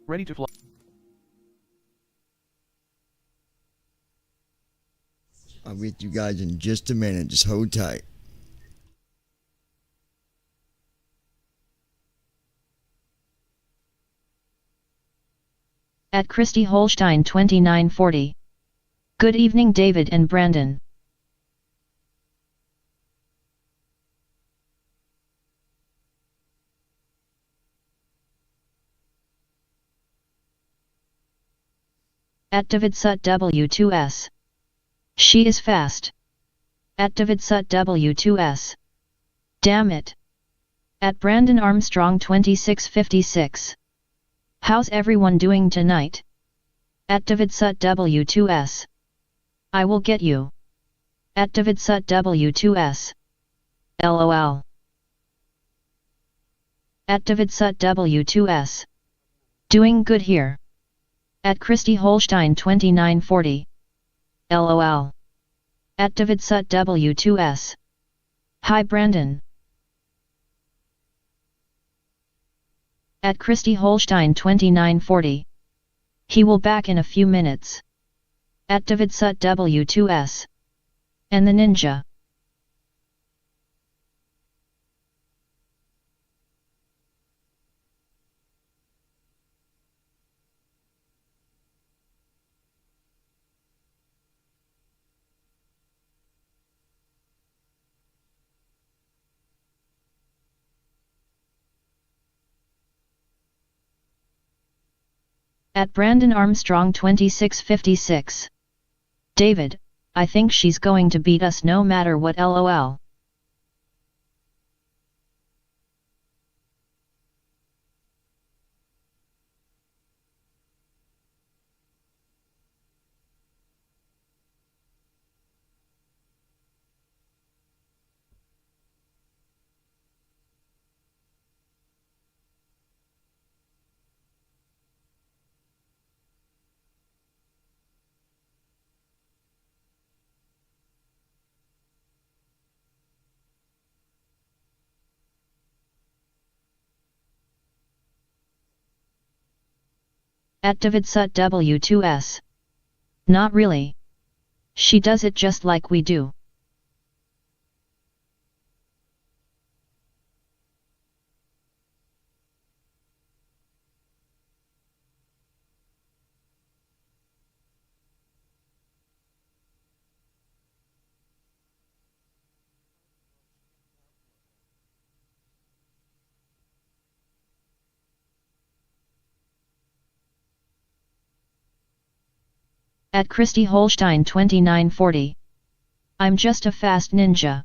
Ready to fly. I'll be with you guys in just a minute. Just hold tight. At Christy Holstein 2940. Good evening David and Brandon. At David Sut W2S. She is fast. At David Sut W2S. Damn it. At Brandon Armstrong 2656. How's everyone doing tonight? At David Sut W2S. I will get you. At David Sut W2S. LOL. At David Sut W2S. Doing good here. At Christy Holstein 2940. LOL. At David Sut W2S. Hi Brandon. At Christy Holstein 2940. He will back in a few minutes. At David Sut W2S. And the ninja. At Brandon Armstrong 2656. David, I think she's going to beat us no matter what lol. At David Sut W2S. Not really. She does it just like we do. At Christy Holstein 2940. I'm just a fast ninja.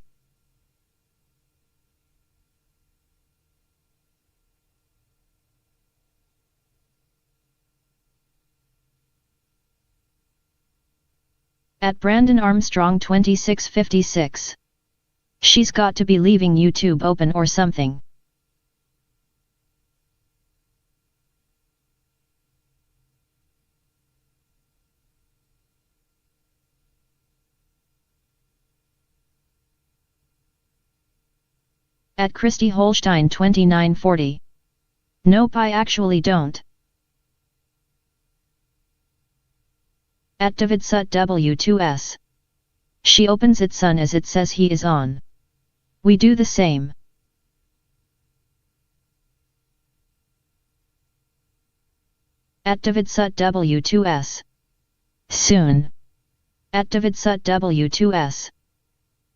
At Brandon Armstrong 2656. She's got to be leaving YouTube open or something. At Christy Holstein 2940. Nope, I actually don't. At David Sut W2S. She opens it son as it says he is on. We do the same. At David Sut W2S. Soon. At David Sut W2S.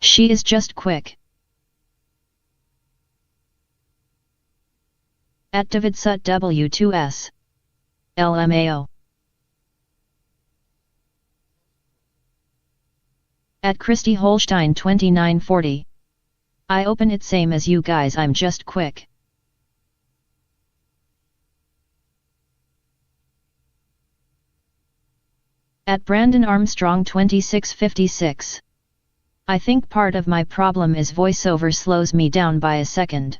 She is just quick. At David Sut W2S. LMAO. At Christy Holstein 2940. I open it same as you guys, I'm just quick. At Brandon Armstrong 2656. I think part of my problem is voiceover slows me down by a second.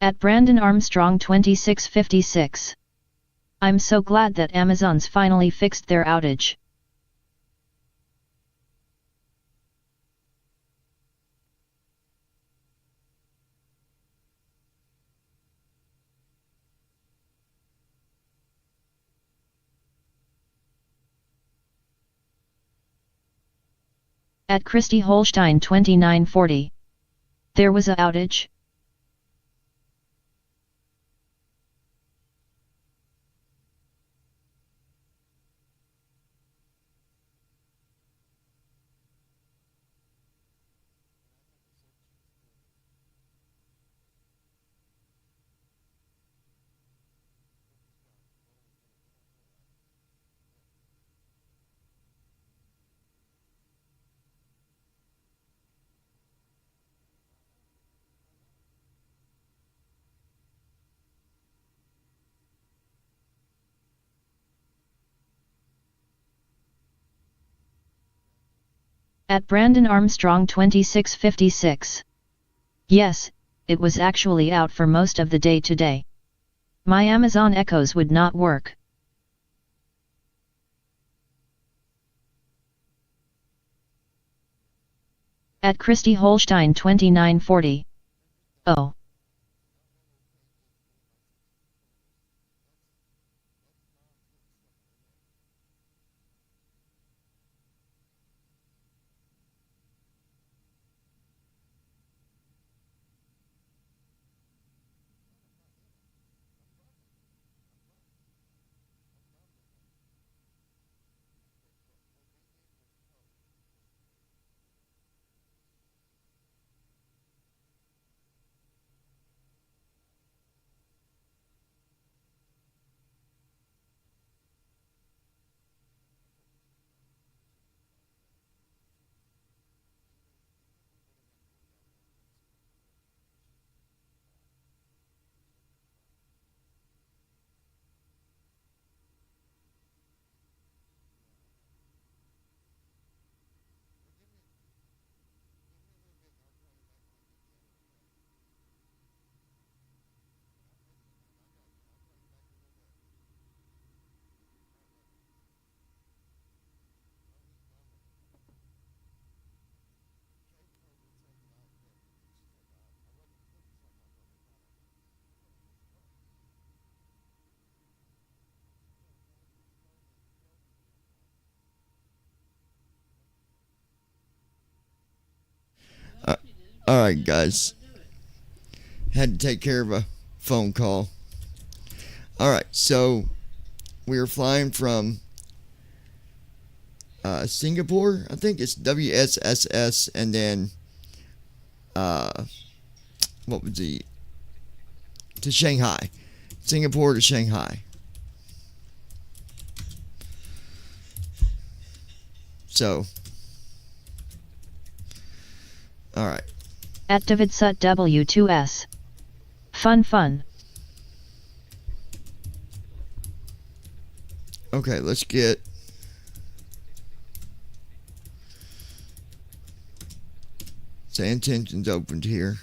At Brandon Armstrong 2656. I'm so glad that Amazon's finally fixed their outage. At Christy Holstein 2940. There was a outage? At Brandon Armstrong 2656. Yes, it was actually out for most of the day today. My Amazon Echoes would not work. At Christy Holstein 2940. Oh. Uh, Alright, guys. Had to take care of a phone call. Alright, so we were flying from Singapore. I think it's WSSS, and then what was the to Shanghai, Singapore to Shanghai. So, all right. At David Sut W2S. Fun. Okay, let's get say intentions opened here.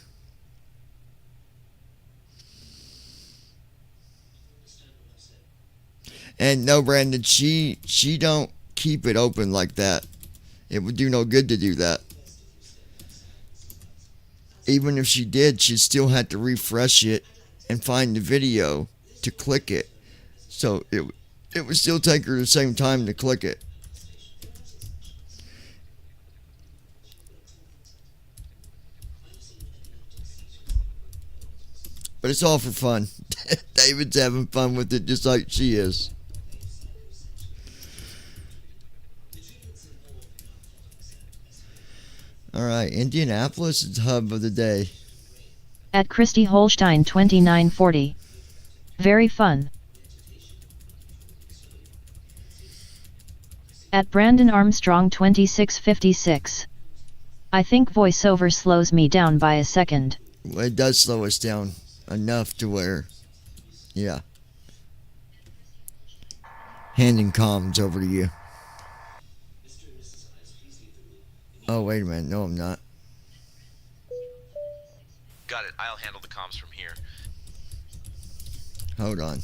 And no, Brandon, she don't keep it open like that. It would do no good to do that. Even if she did, she'd still have to refresh it and find the video to click it. So it would still take her the same time to click it. But it's all for fun. David's having fun with it just like she is. Alright, Indianapolis is the hub of the day. At Christy Holstein 2940. Very fun. At Brandon Armstrong 2656. I think voiceover slows me down by a second. Well, it does slow us down enough to where, yeah. Handing comms over to you. Oh, wait a minute. No, I'm not. Got it. I'll handle the comms from here. Hold on.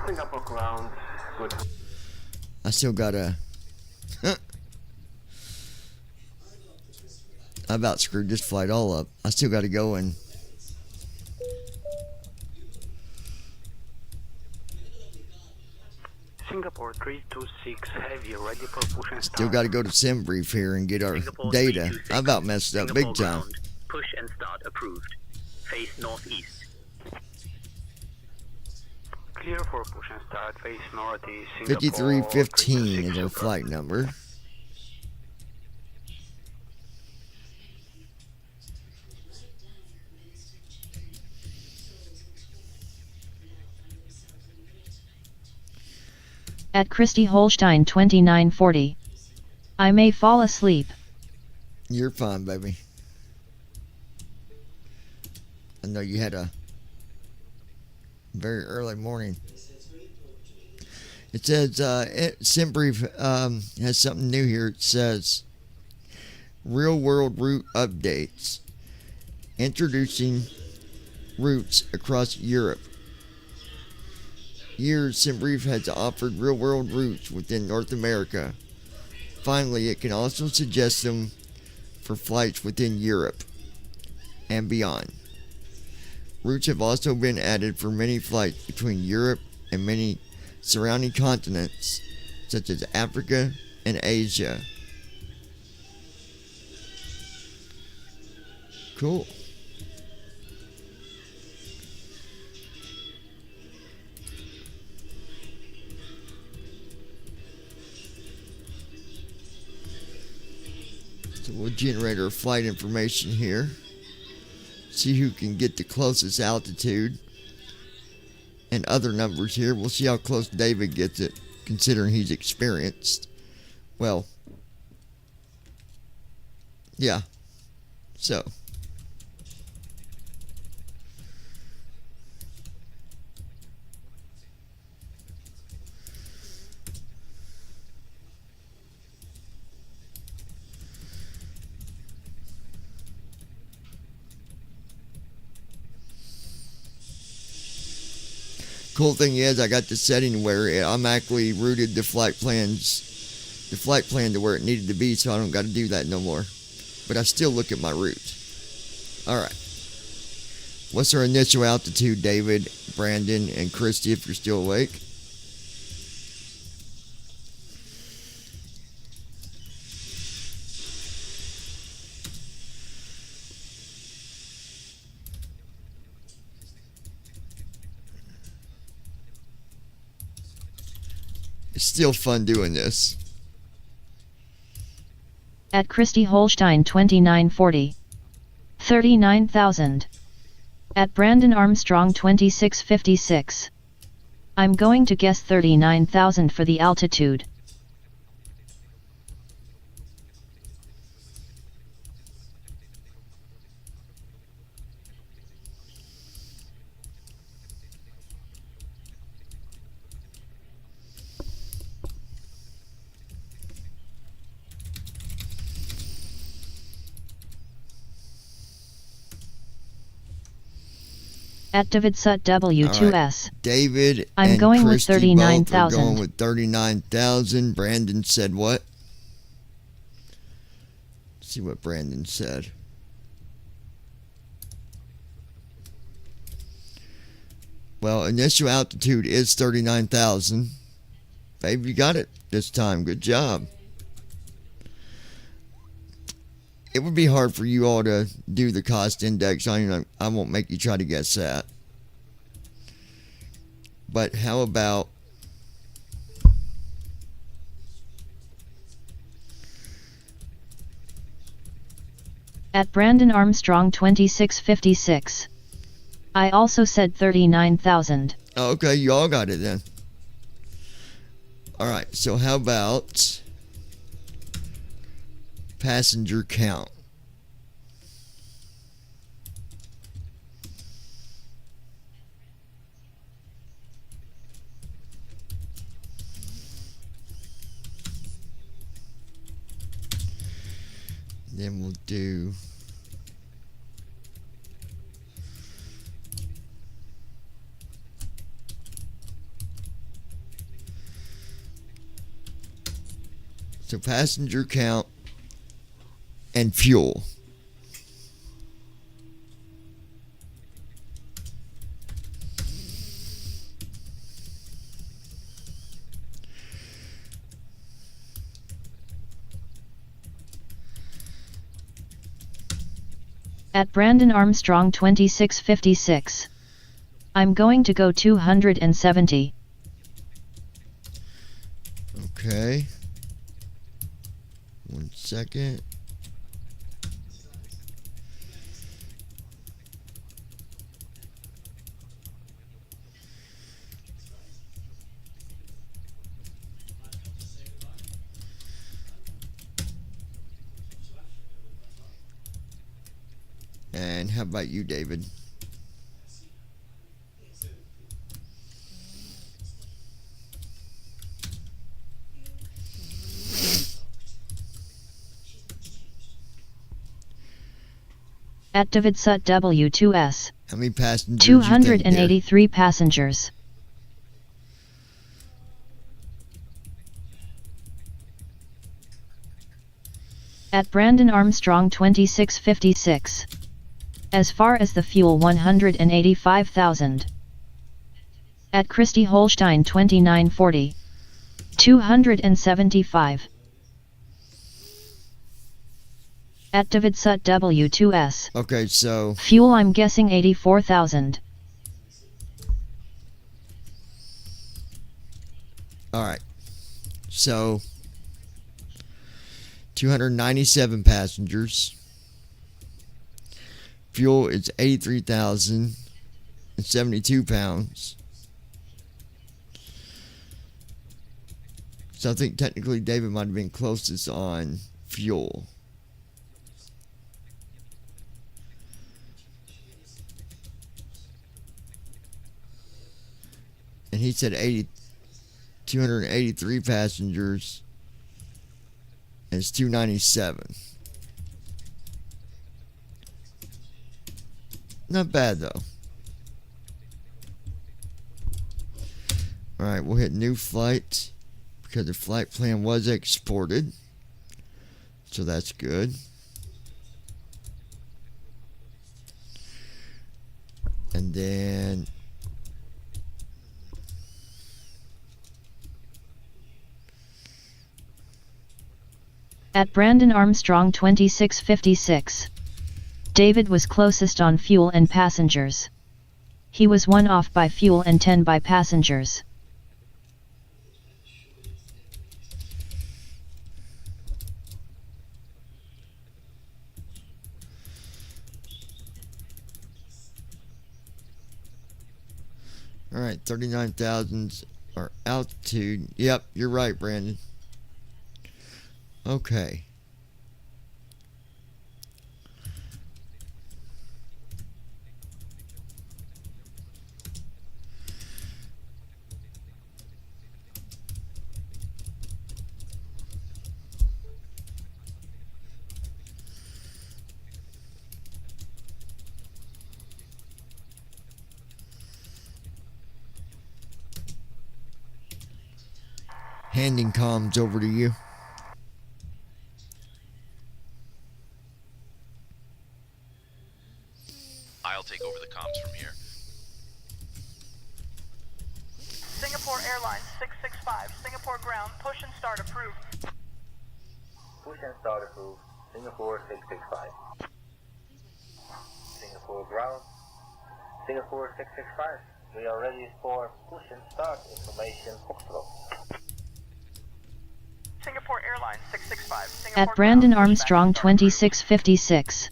Singapore ground. Good. I still gotta. I about screwed this flight all up. I still gotta go and. Singapore 326 heavy, ready for push and start. Still gotta go to SimBrief here and get our Singapore data. 326, I about messed up Singapore big time. ground. Push and start approved. Face northeast. Clear for push and start. Face northeast. Singapore 5315 is 326, our flight number. At Christy Holstein 2940. I may fall asleep. You're fine, baby. I know you had a very early morning. It says, SimBrief has something new here. It says, real world route updates. Introducing routes across Europe. Years, SimBrief has offered real world routes within North America. Finally, it can also suggest them for flights within Europe and beyond. Routes have also been added for many flights between Europe and many surrounding continents, such as Africa and Asia. Cool. So we'll generate our flight information here. See who can get the closest altitude. And other numbers here. We'll see how close David gets it, considering he's experienced. Well, yeah. So. Cool thing is, I got the setting where it automatically routed the flight plan to where it needed to be, so I don't got to do that no more. But I still look at my route. All right. What's our initial altitude, David, Brandon, and Christy, if you're still awake? It's still fun doing this. At Christy Holstein 2940. 39,000. At Brandon Armstrong 2656. I'm going to guess 39,000 for the altitude. At David Sut W2S. Right. David I'm and going Christy with 39,000. going with 39,000. Brandon said what? Let's see what Brandon said. Well, initial altitude is 39,000. Babe, you got it this time. Good job. It would be hard for you all to do the cost index. I won't make you try to guess that. But how about At Brandon Armstrong 2656. I also said 39,000. Oh, okay, you all got it then. Alright, so how about passenger count? Then we'll do So passenger count and fuel. At Brandon Armstrong 2656. I'm going to go 270. Okay. 1 second. And how about you, David? At David Sut W2S. How many passengers? 283 passengers. At Brandon Armstrong 2656. As far as the fuel 185,000. At Christy Holstein 2940. 275. At David Sut W2S. Okay, so fuel I'm guessing 84,000. alright. So 297 passengers. Fuel is 83,072 pounds. So I think technically David might have been closest on fuel. And he said 283 passengers. And it's 297. Not bad though. Alright, we'll hit new flight because the flight plan was exported. So that's good. And then at Brandon Armstrong 2656. David was closest on fuel and passengers. He was 1 off by fuel and 10 by passengers. alright, 39,000 are altitude. Yep, you're right, Brandon. Okay. Handing comms over to you. I'll take over the comms from here. Singapore Airlines 665, Singapore ground, push and start approved. Push and start approved, Singapore 665. Singapore ground, Singapore 665. We are ready for push and start information Foxtrot. Singapore Airlines 665, Singapore At Brandon ground, push Armstrong back and start 2656.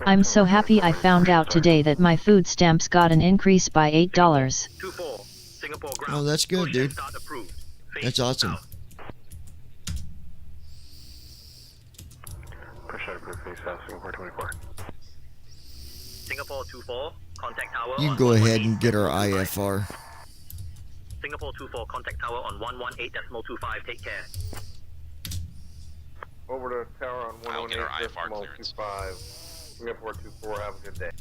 I'm so happy I found out today that my food stamps got an increase by $8. 24, Singapore ground. Oh, that's good, Push dude. and start approved. Phase That's awesome. out. Push out approved, face south, Singapore 24. Singapore 24, contact tower You on can go ahead 118.25. and get our IFR. Singapore 24, contact tower on 118.25, take care. Over to tower on I'll get our IFR 118.25. Singapore 24, have a good day.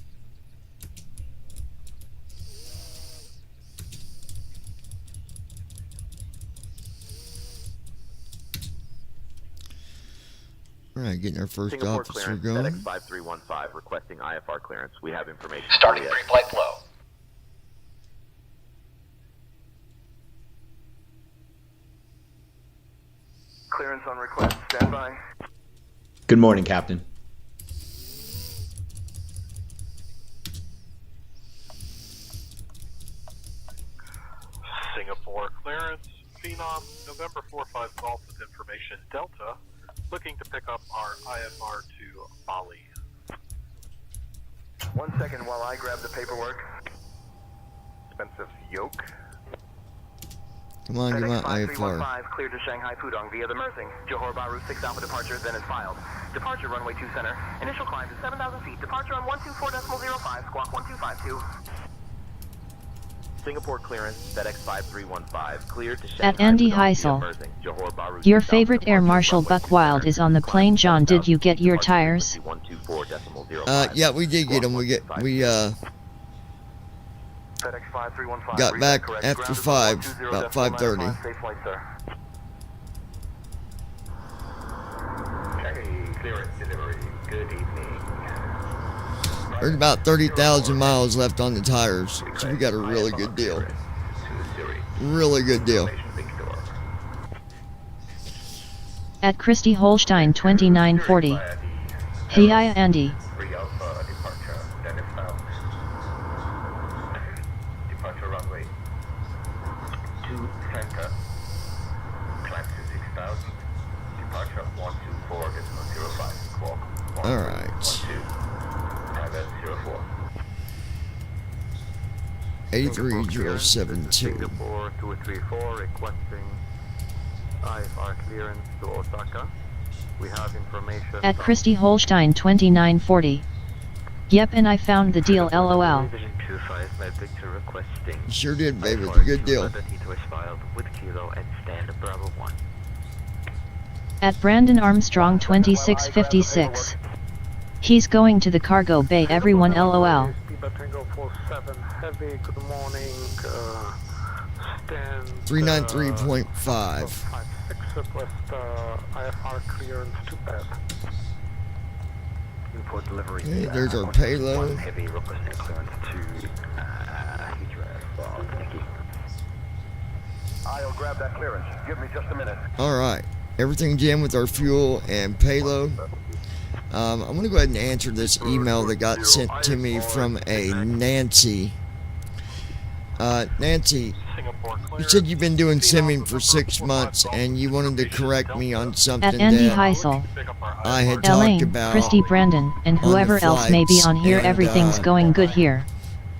Alright, getting our first Singapore officer clearance, going. FedEx 5315, requesting IFR clearance. We have information. Starting Juliet. pre-flight flow. Clearance on request. Stand by. Good morning, Captain. Singapore clearance, Phenom, November 45 Golf with information Delta, looking to pick up our IFR to Bali. 1 second while I grab the paperwork. Expensive yoke. Come on, FedEx IFR. 5315 cleared to Shanghai Pudong via the Mersing. Johor Bahru 6 Alpha departure, then is filed. Departure runway 2 center. Initial climb to 7,000 feet. Departure on 124.05, squawk 1252. Singapore clearance, FedEx 5315, cleared to Shanghai. At Andy Pudong via Heisel. Mersing. Johor Bahru Your 6 Alpha favorite Air departure, Marshal runway Buck 2 Wild center. is on the Climb plane. to John, did you get your departure tires? frequency 124.05. Yeah, we did get them. We FedEx 5315. got read back that correct. after Ground is 5, 120.95. about 5:30. Safe flight, sir. Hey, clearance delivery. Good evening. There's about 30,000 miles left on the tires, so we got a really good deal. Really good deal. At Christy Holstein 2940. Hey, Andy. Alpha departure, then is found. Departure runway 2 center. Climb to 6,000. Departure 124.05. Squawk. Alright. 12. 83072. Singapore 234 requesting IFR clearance to Osaka. We have information. At Christy Holstein 2940. Yep, and I found the deal, lol. Division 25, my Victor requesting. You sure did, baby. It's a good deal. was filed with Kilo and stand Bravo 1. At Brandon Armstrong 2656. He's going to the cargo bay, everyone, lol. Tango 47 heavy, good morning, stand 393.5. 56 request IFR clearance to bed. Report delivery. Okay, there's our payload. Heavy requesting clearance to Heathrow. Thank you. I'll grab that clearance. Give me just a minute. Alright. Everything jammed with our fuel and payload. I'm going to go ahead and answer this email that got sent to me from a Nancy. Nancy, you said you've been doing simming for 6 months and you wanted to correct me on something At Andy that Heisel. I had talked Elaine, about. Christy, Brandon, and on the whoever else may be on here, flights, everything's and, going good here.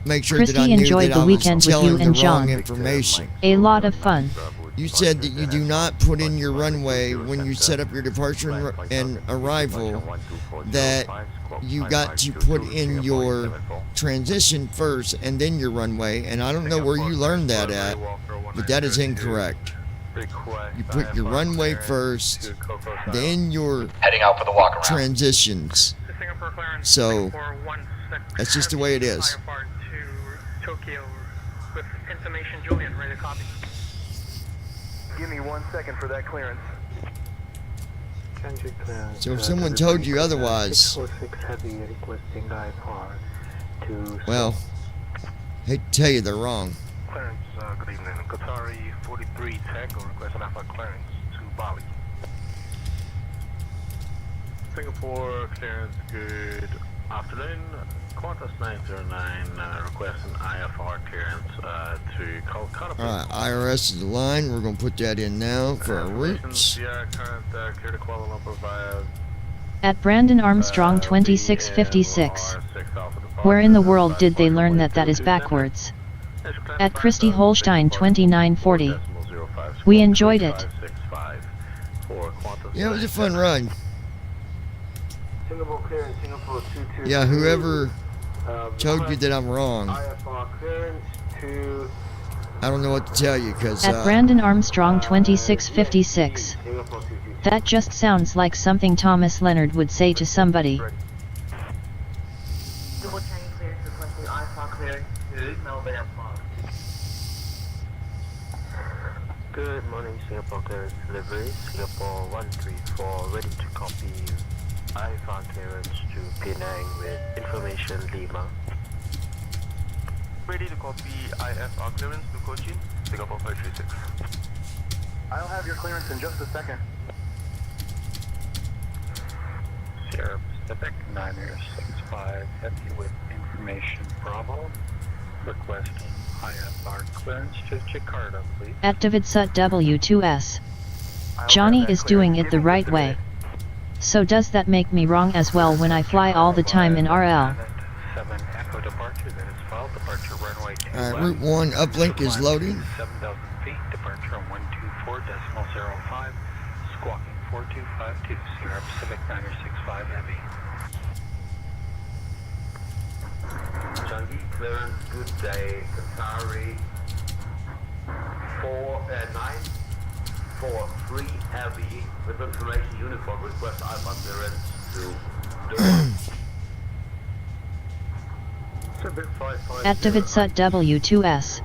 Make sure Christy that I knew enjoyed that the I weekend was with telling you the and wrong John. information. A lot of fun. You said that you do not put in your runway when you set up your departure and arrival, that you got to put in your transition first and then your runway, and I don't know where you learned that at, but that is incorrect. You put your runway first, then your Heading out for the walk around. transitions. So that's just the way it is. IFR to Tokyo with information. Julian, ready to copy. Give me 1 second for that clearance. So if someone told you otherwise, well, hate to tell you they're wrong. Clearance, good evening. Qatari 43 Tango requesting IFR clearance to Bali. Singapore clearance, good afternoon. Qantas 909 requesting IFR clearance to Kolkata. Alright, IRS is the line. We're going to put that in now for our routes. Sierra current clear to Kuala Lumpur via At Brandon Armstrong 2656. Where in the world did they learn that that is backwards? At Christy Holstein 2940. We enjoyed it. Yeah, it was a fun ride. Singapore clearance, Singapore 22. Yeah, whoever told you that I'm wrong, IFR clearance to I don't know what to tell you, because At Brandon Armstrong 2656. That just sounds like something Thomas Leonard would say to somebody. Double checking clearance requesting IFR clearance to Melbourne Airport. Good morning, Singapore clearance delivery. Singapore 134 ready to copy IFR clearance to Penang with information Lima. Ready to copy IFR clearance to Cochin, Singapore 536. I'll have your clearance in just a second. Sierra Pacific 965 Heavy with information Bravo. Requesting IFR clearance to Jakarta, please. At Davidsut W2S. Johnny is doing it the right way. So does that make me wrong as well when I fly all the time in RL? 7 Echo departure, that is filed. Departure runway 2 Alright, Route 1 uplink is loading. 7,000 feet. Departure on 124.05. Squawking 4252. Sierra Pacific 965 Heavy. Changi clearance, good day. Qatari 943 Heavy with information uniform. Request IFR clearance to At Davidsut W2S.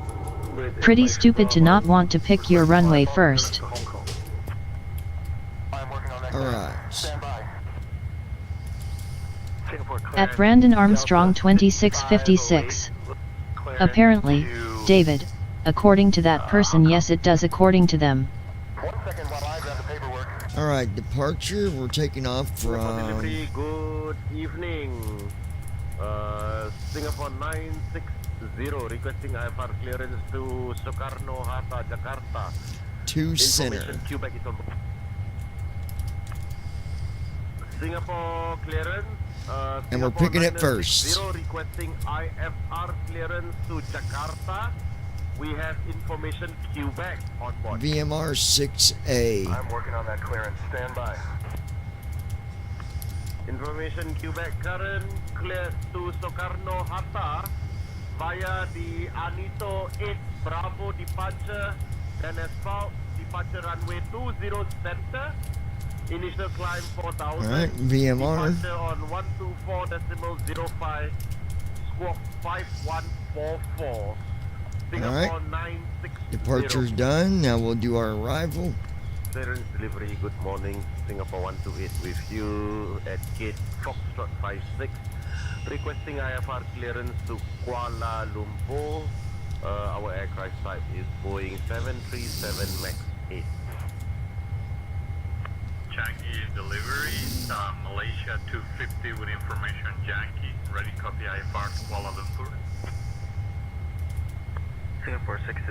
Pretty stupid to not want to pick your runway first. Alright. At Brandon Armstrong 2656. Apparently, David. According to that person, yes it does according to them. 1 second while I grab the paperwork. Alright, departure. We're taking off from... Good evening. Singapore 960 requesting IFR clearance to Soekarno-Hatta, Jakarta. to center. Information Quebec is on. Singapore clearance. And we're picking it first. Zero requesting IFR clearance to Jakarta. We have information Quebec on board. VMR 6A. I'm working on that clearance. Stand by. Information Quebec current clear to Soekarno-Hatta via the Anito 8 Bravo departure, then asphalt departure runway 20 center. Initial climb 4,000. Alright, VMR. Departure on 124.05. Squawk 5144. Singapore 960. Departure's done. Now we'll do our arrival. Clearance delivery, good morning. Singapore 128 with you at gate Foxtrot 56. Requesting IFR clearance to Kuala Lumpur. Our aircraft type is Boeing 737 MAX 8. Yankee delivery, Malaysia 250 with information Yankee, ready copy IFR to Kuala Lumpur. Singapore 60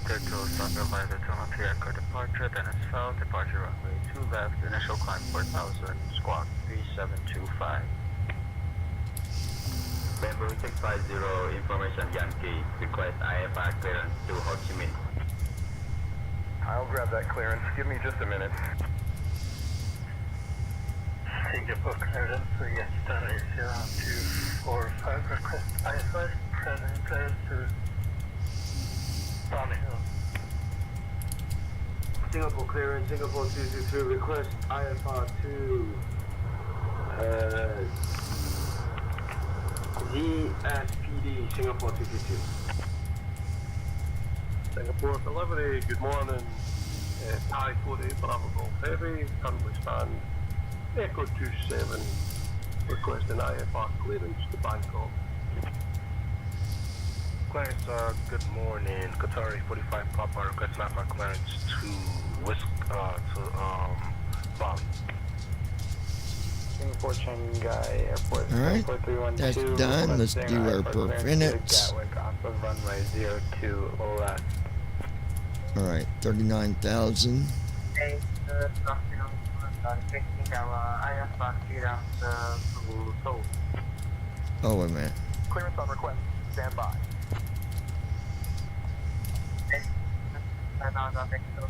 cleared to supervisor Terminal 3 Echo departure, then asphalt, departure runway 2 left, initial climb 4,000, squawk 3725. Member 650, information Yankee, request IFR clearance to Ho Chi Minh. I'll grab that clearance. Give me just a minute. Singapore clearance, yesterday 0245, request IFR clearance to Bonny Hill. Singapore clearance, Singapore 222, request IFR to GSPD, Singapore 222. Singapore delivery, good morning. Thai 48 Bravo Golf Heavy, currently stand Echo 27, requesting IFR clearance to Bangkok. Clearance, good morning. Qatari 45 Papa, request IFR clearance to Bali. Singapore Shanghai Airport. Alright, that's done. Let's do our per minutes. Gatwick off of runway 02 left. Alright, 39,000. Hey, good afternoon. Requesting our IFR clearance to Seoul. Oh, wait a minute. Clearance on request. Stand by. Another vector.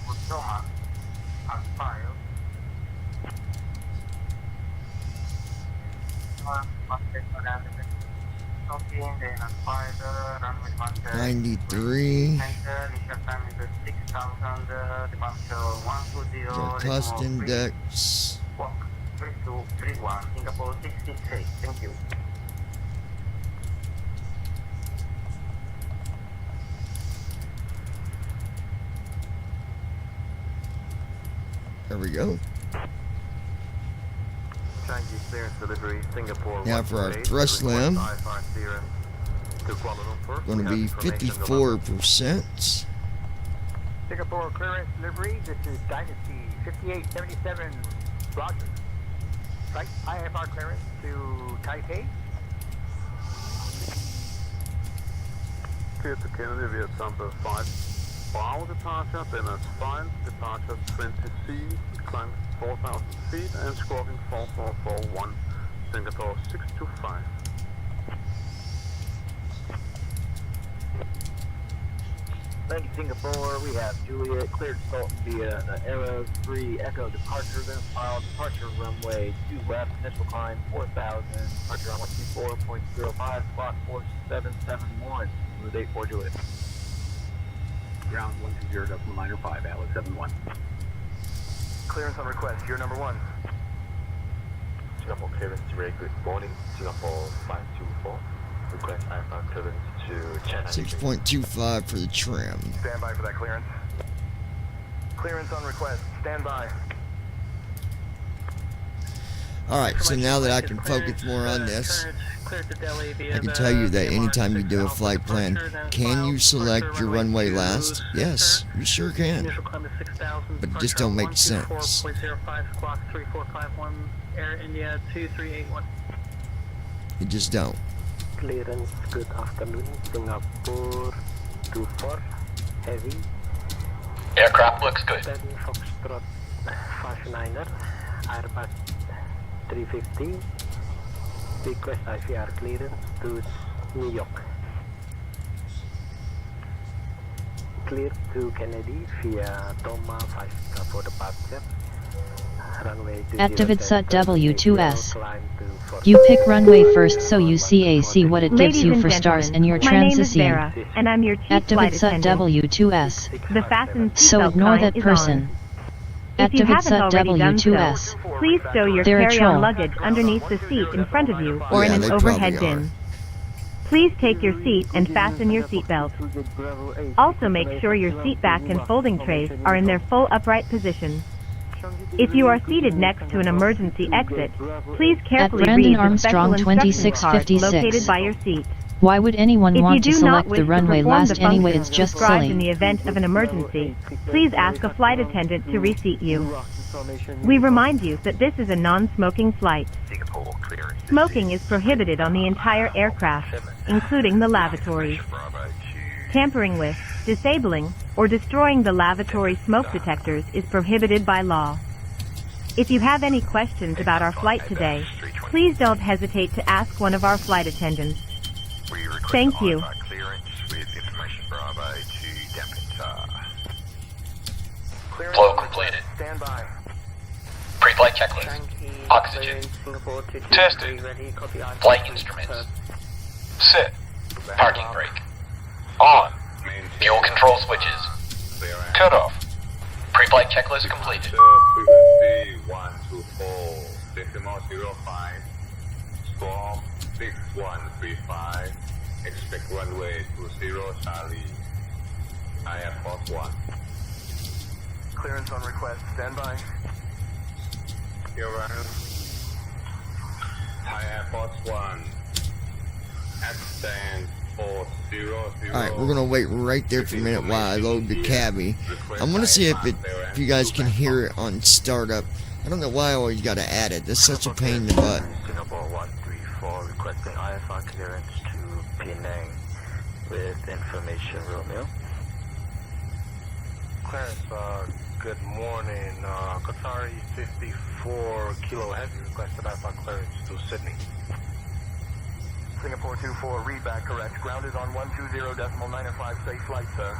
Utoma. Aspire. 93. The cost index. 3231, Singapore 66. Thank you. There we go. Thank you, clearance delivery, Singapore. Now for our 128, thrust limb, IFR clearance to Kuala Lumpur. going to be 54%. Singapore clearance delivery. This is Dynasty 5877. Roger. Right, IFR clearance to Taipei. Clear to Kennedy via Tampa 5. Bow departure, then as 5, departure 20C, climb 4,000 feet and squawking 4441, Singapore 625. Thank you, Singapore. We have Juliet cleared Sultan via the Arrow 3 Echo departure, then file departure runway 2 left, initial climb 4,000, departure runway 24.05, squawk 4771, with 84 Juliet. Ground 120.95, Alice 71. Clearance on request, you're number 1. Singapore clearance, very good morning. Singapore 524. Request IFR clearance to China. 6.25 for the trim. Stand by for that clearance. Clearance on request, stand by. Alright, so now that I can focus more on this, I can tell you that anytime you do a flight plan, can you select your runway last? Yes, you sure can. But it just don't make sense. 4.05 squawk 3451 Air India 2381. You just don't. Clearance, good afternoon, Singapore 24, heavy. Aircraft looks good. 10 Foxtrot 59er, Airbus 350. Request IVR clearance to New York. Clear to Kennedy via Toma 5 for departure. Runway At Davidsut W2S. You pick runway first so you see what it gives you for stars and your transisium. And I'm your chief At Davidsut W2S. The fasten So seatbelt ignore sign that is person. on. At If you haven't Davidsut already done so, W2S. please stow your They're a carry-on troll. luggage underneath the seat in front of you or Yeah, in they an overhead probably are. bin. Please take your seat and fasten your seatbelt. Also make sure your seat back and folding trays are in their full upright position. If you are seated next to an emergency exit, please carefully Brandon read the Armstrong special instruction card 2656. located by your seat. Why would anyone If you want to do not select wish the to runway perform last the anyway? functions It's just described in silly. the event of an emergency, please ask a flight attendant to reseat you. We remind you that this is a non-smoking flight. Smoking is prohibited on the entire aircraft, including the lavatories. Tampering with, disabling, or destroying the lavatory smoke detectors is prohibited by law. If you have any questions about our flight today, please don't hesitate to ask one of our flight attendants. Thank you. Flow completed. Stand by. Pre-flight checklist. Oxygen. Tested. Flight instruments. Sit. Parking brake. On. Fuel control switches. Cut off. Pre-flight checklist completed. Frequency 124.05. Storm 6135. Expect runway 20 Charlie. I have Force 1. Clearance on request, stand by. Here runner. I have Force 1. At stand 400. Alright, we're gonna wait right there for a minute while I load the cabby. I'm gonna see if you guys can hear it on startup. I don't know why I always gotta add it. That's such a pain in the butt. Singapore 134 requesting IFR clearance to Penang with information, Romeo. Clarence, good morning. Qatari 54 Kilo Heavy requested IFR clearance to Sydney. Singapore 24, read back correct. Ground is on 120.95, safe flight, sir.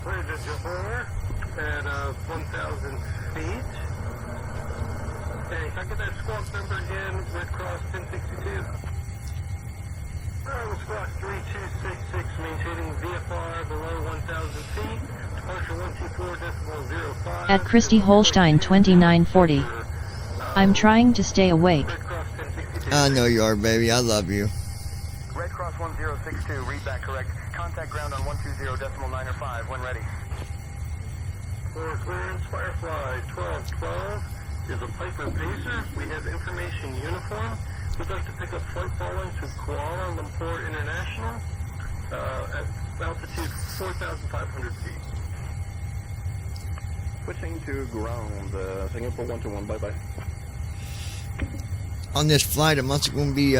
Bridge at Johor at 1,000 feet. Hey, can I get that squawk number again? Red Cross 1062. Squawk 3266, maintaining VFR below 1,000 feet. Departure 124.05. At Christy Holstein 2940. I'm trying to stay awake. I know you are, baby. I love you. Red Cross 1062, read back correct. Contact ground on 120.95 when ready. For clearance, Firefly 1212. is a Piper Pacer. We have information uniform. We'd like to pick up flight following to Kuala Lumpur International at altitude 4,500 feet. Switching to ground, Singapore 121, bye-bye. On this flight, I'm also going to be,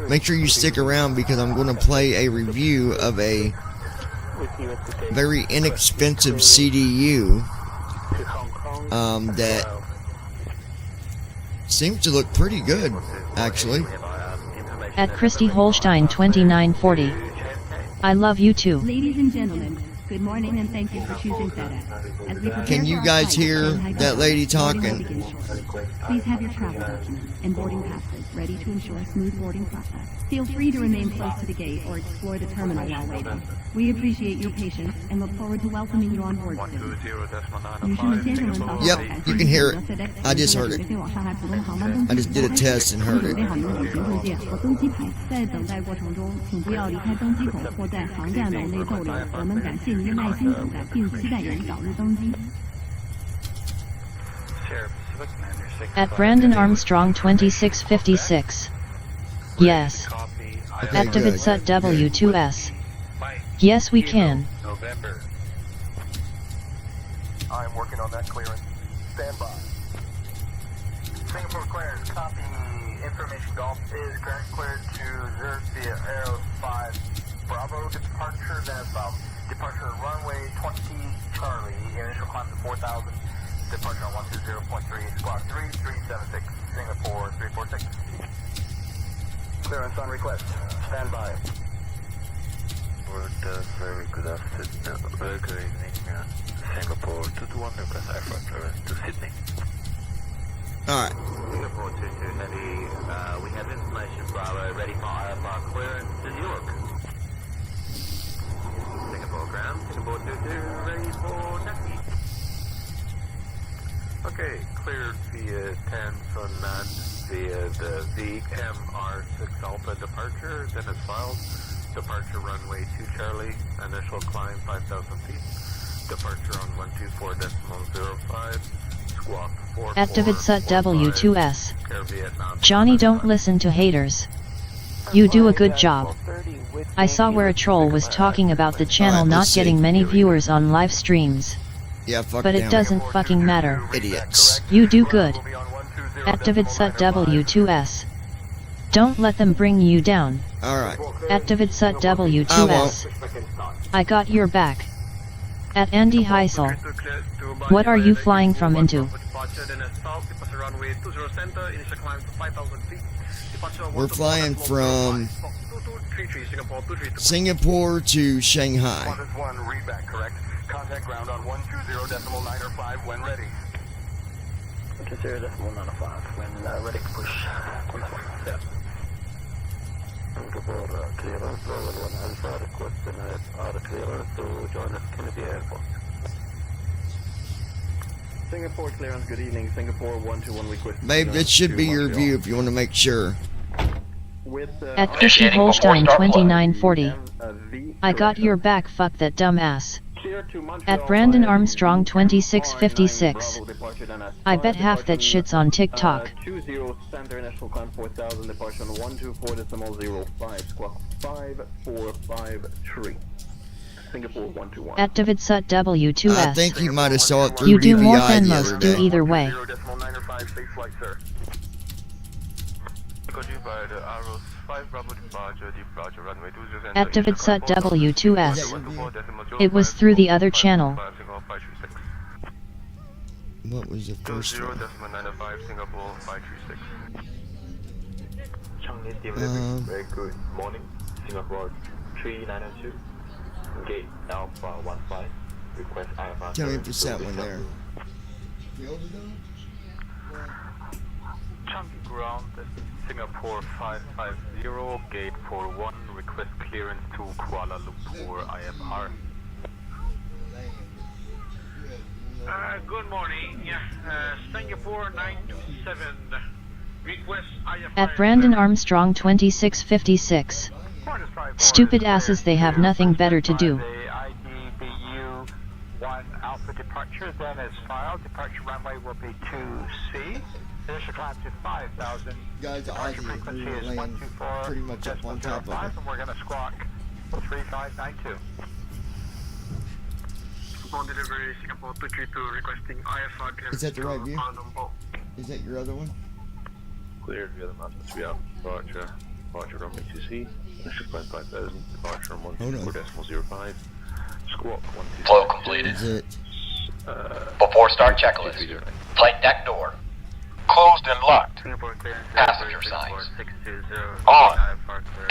make sure you stick around because I'm going to play a review of a very inexpensive CDU that seems to look pretty good, actually. At Christy Holstein 2940. I love you too. Ladies and gentlemen, good morning and thank you for choosing FedEx. As we prepare Can you for our guys flight, hear Shanghai that lady boarding will talking? begin shortly. Please have your travel documents and boarding passes ready to ensure a smooth boarding process. Feel free to remain close to the gate or explore the terminal while waiting. We appreciate your patience and look forward to welcoming you on board soon. Yep, you can hear it. I just heard it. I just did a test and heard it. 和登机牌，在等待过程中，请不要离开登机口或在航站楼内逗留。我们感谢您的耐心等待，并期待您早日登机。 At Brandon Armstrong 2656. Yes. Activate SUT W2S. Yes, we can. I'm working on that clearance. Stand by. Singapore clearance, copy. Information Golf is currently cleared to Zurich via Aero 5 Bravo departure, then about departure runway 20 Charlie, initial climb to 4,000, departure on 120.3, squawk 3376, Singapore 346. Clearance on request, stand by. Very good afternoon, very good evening, Singapore 221, request IFR clearance to Sydney. Alright. Singapore 2270, we have information Bravo ready for IFR clearance to New York. Singapore ground, Singapore 22 ready for taxi. Okay, cleared via 10 Funan via the VMR6 Alpha departure, then it's filed. Departure runway 2 Charlie, initial climb 5,000 feet. Departure on 124.05, squawk 4. Activate SUT W2S. Johnny, don't listen to haters. You do a good job. I saw where a troll was talking about the channel not getting many viewers on live streams. Yeah, fuck but them. it doesn't fucking matter. Idiots. You do good. Activate SUT W2S. Don't let them bring you down. Alright. Activate SUT W2S. I got your back. At Andy Heisel. What are you flying from into? We're flying from Singapore to Shanghai. 1 readback, correct? Contact ground on 120.905 when ready. 120.905 when ready to push. Yeah. Singapore clearance, level 1 Alpha, requesting IFR clearance to join us Kennedy Airport. Singapore clearance, good evening, Singapore 121 request. Babe, this should be your view if you want to make sure. At Christy Holstein 2940. I got your back, fuck that dumbass. At Brandon Armstrong 2656. I bet half that shit's on TikTok. 20 center initial climb 4,000, departure on 124.05, squawk 5453. Singapore 121. Activate SUT W2S. I think you might have saw it through You do DVI more than the most other do day. either way. 0.905, safe flight, sir. By the Arrows 5 Bravo departure runway 20. Activate SUT W2S. It was through the other channel. What was the first one? 0.905 Singapore 536. Very good morning. Singapore 3902. Gate Alpha 15. Request IFR. Tell me if it's that one there. Chunky ground, Singapore 550, gate 41, request clearance to Kuala Lumpur IFR. Good morning, Singapore 927, request IFR. At Brandon Armstrong 2656. Stupid asses, they have nothing better to do. IDBU 1 Alpha departure departure then is filed. Departure runway will be 2C. Initial climb to 5,000. Guys, Departure Ozzy, frequency we were is laying 124. pretty much up on top of it. And we're going to squawk 3592. On delivery, Singapore 232 requesting IFR clearance. Is that the right view? Kuala Lumpur. Is that your other one? Cleared via the mountains. We have departure. Departure runway 2C. Initial climb 5,000. Departure on 124.05. Squawk 126. Flow completed. Is it? Before start checklist. Flight deck door. Closed and locked. Passenger signs. On.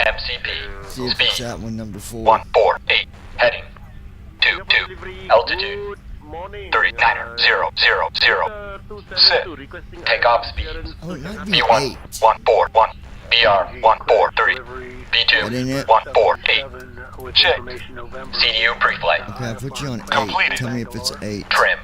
MCP. See if it's that one, number 4. 148. Heading. 22. Altitude. 390. Sit. Takeoff speeds. Oh, it might be B1 8. 141. BR 143. That ain't B2 it? 148. Check. CDU pre-flight. Okay, I put you on 8. Completed. Tell me if it's 8. Trim.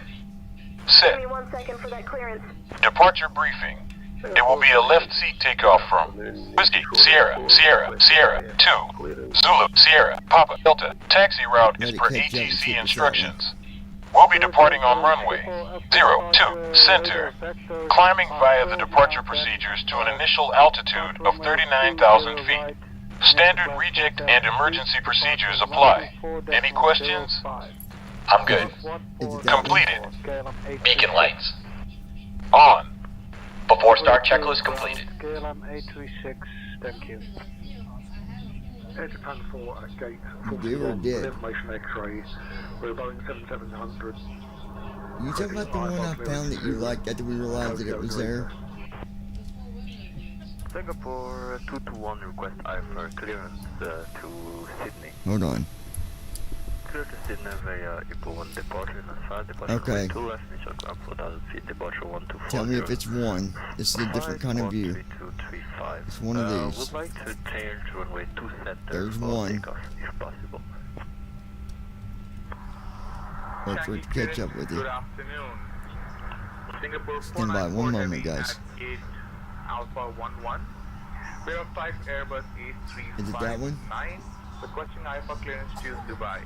Sit. Give me 1 second for that clearance. Departure briefing. It will be a left seat takeoff from Whiskey, Sierra, Sierra, Sierra, 2, Zulu, Sierra, Papa, Delta. Taxi route is per ATC instructions. We'll be departing on runway 02, center, climbing via the departure procedures to an initial altitude of 39,000 feet. Standard reject and emergency procedures apply. Any questions? I'm good. Completed. Beacon lights. On. Before start checklist completed. KLM 836, thank you. Air Japan 4 at gate They were 41, dead. information X-ray. We're Boeing 7700. You talking about the one I found that you liked after we realized that it was there? Singapore 221 request IFR clearance to Sydney. Hold on. Clear to Sydney via April 1 departure and fast departure Okay. 2 left, initial climb 4,000 feet, departure 124. Tell me if it's 1. This is a different kind of view. 3235. It's one of these. Would like to change runway 2 center There's for 1. takeoff if possible. Wait for it to catch up with you. Good afternoon. Singapore Stand by 1 moment, guys. at gate Alpha 11. We're of type Airbus Is it that one? A359. Requesting IFR clearance to Dubai.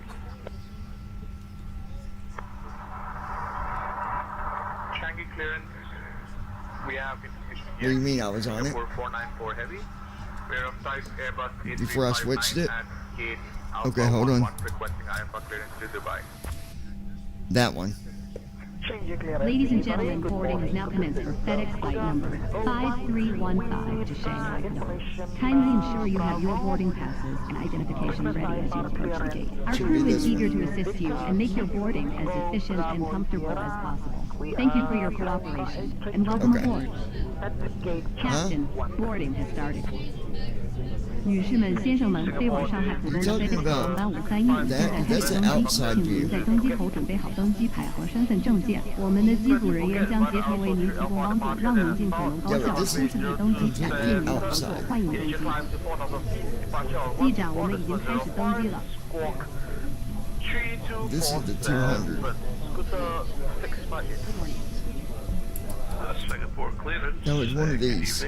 Shanghai clearance. We have information. What do you mean I was on it? 494 heavy. We're of type Airbus A359 Before I switched it? at gate Alpha Okay, hold on. 11, requesting IFR clearance to Dubai. That one. Ladies and gentlemen, boarding is now commenced for FedEx flight number 5315 to Shanghai. Kindly ensure you have your boarding passes and identification ready as you approach the gate. Our crew is eager to assist you and make your boarding as efficient and comfortable as possible. Thank you for your cooperation and welcome aboard. Captain, boarding has started. 女士们、先生们，飞往上海浦东的飞机航班531现在开始登机，请您在登机口准备好登机牌和身份证件。我们的机组人员将竭诚为您提供帮助，让您尽可能高效、舒适地登机。感谢您的合作，欢迎登机。机长，我们已经开始登机了。This is the 200. Singapore clearance. No, it's one of these.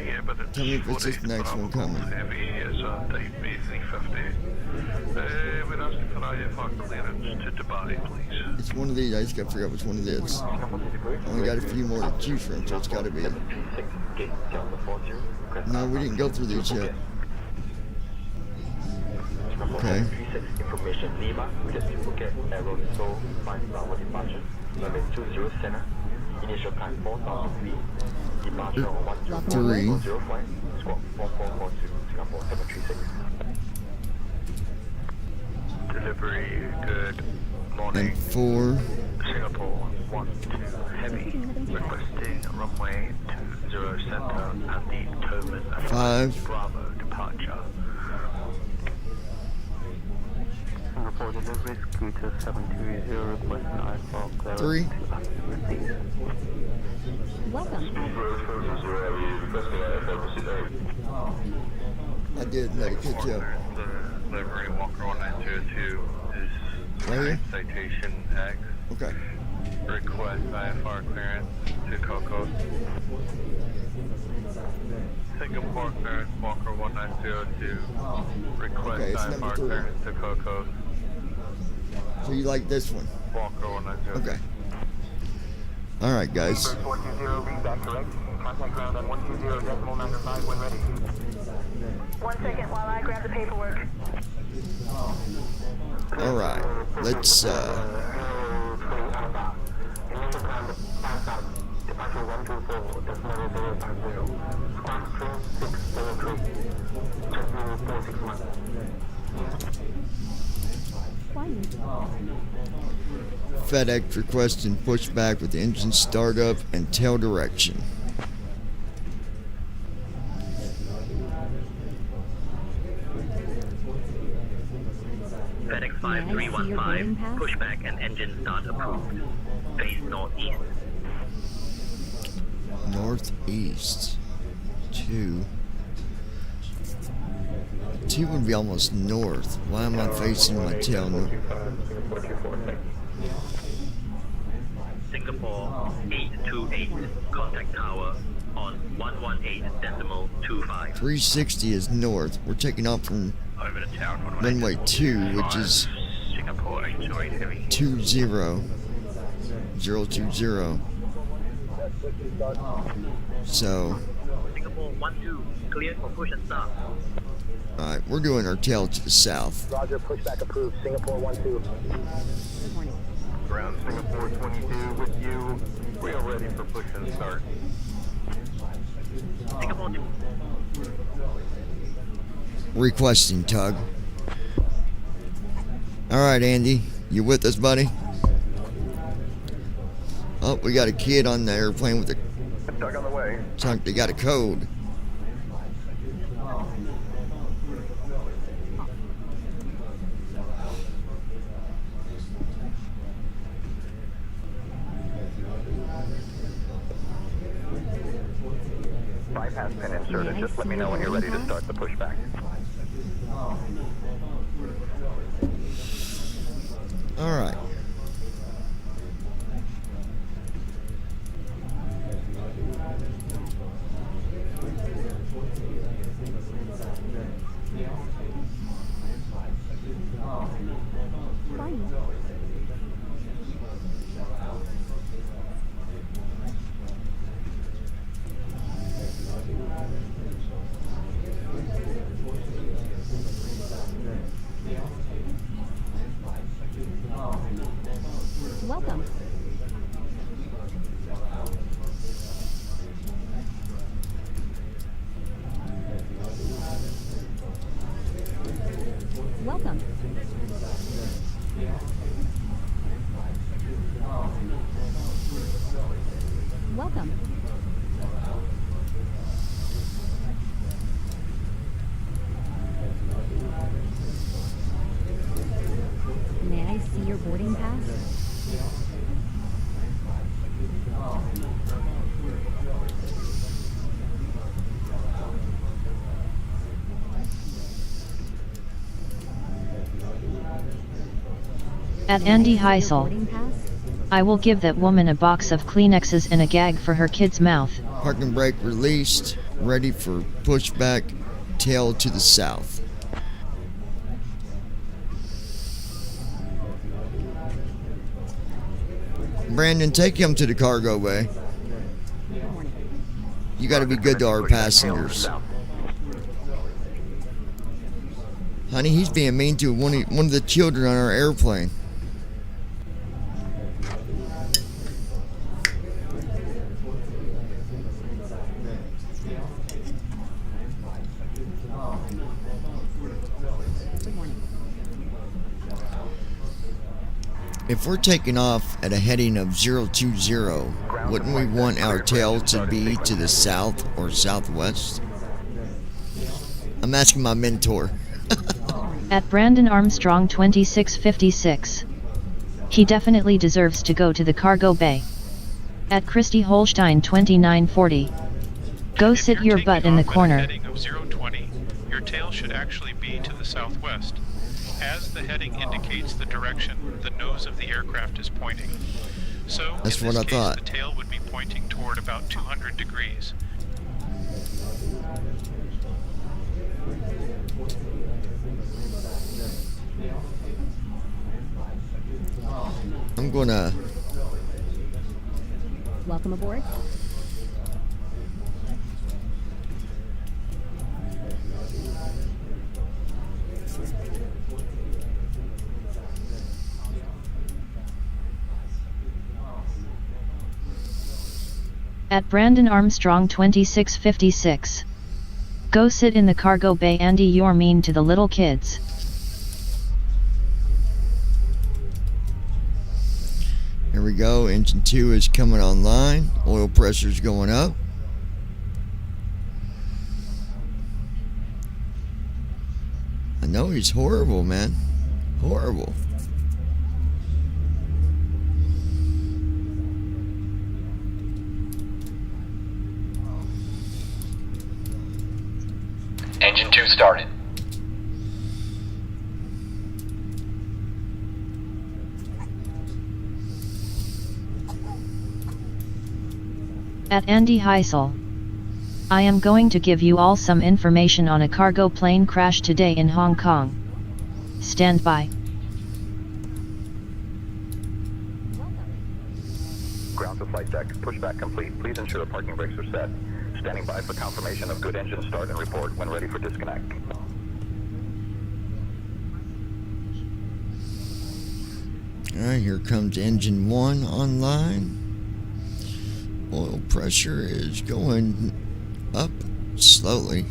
Tell me if it's this next one coming. Heavy is type B350. We're asking for IFR clearance to Dubai, please. It's one of these. I just gotta figure out which one it is. Only got a few more to choose from, so it's gotta be. No, we didn't go through these yet. Okay. Information Lima, just forget arrow so 5 hour departure. Runway 20 center. Initial climb 4,000 feet. Departure on 3. flight. Squawk 4442 Singapore 736. Delivery, good morning. And 4. Singapore 12 heavy. Requesting runway 20 center at the Toman 5. Bravo departure. Singapore delivery, Scooter 720, requesting IFR clearance. 3. Welcome. I did let it catch up. Delivery Walker 1902 is Right here? citation X. Okay. Request IFR clearance to Coco. Singapore clearance Walker 1902. Request Okay, it's number IFR 3. clearance to Coco. So you like this one? Walker 1902. Okay. Alright, guys. First 120, read back correct. Contact ground on 120.95 when ready. 1 second while I grab the paperwork. Alright, let's, Departure 124.050. Squawk 3643. Terminal 461. FedEx requesting pushback with engine startup and tail direction. FedEx 5315, pushback and engine start approved. Face northeast. Northeast. 2 would be almost north. Why am I facing my tail north? Singapore 828, contact tower on 118.25. 360 is north. We're taking off from Over to town, runway 2, which is Singapore 828 heavy. 20. So, Singapore 12, clear for push and start. alright, we're doing our tail to the south. Roger, pushback approved. Singapore 12. Ground Singapore 22 with you. We are ready for push and start. Singapore 2. Requesting tug. Alright, Andy, you with us, buddy? Oh, we got a kid on the airplane with a Tug on the way. trunk. They got a code. Bypass pin inserted. Just let me know when you're ready to start the pushback. Alright. Welcome. Welcome. Welcome. May I see your boarding pass? At Andy Heisel, I will give that woman a box of Kleenexes and a gag for her kid's mouth. Parking brake released. Ready for pushback. Tail to the south. Brandon, take him to the cargo bay. You gotta be good to our passengers. Honey, he's being mean to one of the children on our airplane. If we're taking off at a heading of 020, wouldn't we want our tail to be to the south or southwest? I'm asking my mentor. At Brandon Armstrong 2656. He definitely deserves to go to the cargo bay. At Christy Holstein 2940. Go sit your butt in the corner. Heading of 020, your tail should actually be to the southwest, as the heading indicates the direction the nose of the aircraft is pointing. So, That's in what this I case, thought. the tail would be pointing toward about 200 degrees. I'm gonna Welcome aboard. At Brandon Armstrong 2656. Go sit in the cargo bay, Andy, you're mean to the little kids. Here we go, engine 2 is coming online, oil pressure's going up. I know he's horrible, man. Horrible. Engine 2 started. At Andy Heisel. I am going to give you all some information on a cargo plane crash today in Hong Kong. Stand by. Ground to flight deck. Pushback complete. Please ensure the parking brakes are set. Standing by for confirmation of good engine start and report when ready for disconnect. Alright, here comes engine 1 online. Oil pressure is going up slowly.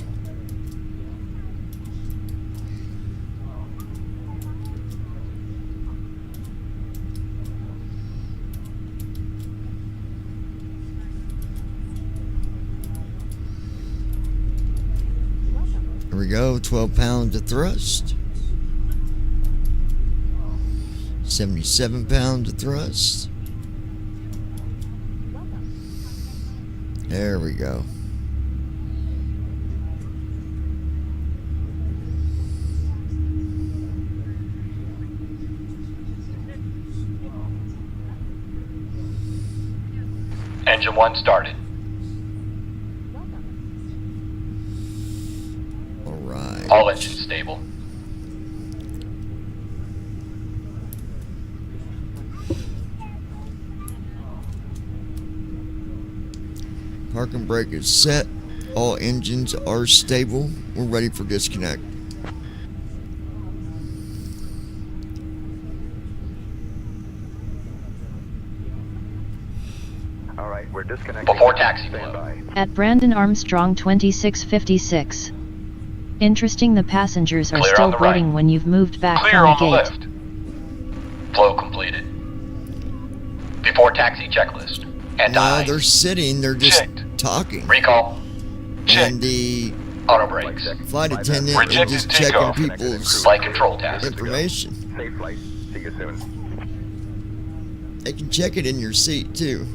Here we go, 12 pounds of thrust. 77 pounds of thrust. There we go. Engine 1 started. Alright. All engines stable. Parking brake is set. All engines are stable. We're ready for disconnect. All right, we're disconnecting. Before taxi Stand by. At Brandon Armstrong 2656. Interesting, the passengers are Clear still on the waiting right. when you've moved back Clear from on the the gate. left. Flow completed. Before taxi checklist. And No, they're sitting. They're just Checked. talking. Recall. Check. And the Auto brakes. flight attendant is Rejected just checking takeoff. people's Flight control task. information. Safe flight. See you soon. They can check it in your seat too.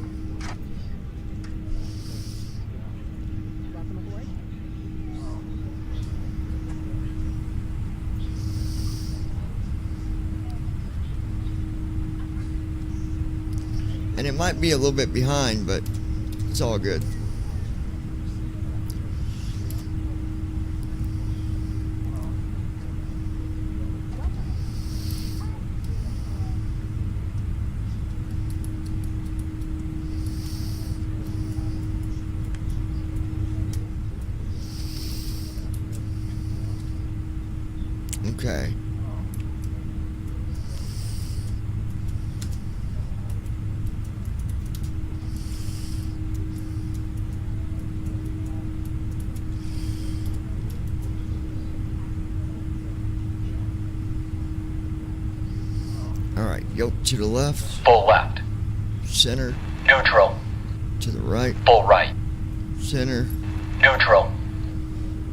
And it might be a little bit behind, but it's all good. Okay. Alright, yoke to the left, Full left. center, Neutral. to the right, Full right. center, Neutral.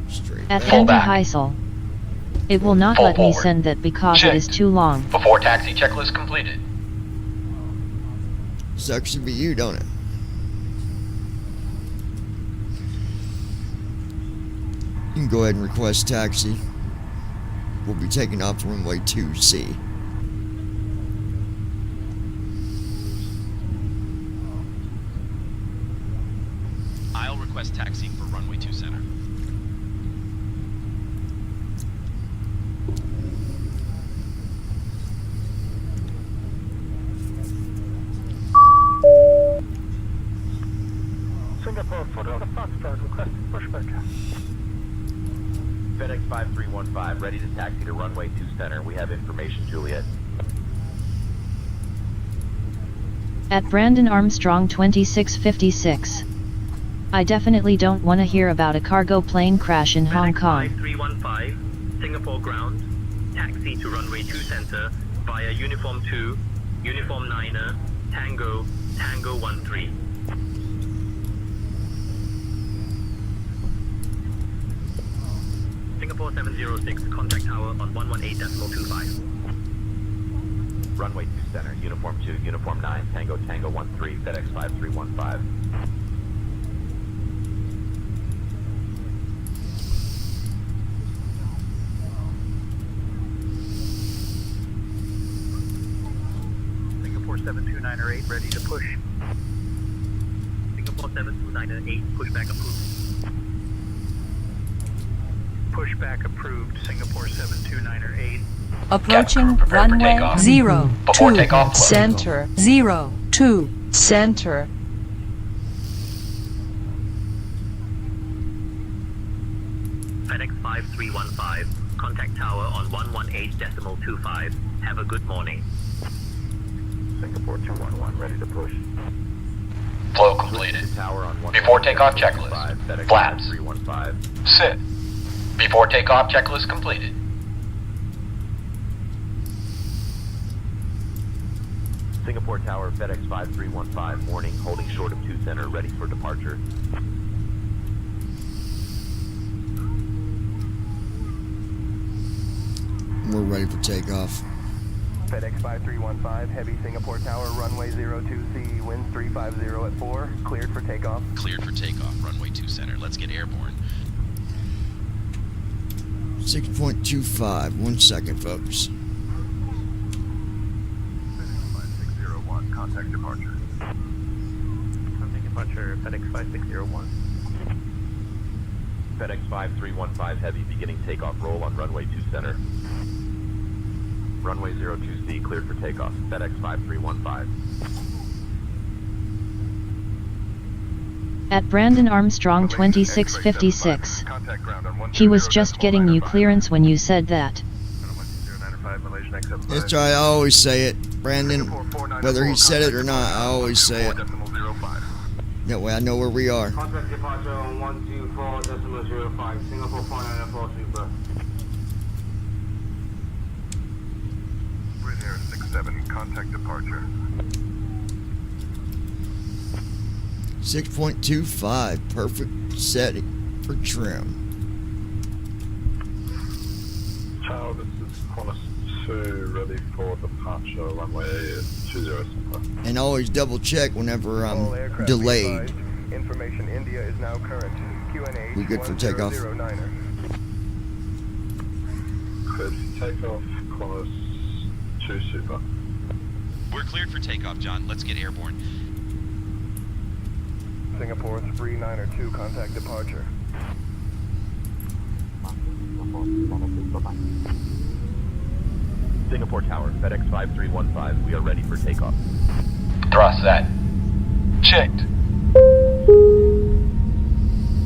straight At back. Andy back. Heisel. It will not Full let me forward. send that because it is Checked. too long. Before taxi checklist completed. Sucks to be you, don't it? You can go ahead and request taxi. We'll be taking off runway 2C. I'll request taxi for runway 2 center. FedEx 5315, ready to taxi to runway 2 center. We have information, Juliet. At Brandon Armstrong 2656. I definitely don't want to hear about a cargo plane crash in Hong Kong. 5315, Singapore ground, taxi to runway 2 center via Uniform 2, Uniform 9er, Tango, Tango 13. Singapore 706, contact tower on 118.25. Runway 2 center, Uniform 2, Uniform 9, Tango, Tango 13, FedEx 5315. Singapore 72908, ready to push. Singapore 72908, pushback approved. Pushback approved, Singapore 72908. Approaching runway 02 center, 02 center. FedEx 5315, contact tower on 118.25. Have a good morning. Singapore 211, ready to push. Flow completed. Before takeoff checklist. Flaps. Sit. Before takeoff checklist completed. Singapore Tower, FedEx 5315, warning, holding short of 2 center, ready for departure. We're ready for takeoff. FedEx 5315, heavy Singapore Tower, runway 02C, winds 350 at 4, cleared for takeoff. Cleared for takeoff, runway 2 center. Let's get airborne. 6.25. 1 second, folks. 5601, contact departure. Contact departure, FedEx 5601. FedEx 5315, heavy, beginning takeoff roll on runway 2 center. Runway 02C, cleared for takeoff. FedEx 5315. At Brandon Armstrong 2656. He was just getting you clearance when you said that. That's right, I always say it. Brandon, whether he said it or not, I always say it. That way I know where we are. Contact departure on 124.05, Singapore 494 Super. Bridge Air 67, contact departure. 6.25. Perfect setting for trim. Tower, this is Qantas 2, ready for departure, runway 20. And always double check whenever I'm aircraft delayed. Information India is now current. QNH We good for takeoff? 1009er. Good takeoff, Qantas 2 Super. We're cleared for takeoff, John. Let's get airborne. Singapore 392, contact departure. Singapore Tower, FedEx 5315, we are ready for takeoff. Thrust set. Checked.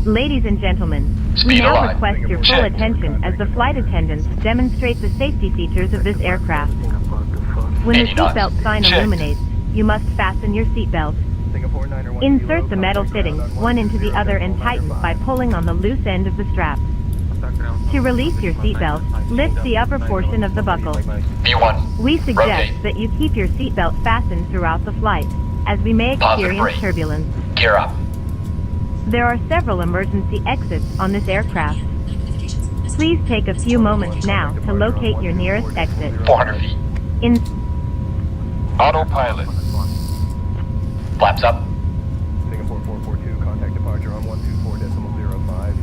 Ladies and gentlemen, we Speed now alive. request your full Check. attention as the flight attendants demonstrate the safety features of this aircraft. When the 80 knots. seatbelt sign Check. illuminates, you must fasten your seatbelt. Insert the metal fitting, one into the other, and tighten by pulling on the loose end of the strap. To release your seatbelt, lift the upper portion of the buckle. B1. We suggest Rotate. that you keep your seatbelt fastened throughout the flight, as we may Positive experience brake. turbulence. Gear up. There are several emergency exits on this aircraft. Please take a few moments now to locate your nearest exit. 400 feet. In Autopilot. Flaps up. Singapore 442, contact departure on 124.05.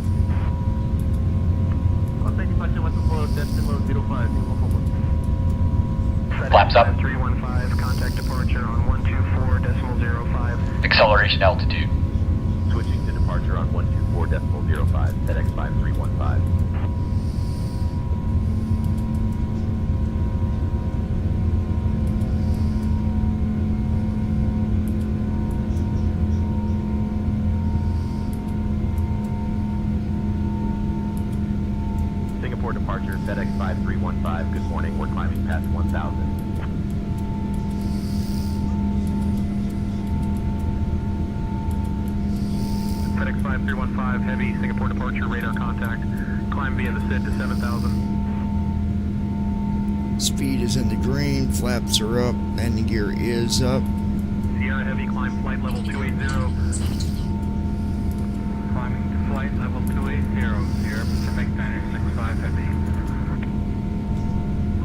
Contact departure 124.05. Flaps up. 315, contact departure on 124.05. Acceleration altitude. Switching to departure on 124.05, FedEx 5315. Singapore departure, FedEx 5315. Good morning. We're climbing past 1,000. FedEx 5315, heavy, Singapore departure, radar contact. Climb via the SID to 7,000. Speed is in the green, flaps are up, landing gear is up. Sierra Heavy, climb flight level 280. Climbing to flight level 280, Sierra Pacific 965 Heavy.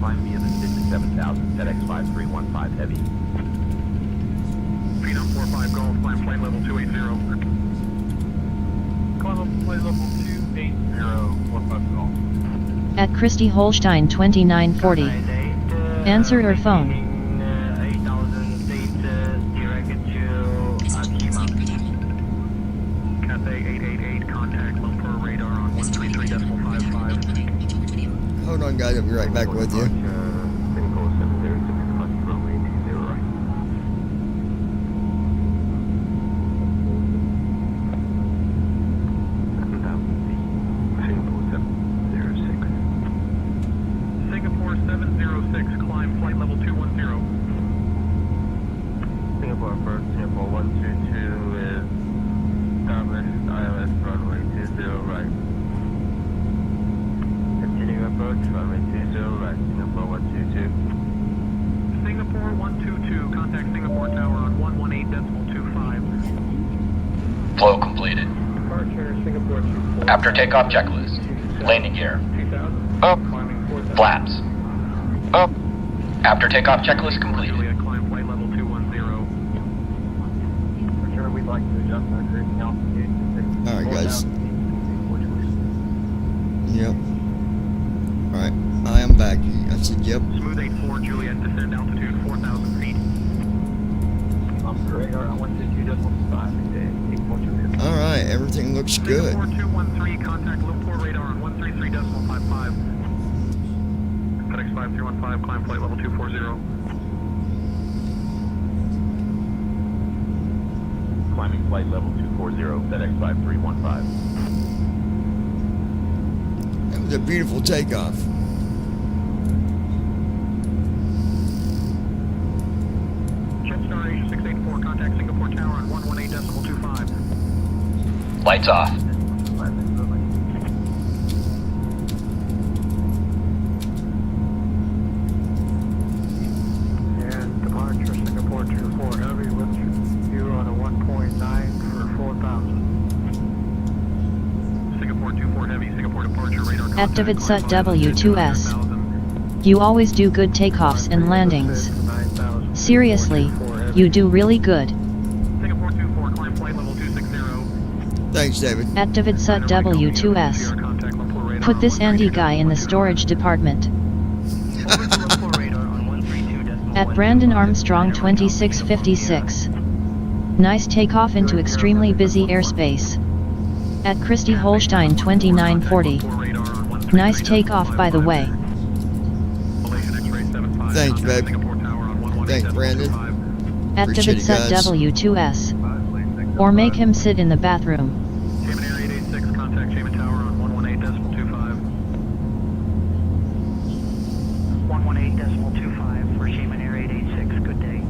Climb via the SID to 7,000, FedEx 5315 Heavy. Phenom 45 Golf, climb flight level 280. Climb up flight level 280, 45 Golf. At Christy Holstein 2940. Answer her phone. 8,000 feet, directed to Akima. Cathay 888, contact Lumpur radar on 133.55. Hold on, guys, I'll be right back with you. Singapore 706, climb flight level 210. Singapore first, Singapore 122 is established ILS runway 20 right. Continuing approach, runway 20 right, Singapore 122. Singapore 122, contact Singapore Tower on 118.25. Flow completed. Departure Singapore 24. After takeoff checklist. Landing gear. Up. Flaps. Up. After takeoff checklist completed. Climb flight level 210. Sure, we'd like to adjust our cruising altitude to Alright, guys. 4,000 Yep. Alright, I am back. I said, yep. Smooth 84, Juliet, descend altitude 4,000 feet. Radar on 122.5 today. Alright, everything looks good. Singapore 213, contact Lumpur radar on 133.55. FedEx 5315, climb flight level 240. Climbing flight level 240, FedEx 5315. That was a beautiful takeoff. Jetstar Asia 684, contact Singapore Tower on 118.25. Lights off. And departure Singapore 24 heavy with you on a 1.9 for 4,000. Singapore 24 heavy, Singapore departure radar contact. Activate SUT W2S. You always do good takeoffs and landings. Seriously, you do really good. Singapore 24, climb flight level 260. Thanks, David. Activate SUT W2S. Put this Andy guy in the storage department. At Brandon Armstrong 2656. Nice takeoff into extremely busy airspace. At Christy Holstein 2940. Nice takeoff, by the way. Thanks, babe. Thanks, Brandon. Activate it, SUT guys. W2S. Or make him sit in the bathroom. Shaman Air 886, contact Shaman Tower on 118.25. 118.25 for Shaman Air 886, good day.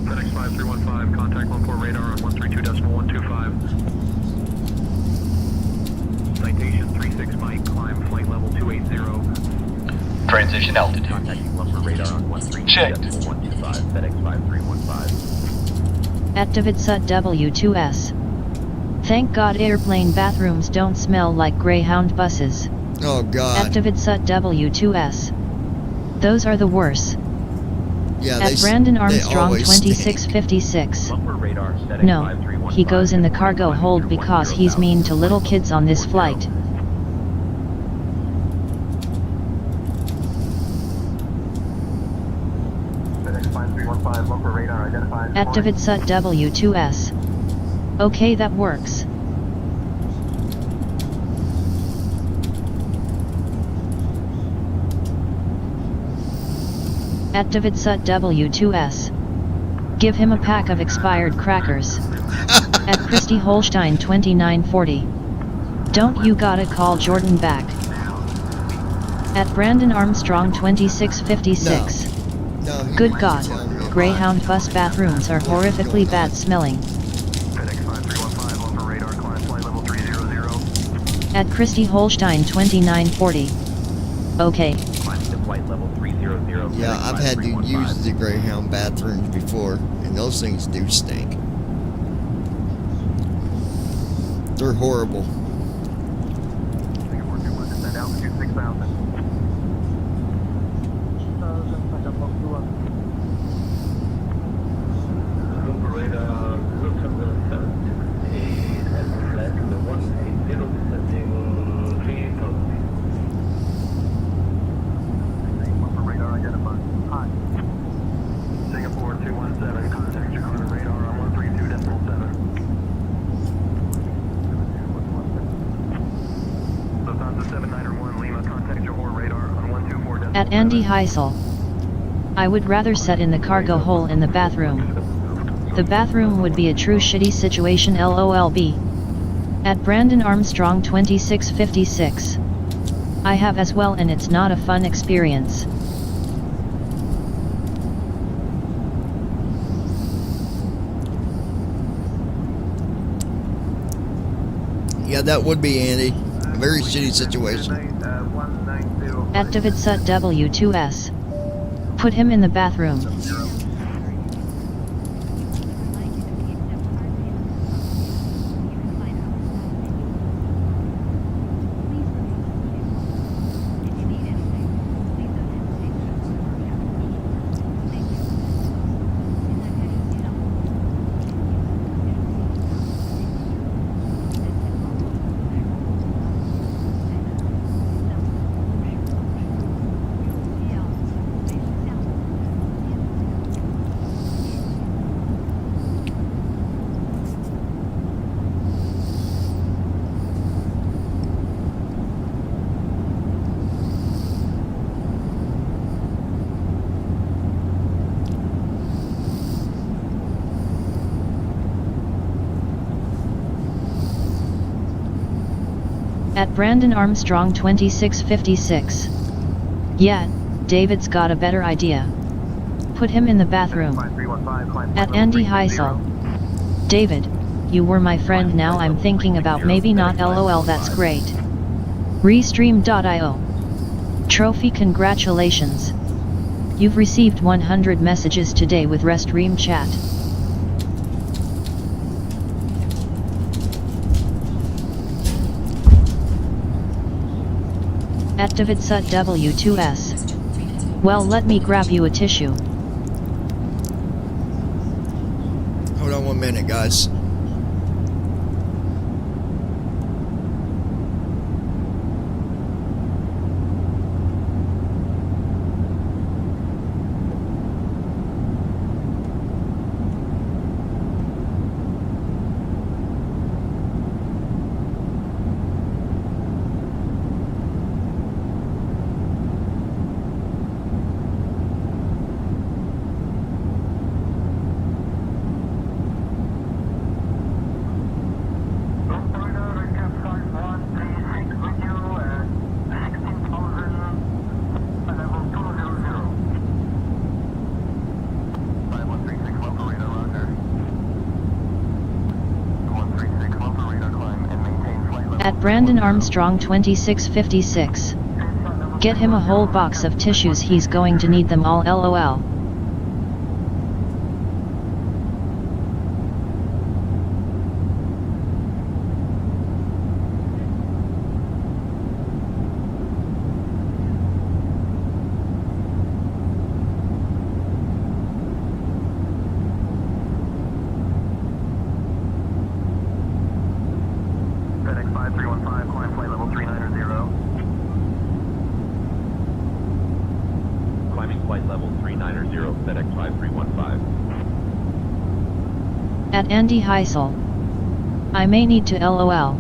FedEx 5315, contact Lumpur radar on 132.125. Citation 36 Mike, climb flight level 280. Transition altitude. Contacting Lumpur radar on 132.125, FedEx 5315. Activate SUT W2S. Thank God airplane bathrooms don't smell like Greyhound buses. Oh, God. Activate SUT W2S. Those are the worst. Yeah, At Brandon Armstrong 2656. No, he goes in the cargo hold because he's mean to little kids on this flight. FedEx 5315, Lumpur radar identified. Activate SUT W2S. Okay, that works. Activate SUT W2S. Give him a pack of expired crackers. At Christy Holstein 2940. Don't you gotta call Jordan back. At Brandon Armstrong 2656. No, he Good was God, telling me Greyhound bus bathrooms are horrifically bad smelling. At Christy Holstein 2940. Okay. Climbing to flight level 300. Yeah, I've had to use the Greyhound bathrooms before, and those things do stink. They're horrible. At Andy Heisel. I would rather set in the cargo hole in the bathroom. The bathroom would be a true shitty situation LOLB. At Brandon Armstrong 2656. I have as well, and it's not a fun experience. Yeah, that would be, Andy. A very shitty situation. At David Sut W2S. Put him in the bathroom. At Brandon Armstrong 2656. Yeah, David's got a better idea. Put him in the bathroom. At Andy Heisel. David, you were my friend, now I'm thinking about maybe not LOL, that's great. Restream.io. Trophy, congratulations. You've received 100 messages today with Restream chat. At David Sut W2S. Well, let me grab you a tissue. Hold on 1 minute, guys. At Brandon Armstrong 2656. Get him a whole box of tissues, he's going to need them all LOL. At Andy Heisel. I may need to LOL.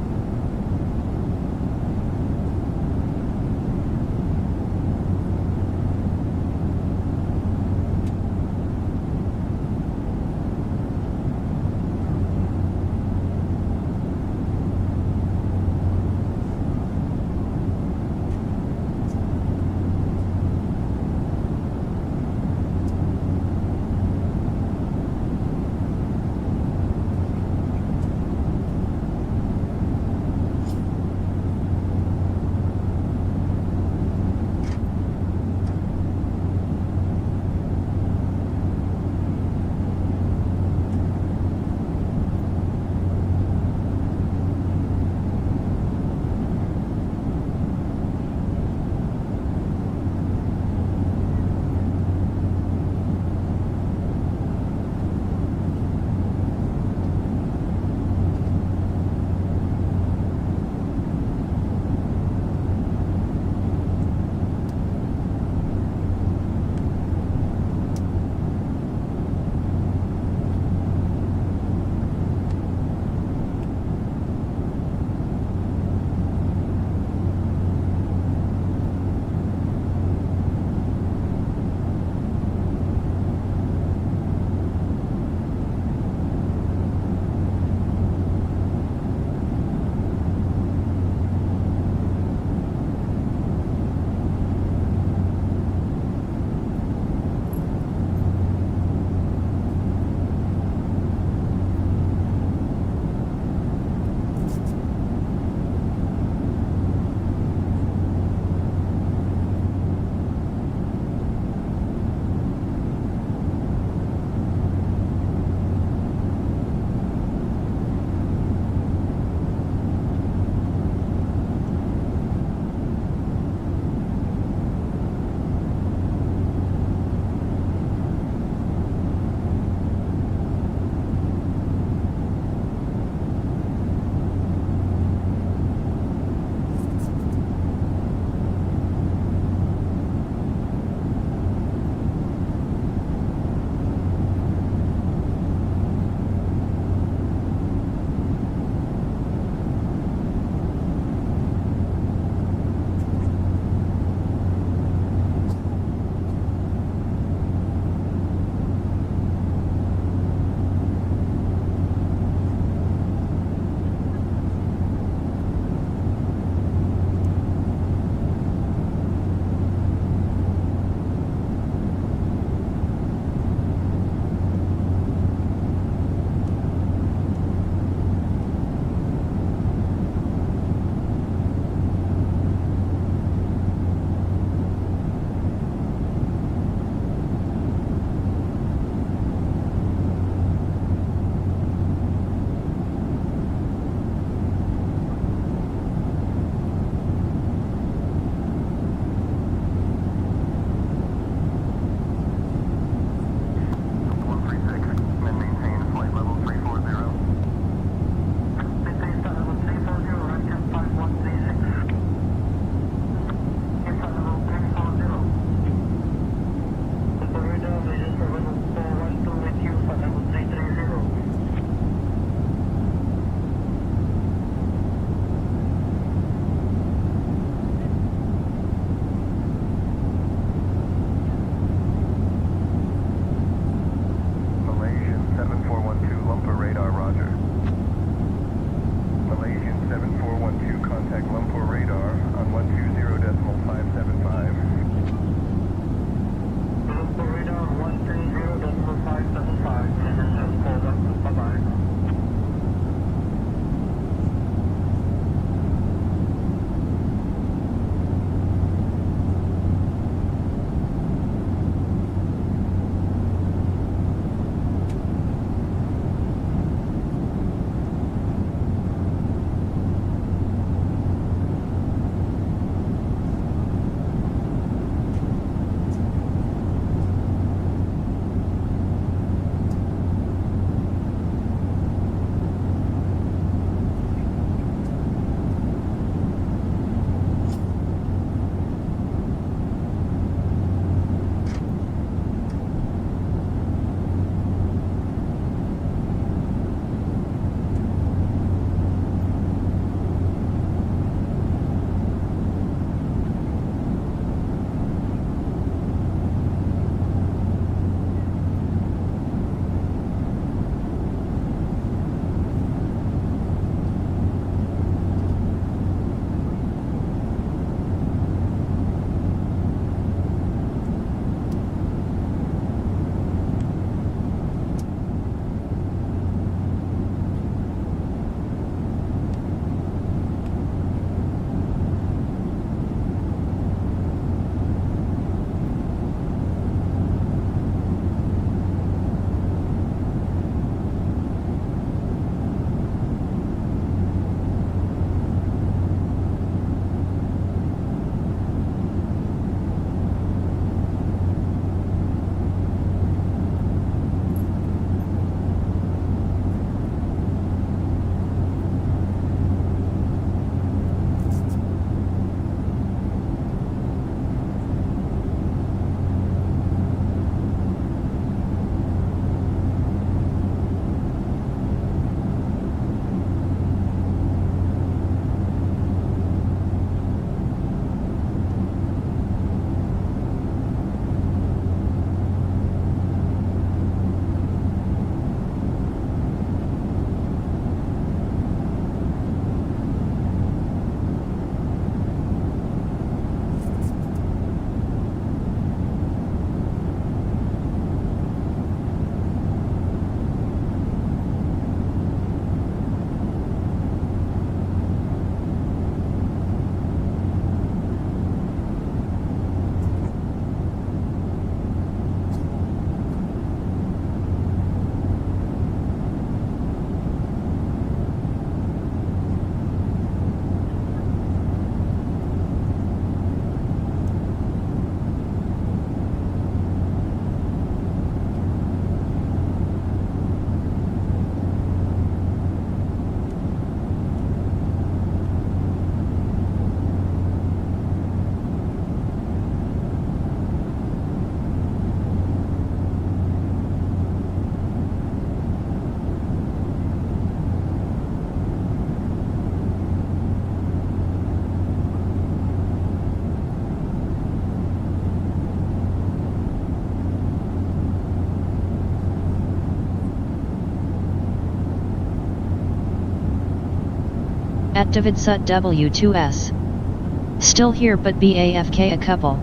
At David Sut W2S. Still here but BAFK a couple.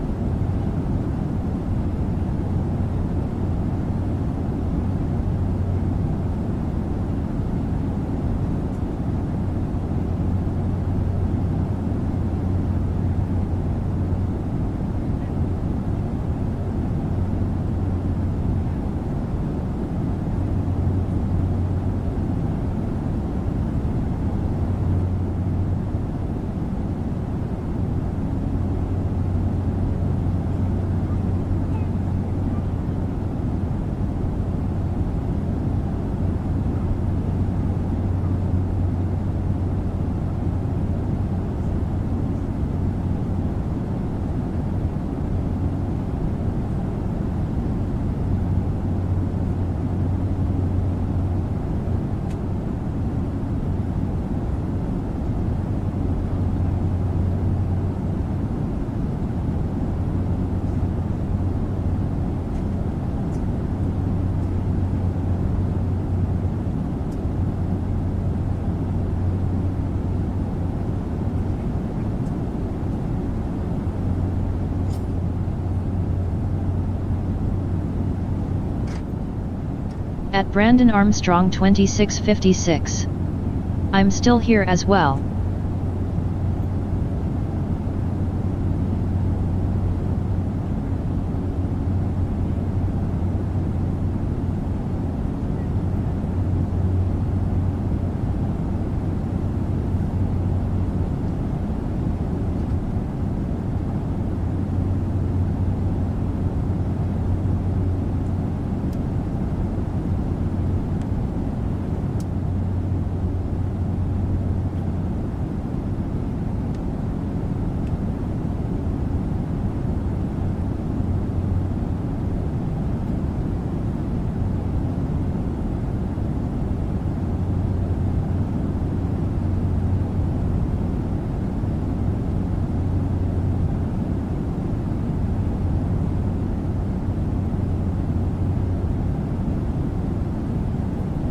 At Brandon Armstrong 2656. I'm still here as well.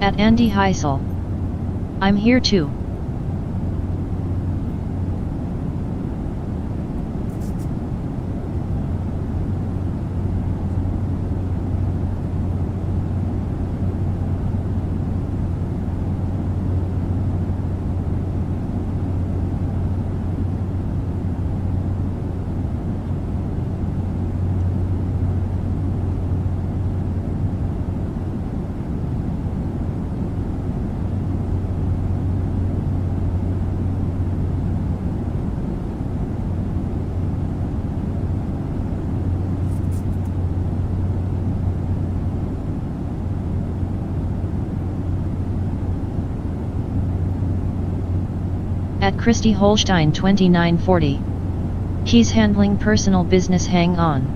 At Andy Heisel. I'm here too. At Christy Holstein 2940. He's handling personal business. Hang on.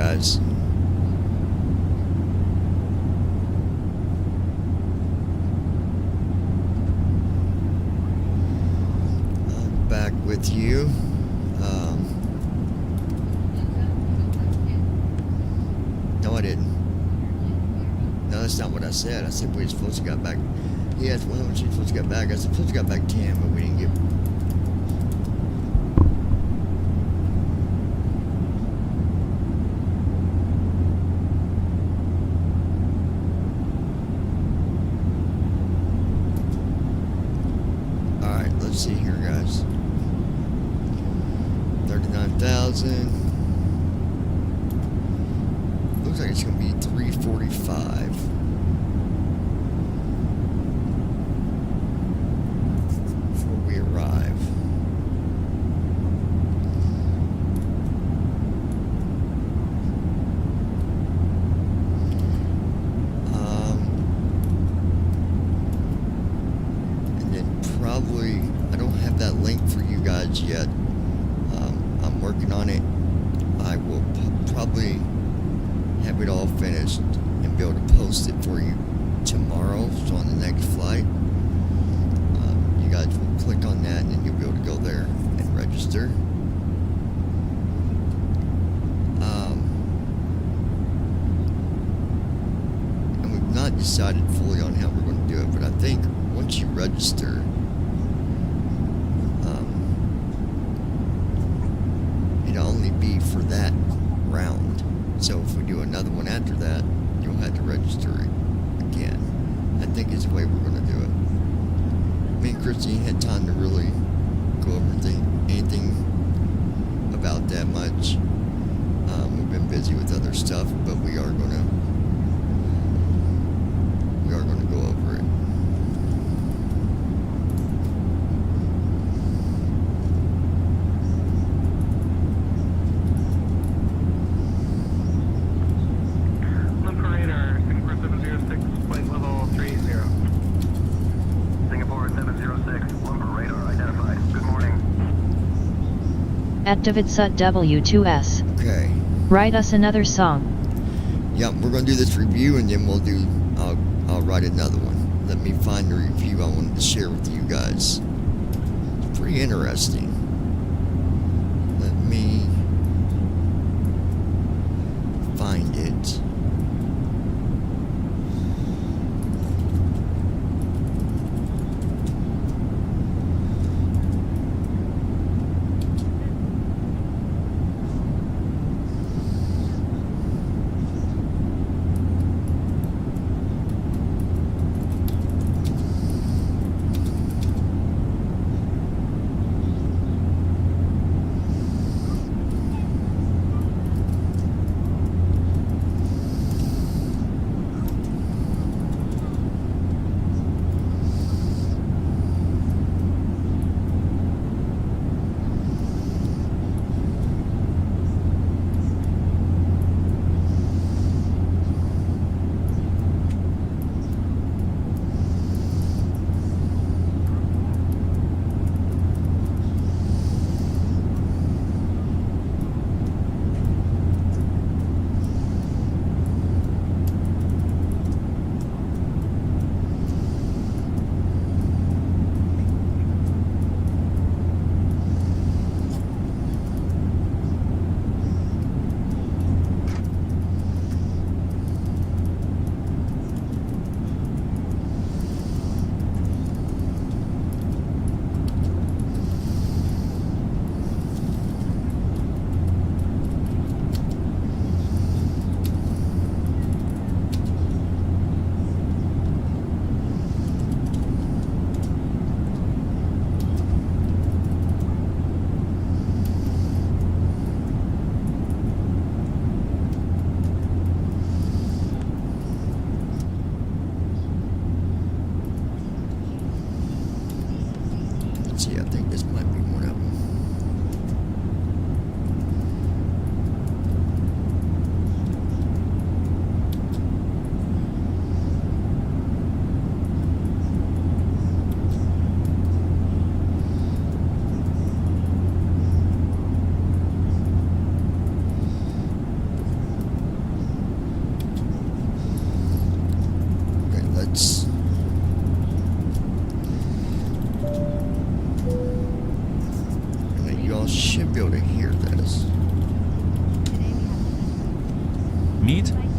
guys. I'm back with you. No, I didn't. No, that's not what I said. I said we were supposed to got back. He asked when was she supposed to get back. I said supposed to got back 10, but we didn't get. All right, let's see here, guys. 39,000. Looks like it's gonna be 345 before we arrive. And then probably I don't have that link for you guys yet. I'm working on it. I will probably have it all finished and be able to post it for you tomorrow, so on the next flight. You guys will click on that and then you'll be able to go there and register. And we've not decided fully on how we're going to do it, but I think once you register, it'll only be for that round. So if we do another one after that, you'll have to register again. I think is the way we're going to do it. Me and Christy ain't had time to really go over anything about that much. We've been busy with other stuff, but we are going to go over it. At Davidsut W2S. Okay. Write us another song. Yep, we're gonna do this review and then I'll write another one. Let me find the review I wanted to share with you guys. It's pretty interesting. Let me find it. See, I think this might be one of them.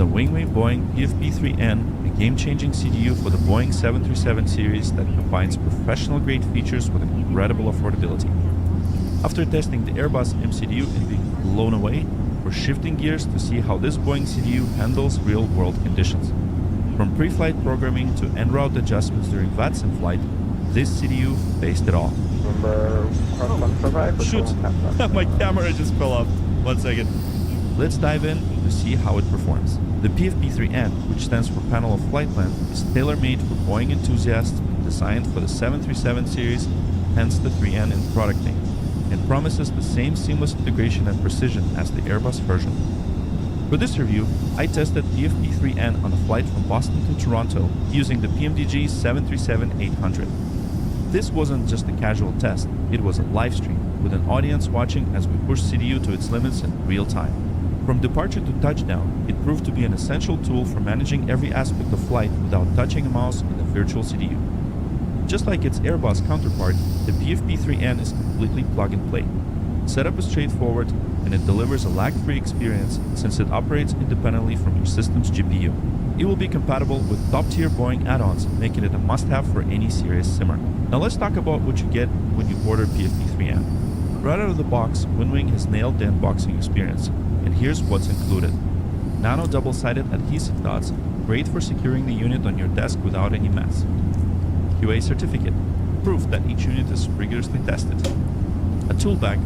the Wingway Boeing PFP-3N, a game-changing CDU for the Boeing 737 series that combines professional-grade features with incredible affordability. After testing the Airbus MCDU and being blown away, we're shifting gears to see how this Boeing CDU handles real-world conditions. From pre-flight programming to en route adjustments during VATS in flight, this CDU faced it all. Shoot! My camera just fell off. 1 second. Let's dive in to see how it performs. The PFP-3N, which stands for Panel of Flight Plan, is tailor-made for Boeing enthusiasts and designed for the 737 series, hence the 3N in the product name, and promises the same seamless integration and precision as the Airbus version. For this review, I tested PFP-3N on a flight from Boston to Toronto using the PMDG 737-800. This wasn't just a casual test, it was a live stream with an audience watching as we pushed CDU to its limits in real time. From departure to touchdown, it proved to be an essential tool for managing every aspect of flight without touching a mouse in the virtual CDU. Just like its Airbus counterpart, the PFP-3N is completely plug-and-play. Setup is straightforward, and it delivers a lag-free experience since it operates independently from your system's GPU. It will be compatible with top-tier Boeing add-ons, making it a must-have for any serious simmer. Now let's talk about what you get when you order PFP-3N. Right out of the box, Winwing has nailed the unboxing experience, and here's what's included. Nano double-sided adhesive dots, great for securing the unit on your desk without any mess. QA certificate, proof that each unit is rigorously tested. A tool bag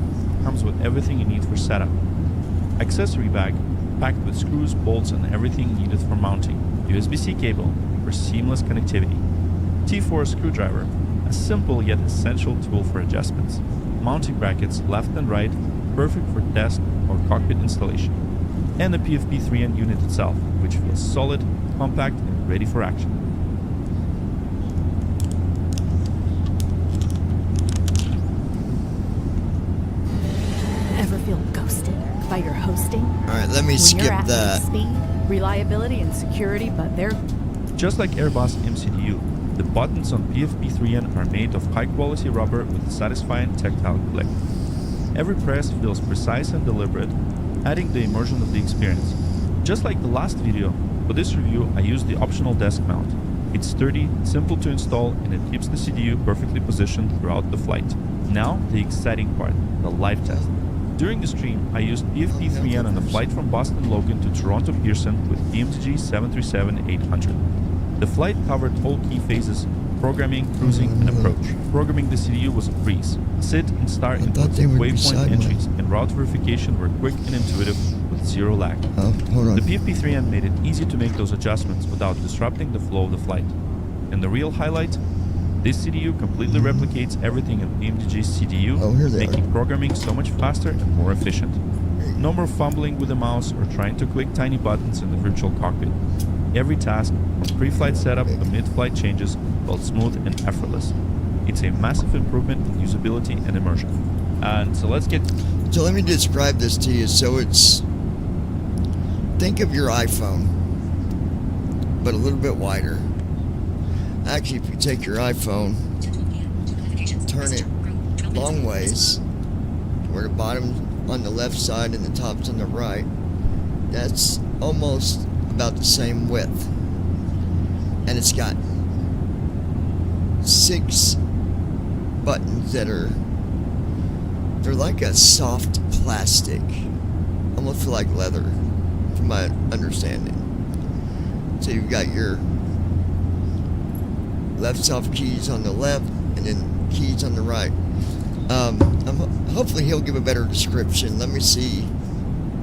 comes with everything you need for setup. Accessory bag, packed with screws, bolts, and everything needed for mounting. USB-C cable for seamless connectivity. T4 screwdriver, a simple yet essential tool for adjustments. Mounting brackets left and right, perfect for desk or cockpit installation. And the PFP-3N unit itself, which feels solid, compact, and ready for action. Ever feel ghosted by your hosting? Alright, let me When skip you're at that. Speed, reliability, and security, but they're Just like Airbus MCDU, the buttons on PFP-3N are made of high-quality rubber with a satisfying tactile click. Every press feels precise and deliberate, adding the immersion of the experience. Just like the last video, for this review I used the optional desk mount. It's sturdy, simple to install, and it keeps the CDU perfectly positioned throughout the flight. Now, the exciting part, the live test. During the stream, I used PFP-3N on a flight from Boston Logan to Toronto Pearson with PMDG 737-800. The flight covered all key phases: programming, cruising, and approach. Programming the CDU was a breeze. Sit and start inputs, waypoint entries, and route verification were quick and intuitive with zero lag. Oh, hold on. The PFP-3N made it easy to make those adjustments without disrupting the flow of the flight. And the real highlight? This CDU completely replicates everything in PMDG's CDU, making programming so much faster and more efficient. No more fumbling with the mouse or trying to click tiny buttons in the virtual cockpit. Every task, from pre-flight setup to mid-flight changes, felt smooth and effortless. It's a massive improvement in usability and immersion. And so let's get... So let me describe this to you. So it's... Think of your iPhone, but a little bit wider. Actually, if you take your iPhone, turn it long ways, where the bottom on the left side and the top's on the right, that's almost about the same width. And it's got 6 buttons that they're like a soft plastic, almost feel like leather, from my understanding. So you've got your left soft keys on the left and then keys on the right. Hopefully he'll give a better description. Let me see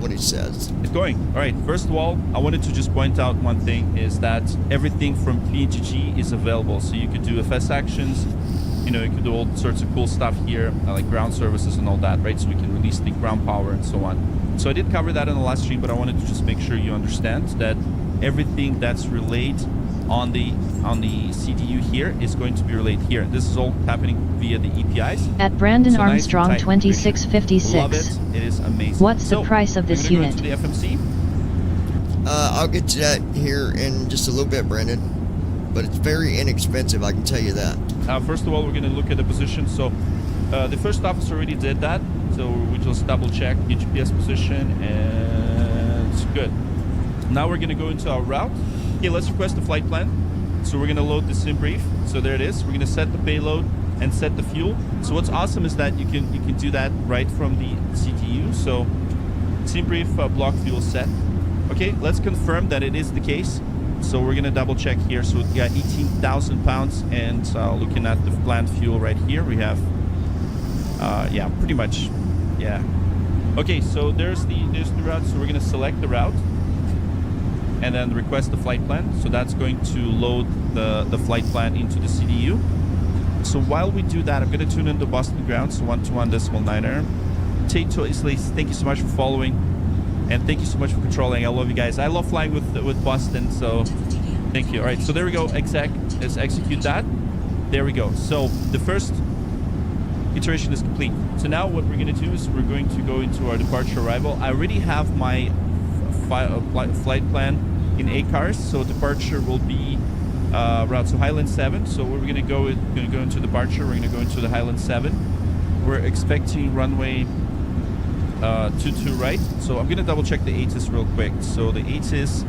what he says. It's going. All right, first of all, I wanted to just point out one thing, is that everything from PMDG is available. So you could do FS actions, you could do all sorts of cool stuff here, like ground services and all that, right? So we can release the ground power and so on. So I did cover that in the last stream, but I wanted to just make sure you understand that everything that's relayed on the CDU here is going to be relayed here. This is all happening via the EPIs. At Brandon So nice Armstrong and tight 2656. Love it. It is amazing. What's the price of this unit? Go to the FMC. I'll get to that here in just a little bit, Brandon. But it's very inexpensive, I can tell you that. First of all, we're going to look at the position. So the first officer already did that. So we just double check HPS position and it's good. Now we're gonna go into our route. Okay, let's request the flight plan. So we're gonna load the sim brief. So there it is. We're gonna set the payload and set the fuel. So what's awesome is that you can do that right from the CTU. So sim brief block fuel set. Okay, let's confirm that it is the case. So we're gonna double check here. So we got 18,000 pounds, and looking at the planned fuel right here, we have yeah, pretty much, yeah. Okay, so there's the route. So we're gonna select the route and then request the flight plan. So that's going to load the flight plan into the CDU. So while we do that, I'm gonna tune into Boston ground, so 121.9er. Tato Isla, thank you so much for following, and thank you so much for controlling. I love you guys. I love flying with Boston, so thank you. All right, so there we go. Let's execute that. There we go. So the first iteration is complete. So now what we're gonna do is we're going to go into our departure arrival. I already have my flight plan in ACARS, so departure will be route to Highland 7. So we're gonna go into departure. We're gonna go into the Highland 7. We're expecting runway 22 right. So I'm gonna double check the ATIS real quick. So the ATIS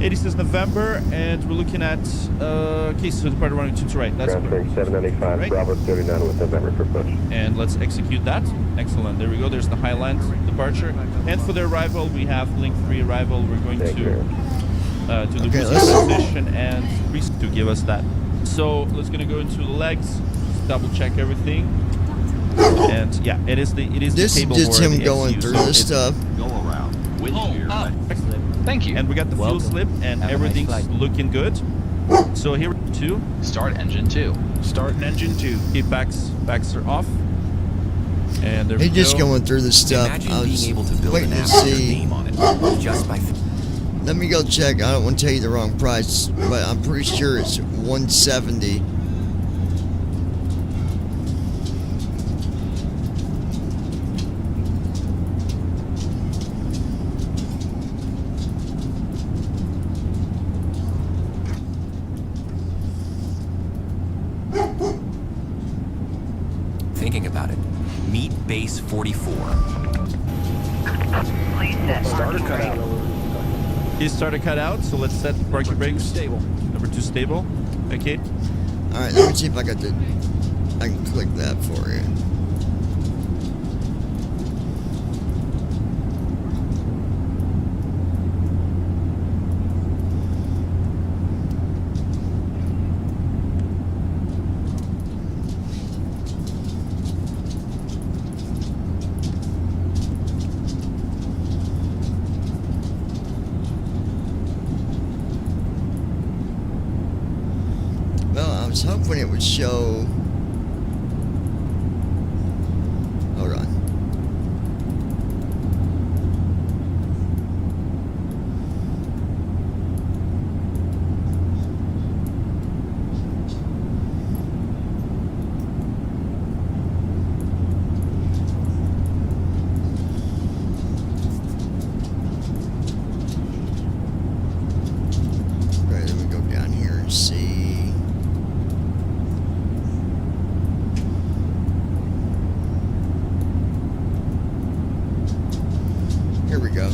is November, and we're looking at okay, so departure runway 22 right. That's Ground 795, right? Bravo 39 with November for push. And let's execute that. Excellent. There we go. There's the Highland departure. And for the arrival, we have link 3 arrival. We're going to do the position and to give us that. So let's gonna go into the legs, double check everything. And yeah, it is the table just board, him the going XU, through so this it's stuff. Go around. Thank you. And we got the fuel slip, and everything's looking good. So here 2. Start engine 2. Starting engine 2. Okay, backs are off. And there we He's just go. going through this stuff. Imagine I was being able to build waiting an to app with your see. name on it just by. Let me go check. I don't want to tell you the wrong price, but I'm pretty sure it's 170. Thinking about it. Meet base 44. Starter cut out. His starter cut out, so let's set the parking brakes. Stable. Number 2 stable. Okay. Alright, let me see if I can click that for you. I was hoping it would show. Hold on. Okay, let me go down here and see. Here we go.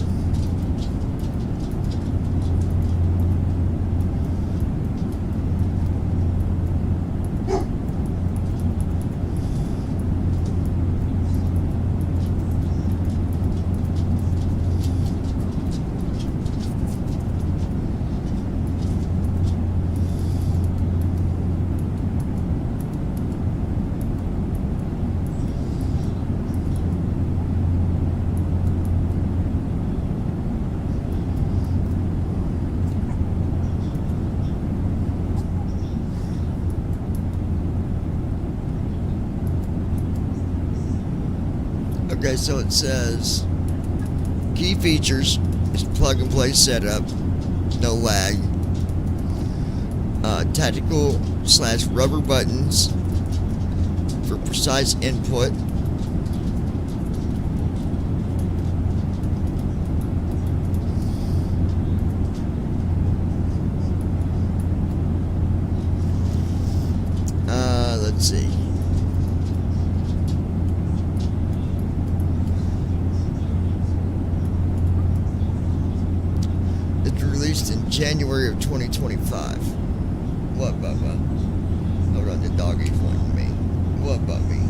Okay, so it says key features is plug and play setup, no lag. Tactical / rubber buttons for precise input. Let's see. January of 2025. What, Bubba? Hold on, the doggy's wanting me. What, Bubby?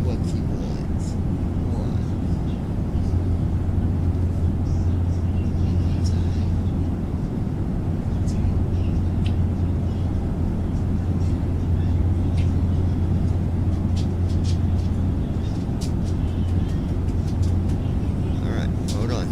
What he wants? What? Alright, hold on.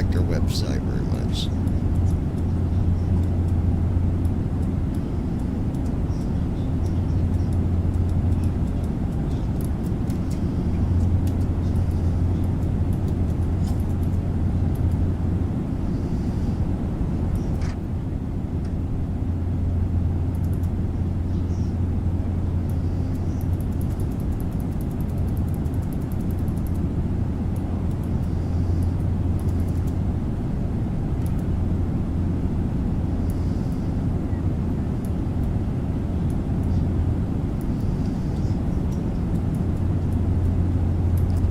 like their website very much.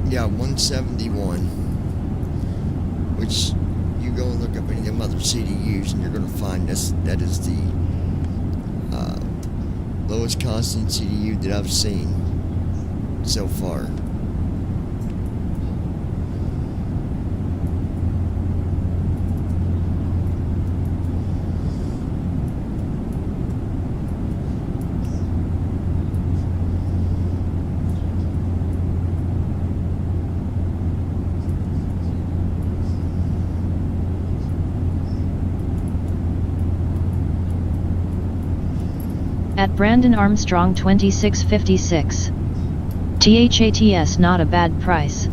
Yeah, 171, which you go and look up any of them other CDUs and you're going to find that is the lowest costing CDU that I've seen so far. At Brandon Armstrong 2656. THATS not a bad price.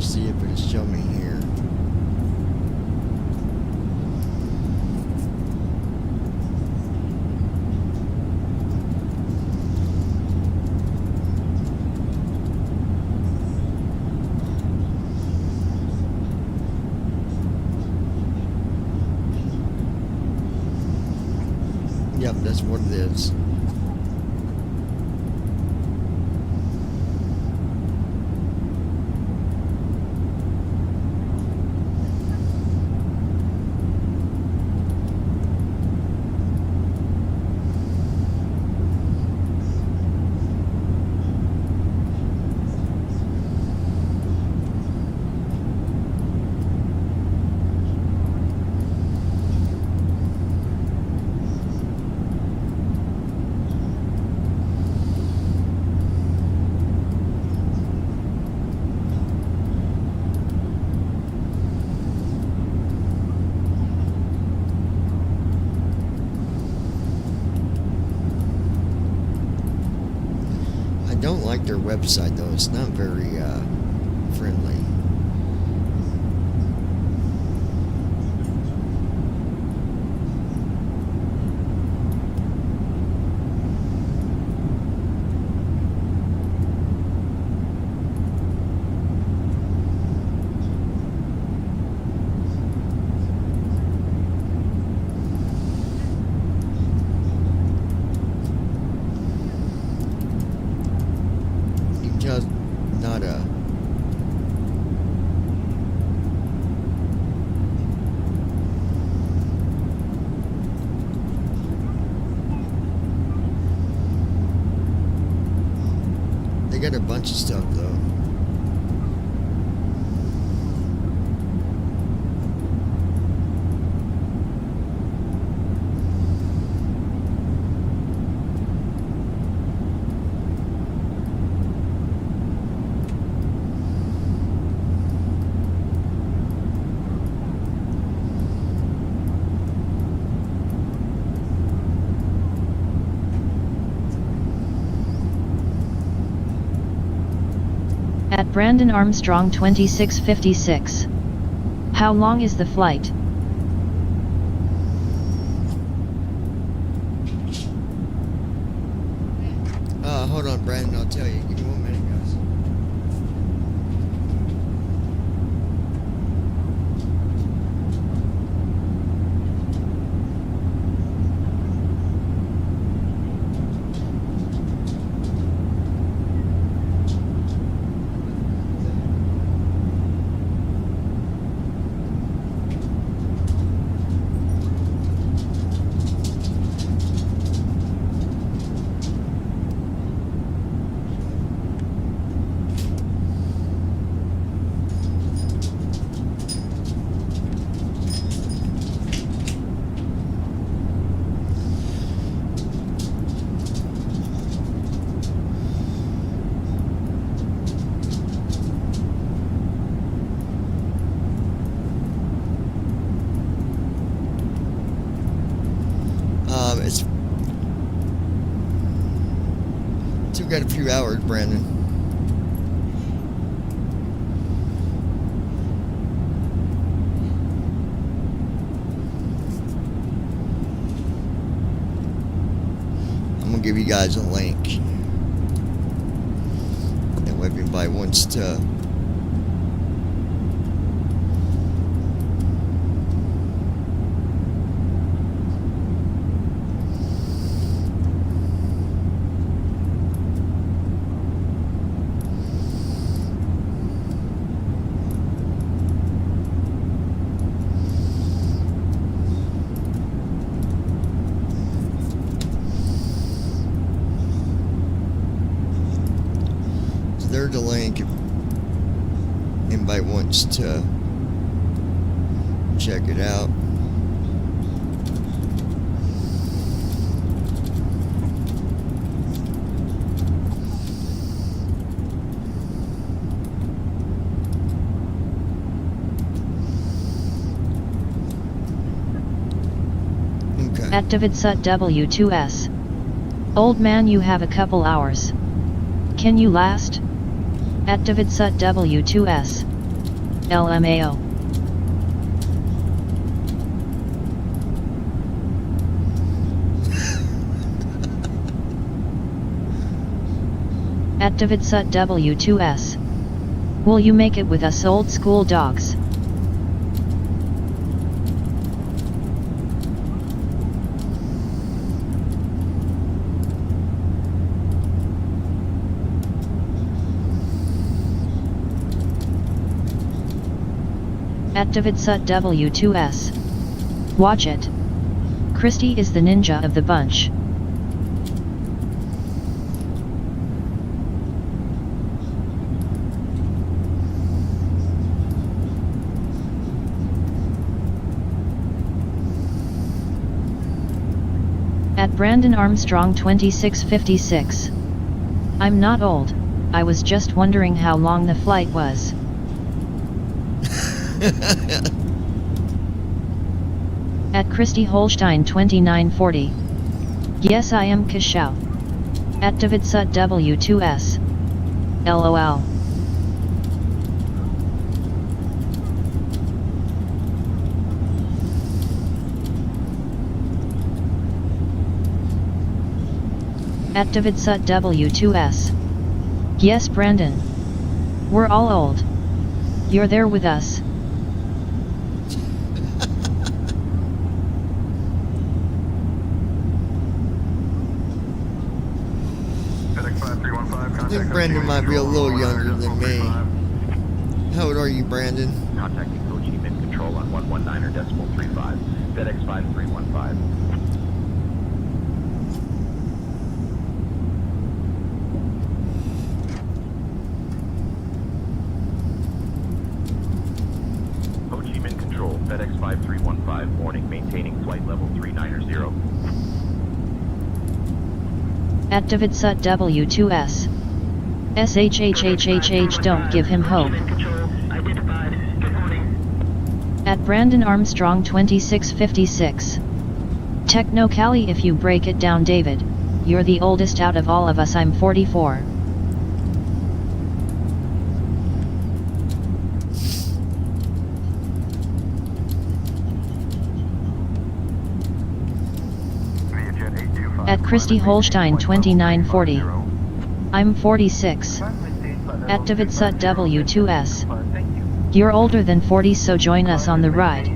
See if it'll show me here. Yep, that's what it is. I don't like their website though. It's not very friendly. Just not a they got a bunch of stuff though. At Brandon Armstrong 2656. How long is the flight? Hold on, Brandon, I'll tell you. Give me 1 minute, guys. it's still got a few hours, Brandon. I'm gonna give you guys a link. That way, if anybody wants to. There's the link if anybody wants to check it out. Okay. At Davidsut W2S. Old man, you have a couple hours. Can you last? At Davidsut W2S. LMAO. At Davidsut W2S. Will you make it with us old school dogs? At Davidsut W2S. Watch it. Christy is the ninja of the bunch. At Brandon Armstrong 2656. I'm not old, I was just wondering how long the flight was. At Christy Holstein 2940. Yes, I am Kashao. At Davidsut W2S. LOL. At Davidsut W2S. Yes, Brandon. We're all old. You're there with us. I think Brandon might be a little younger than me. How old are you, Brandon? Contacting Ho Chi Minh Control on 119.35. FedEx 5315. Ho Chi Minh Control, FedEx 5315, warning, maintaining flight level 390. At Davidsut W2S. SHHHHH, don't give him hope. At Brandon Armstrong 2656. Techno Cali, if you break it down, David, you're the oldest out of all of us. I'm 44. At Christy Holstein 2940. I'm 46. At Davidsut W2S. You're older than 40, so join us on the ride.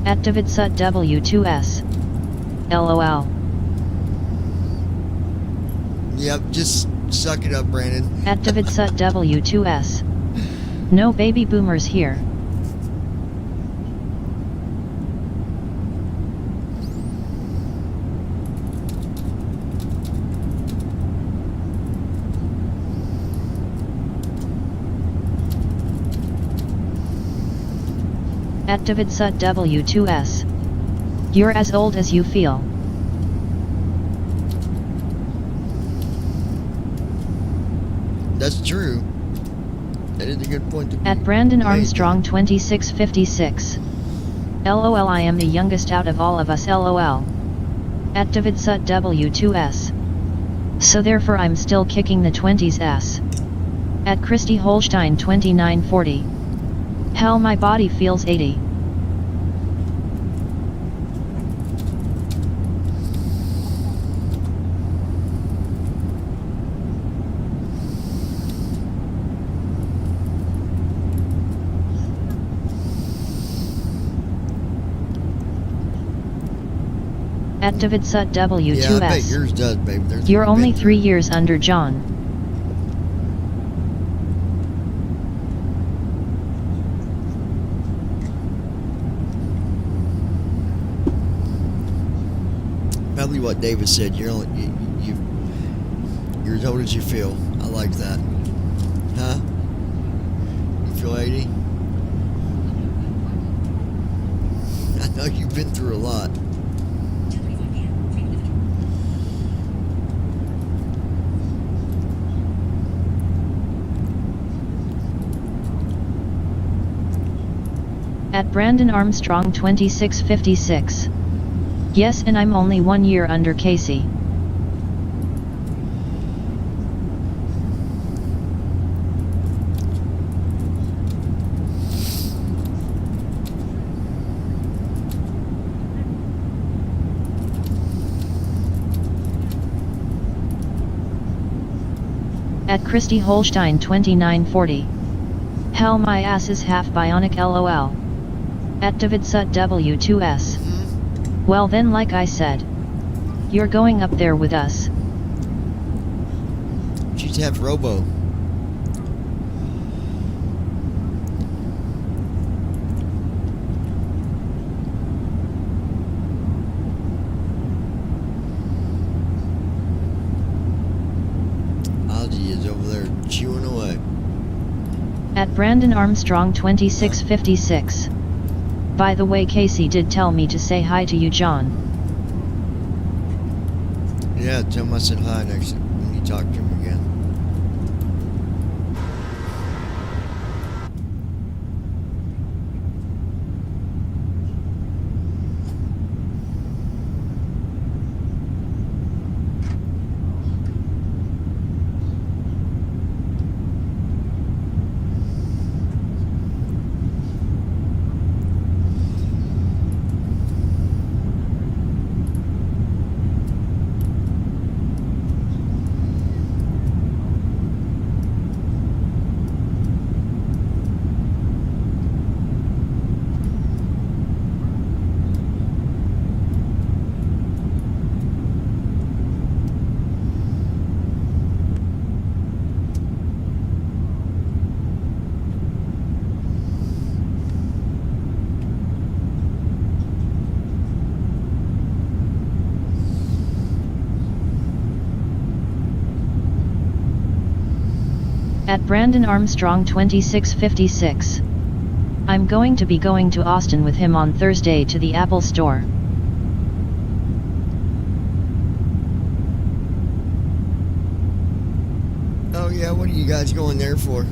At Davidsut W2S. LOL. Yep, just suck it up, Brandon. At Davidsut W2S. No baby boomers here. At Davidsut W2S. You're as old as you feel. That's true. That is a good point to At Brandon Armstrong 2656. LOL, I am the youngest out of all of us, LOL. At David Sut W2S. So therefore I'm still kicking the 20s S. At Christy Holstein 2940. Hell, my body feels 80. At David Sut W2S. Yeah, I bet yours does, babe. You're only 3 years under John. Probably what David said. You're as old as you feel. I like that. Huh? You feel 80? I know you've been through a lot. At Brandon Armstrong 2656. Yes, and I'm only 1 year under Casey. At Christy Holstein 2940. Hell, my ass is half bionic, LOL. At David Sut W2S. Well then, like I said, you're going up there with us. She's half robo. Ozzy is over there chewing away. At Brandon Armstrong 2656. By the way, Casey did tell me to say hi to you, John. Yeah, tell him I said hi next when you talk to him again. At Brandon Armstrong 2656. I'm going to be going to Austin with him on Thursday to the Apple Store. Oh yeah, what are you guys going there for?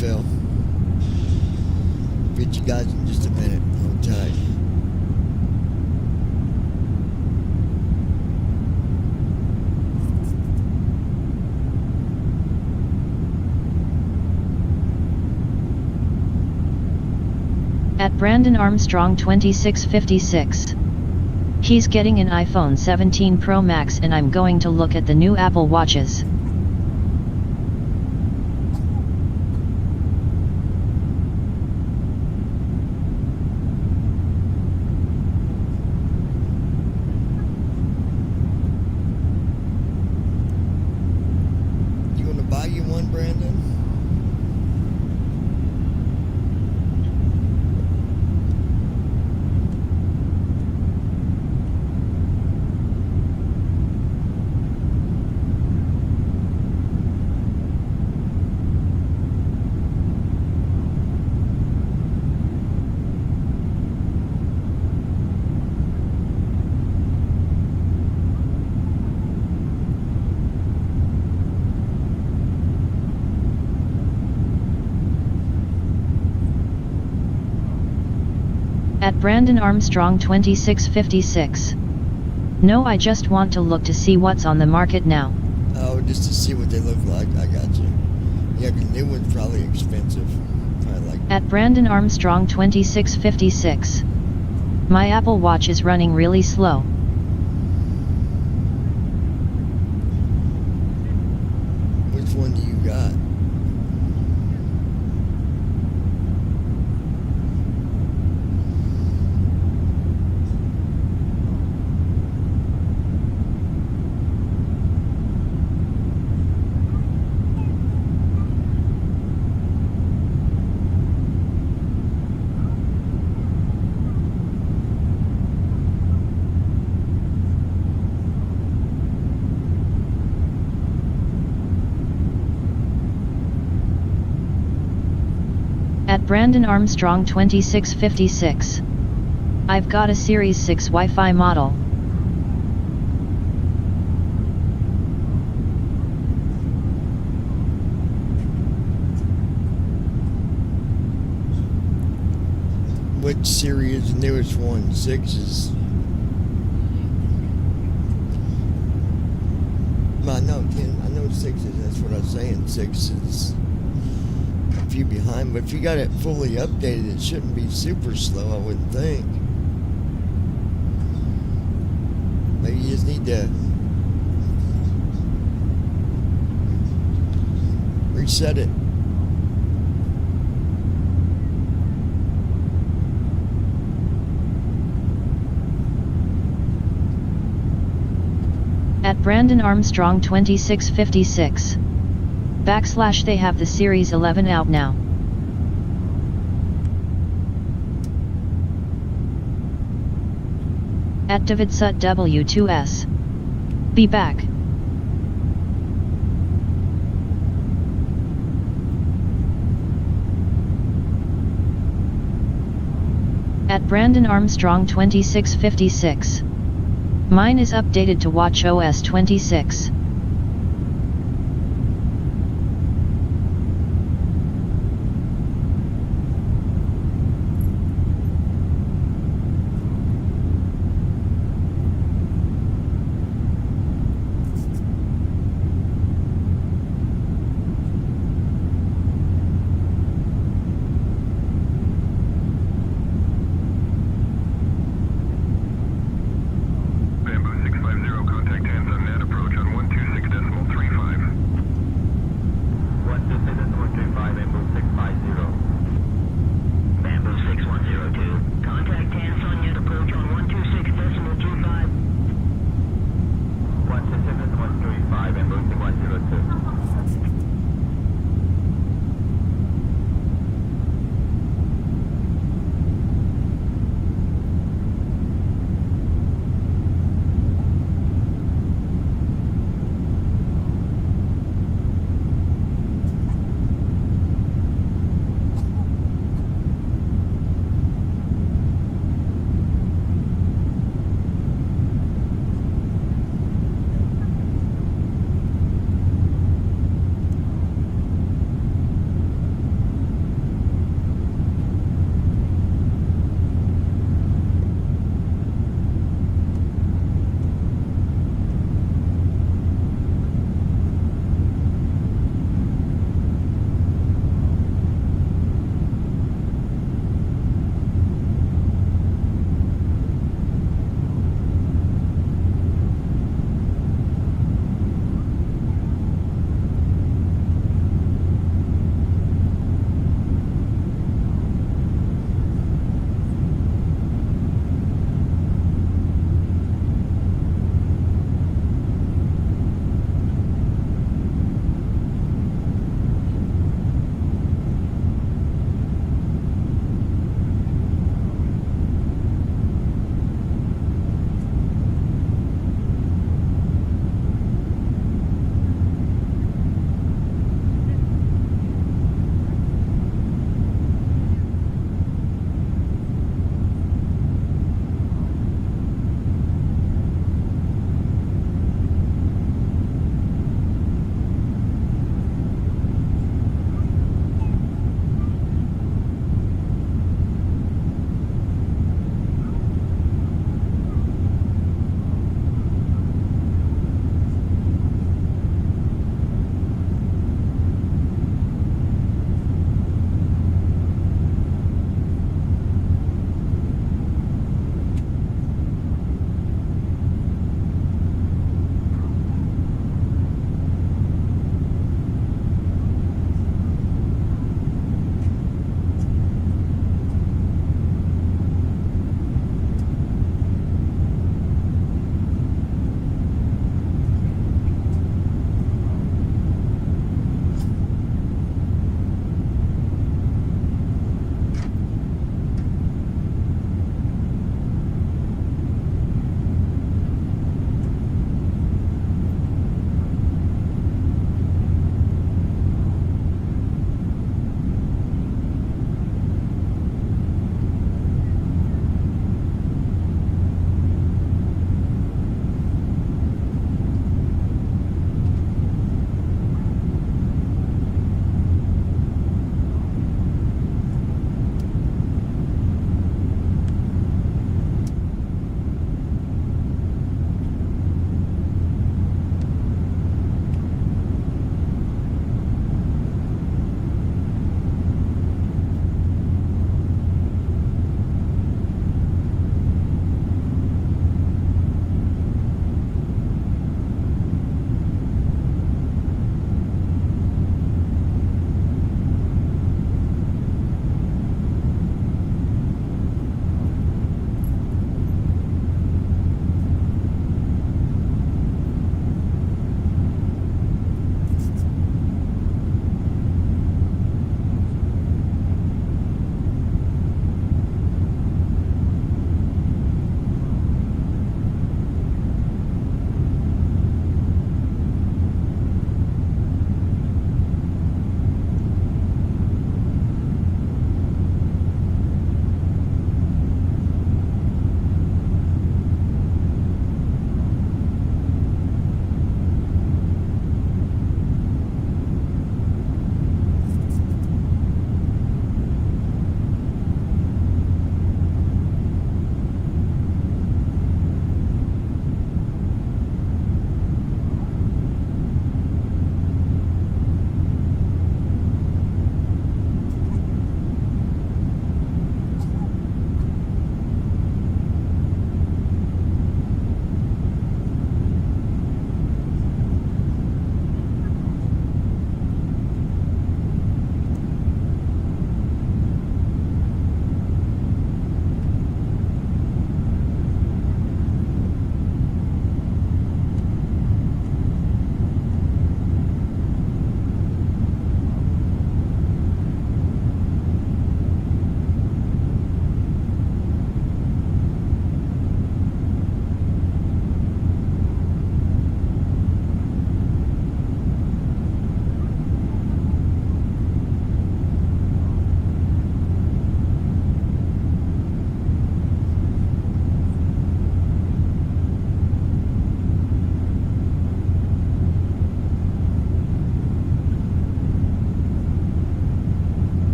Phil. Get you guys in just a minute. Hold tight. At Brandon Armstrong 2656. He's getting an iPhone 17 Pro Max and I'm going to look at the new Apple Watches. Buy you one, Brandon? Brandon Armstrong 2656. No, I just want to look to see what's on the market now. Oh, just to see what they look like. I got you. Yeah, because new one's probably expensive. Probably like... At Brandon Armstrong 2656. My Apple Watch is running really slow. Which one do you got? At Brandon Armstrong 2656. I've got a Series 6 Wi-Fi model. Which series is the newest one? 6 is... I know 10. I know 6 is. That's what I was saying. 6 is a few behind, but if you got it fully updated, it shouldn't be super slow, I wouldn't think. Maybe you just need to reset it. At Brandon Armstrong 2656. / they have the Series 11 out now. At David Sut W2S. Be back. At Brandon Armstrong 2656. Mine is updated to watchOS 26. Bamboo 650, contact hands on net approach on 12.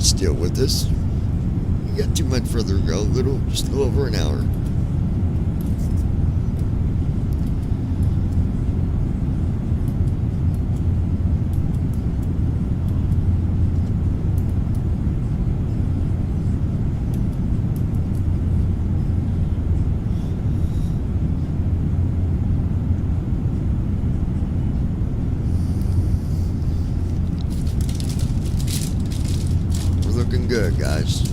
quite still with us. You got too much further to go, just a little over an hour. Looking good, guys.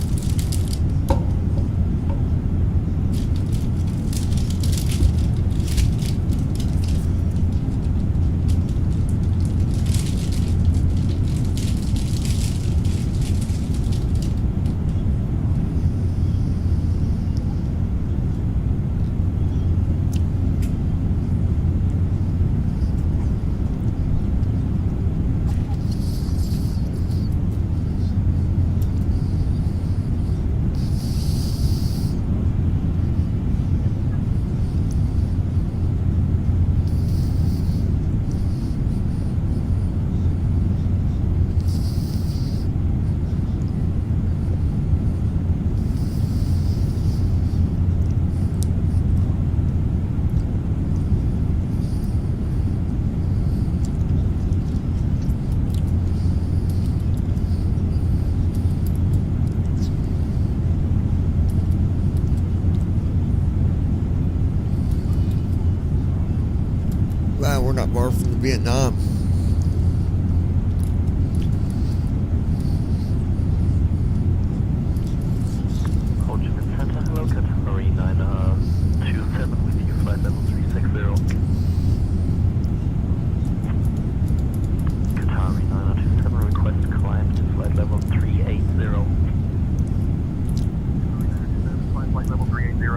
Wow, we're not far from Vietnam. Ho Chi Minh Center, hello, category 927 with you, flight level 360. Qatari 9027, request climb to flight level 380. Flight level 380.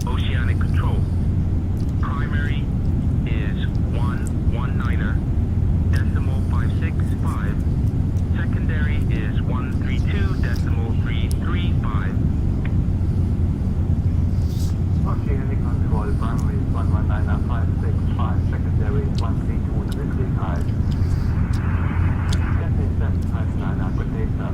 Oceanic for the primary is 119.565, secondary is 132.55. Cathay 759, good day, sir.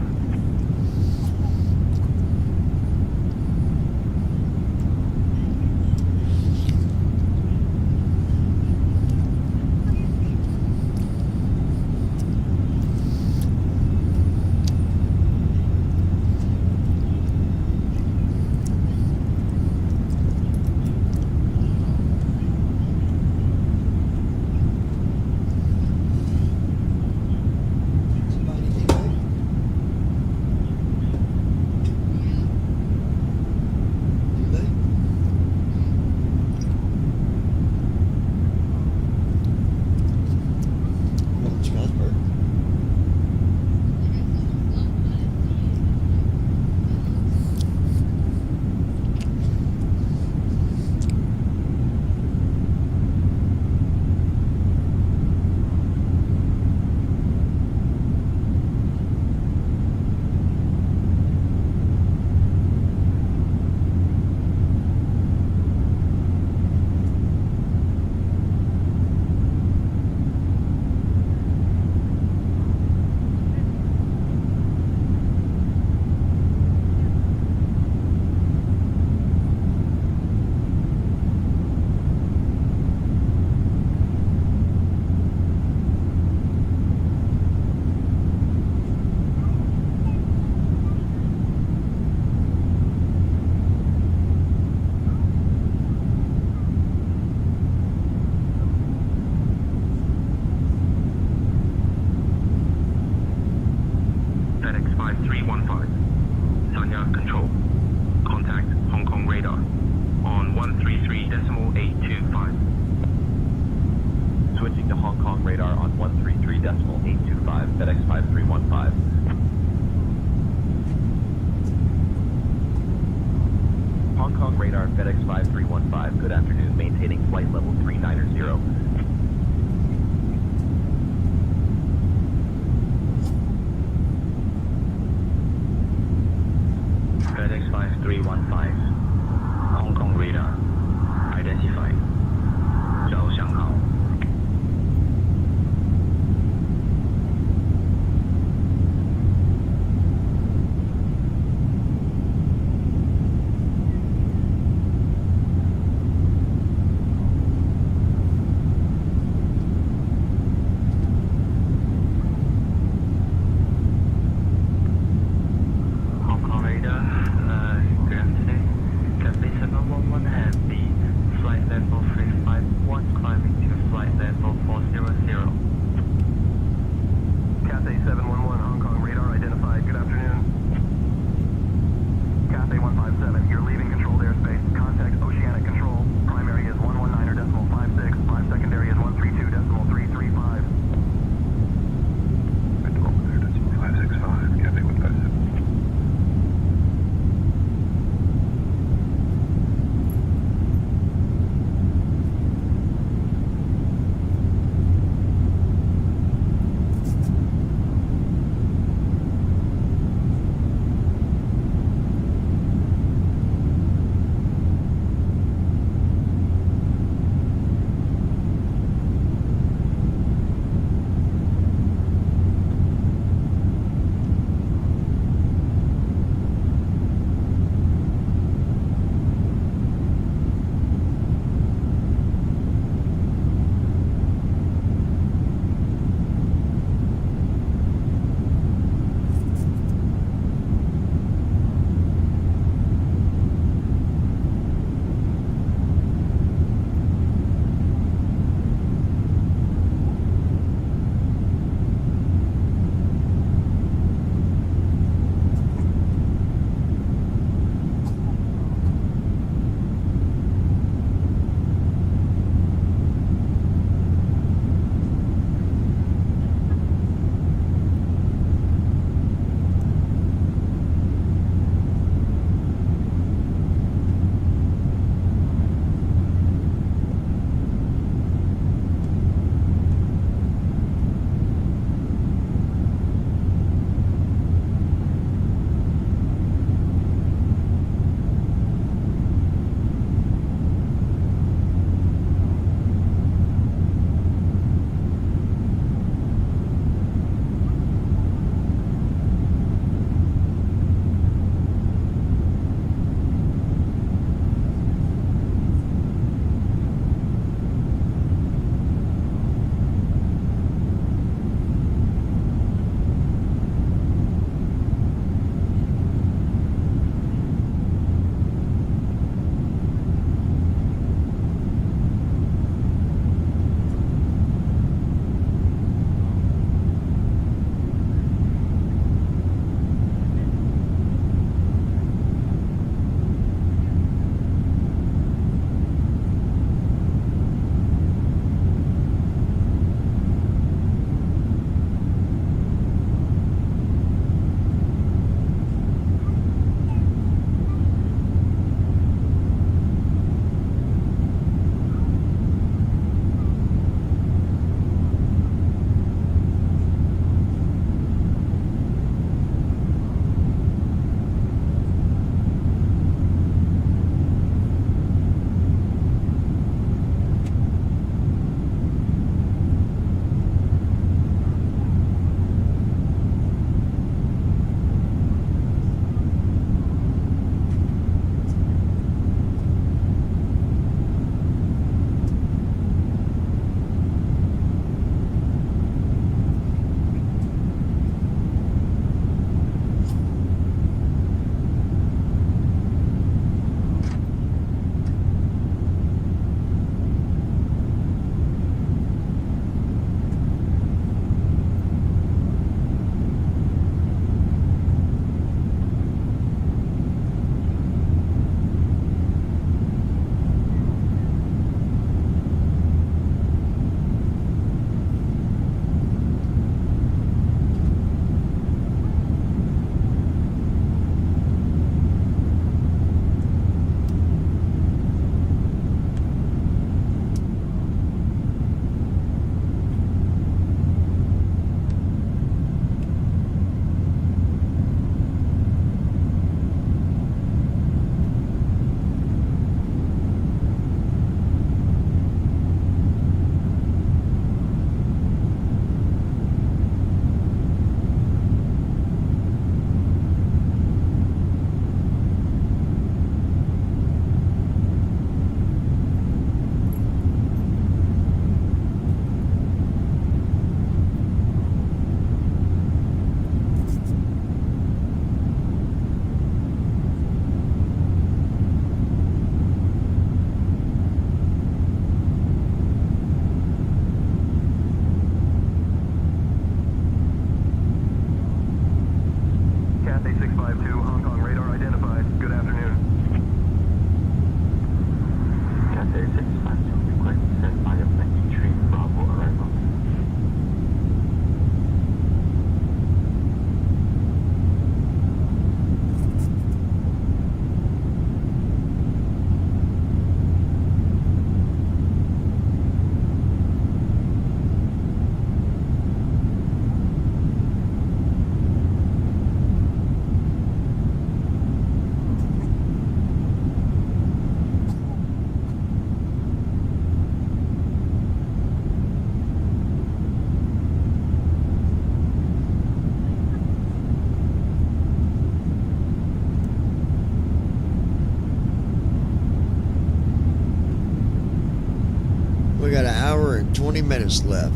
We got an hour and 20 minutes left.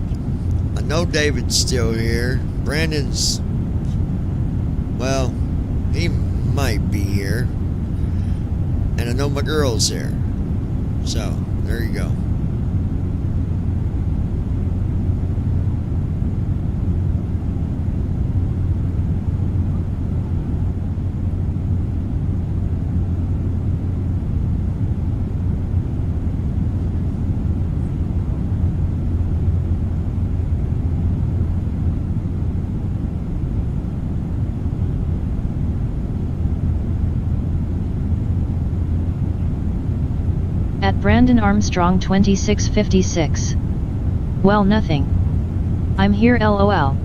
I know David's still here. Brandon's, well, he might be here. And I know my girl's here. So, there you go. At Brandon Armstrong 2656. Well, nothing. I'm here, lol.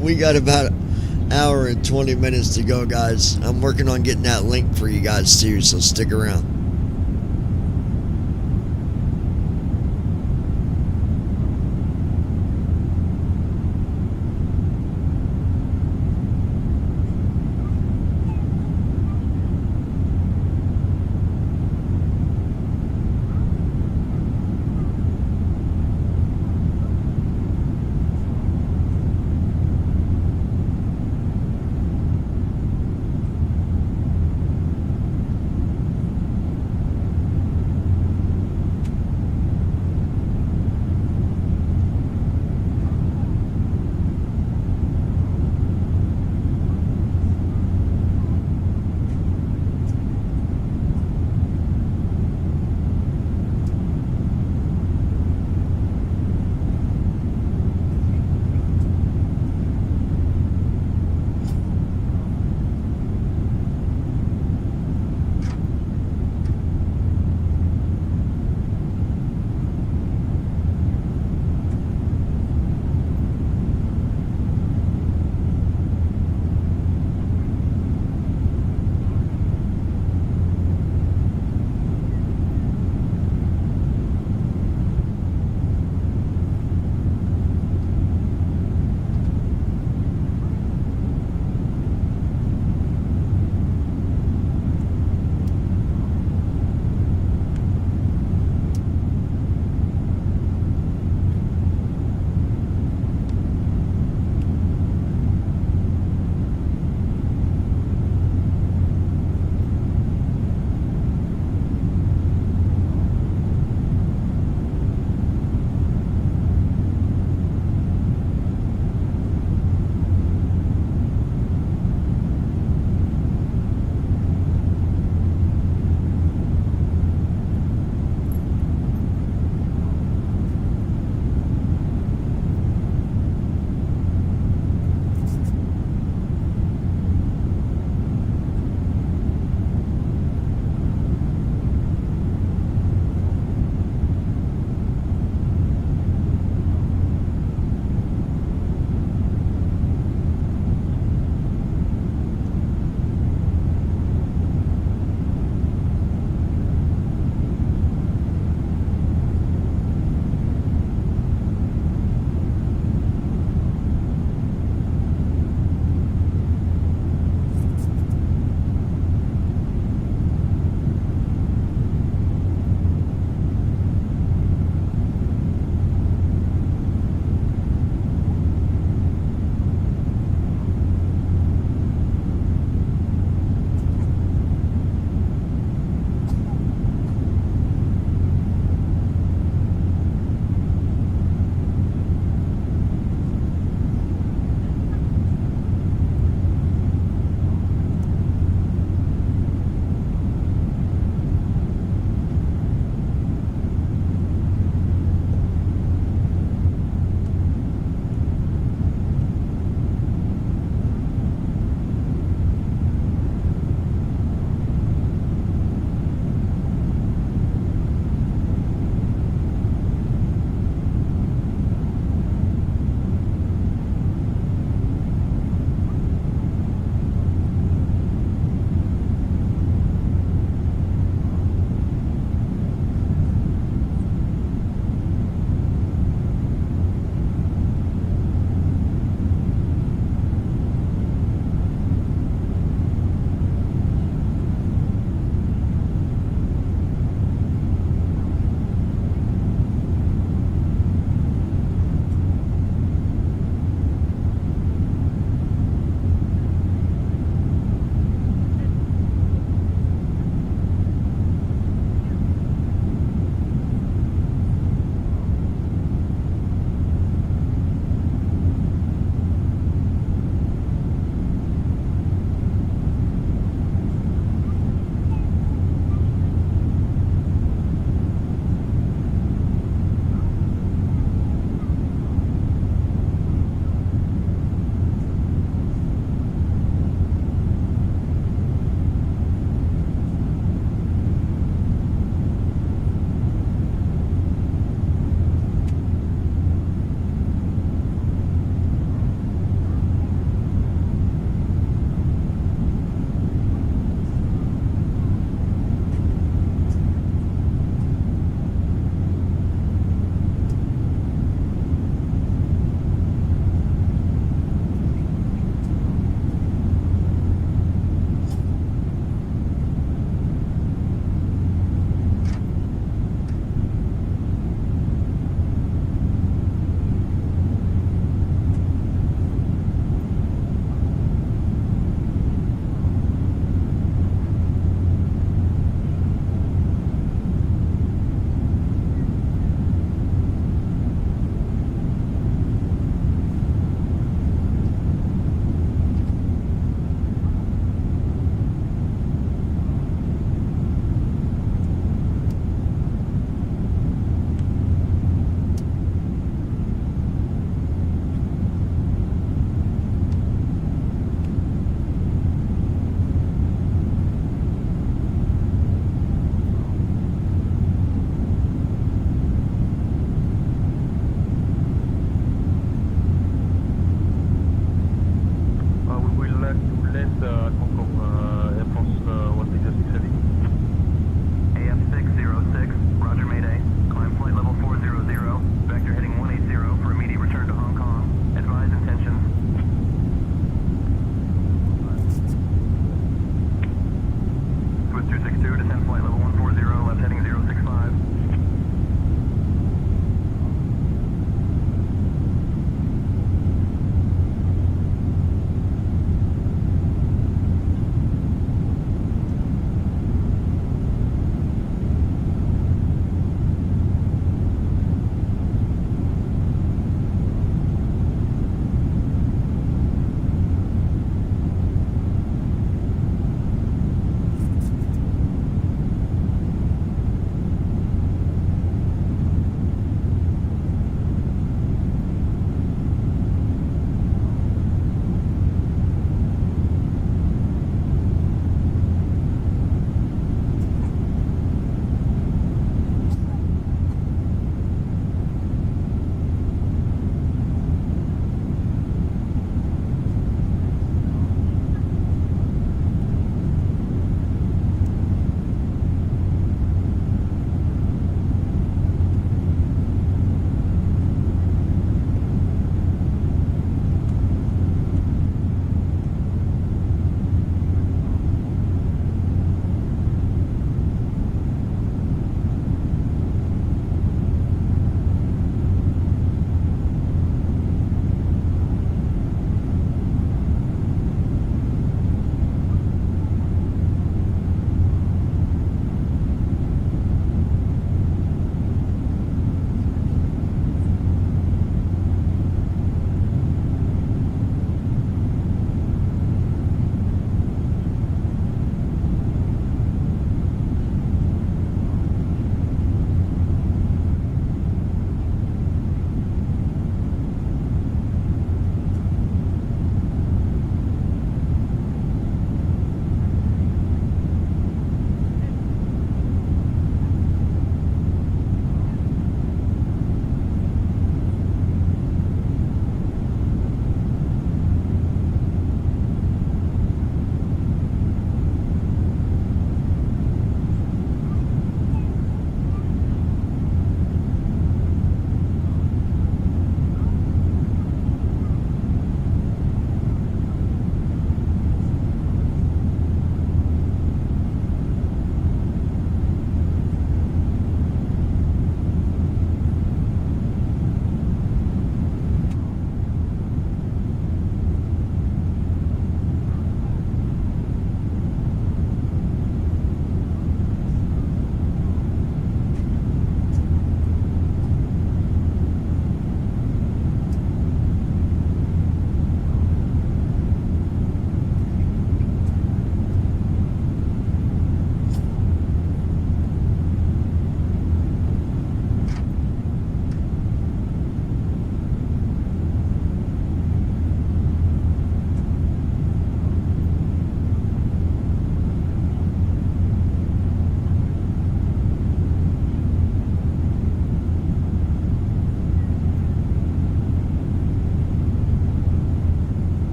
We got about an hour and 20 minutes to go, guys. I'm working on getting that link for you guys too, so stick around.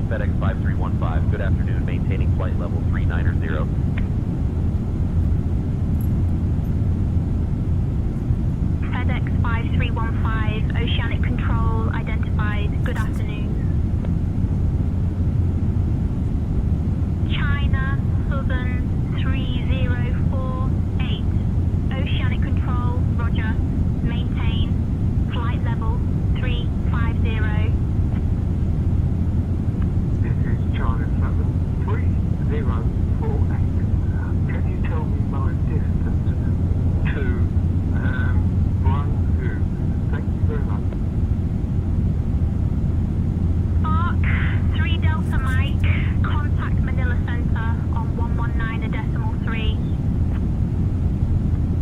Control, FedEx 5315. Good afternoon, maintaining flight level 390. FedEx 5315, Oceanic Control, identified. Good afternoon. China, Southern 3048, Oceanic Control, roger. Maintain, flight level 350. This is Charlie 3048. Can you tell me my distance to Guangzhou? Thank you very much. Spark 3 Delta Mike, contact Manila Center on 119.3.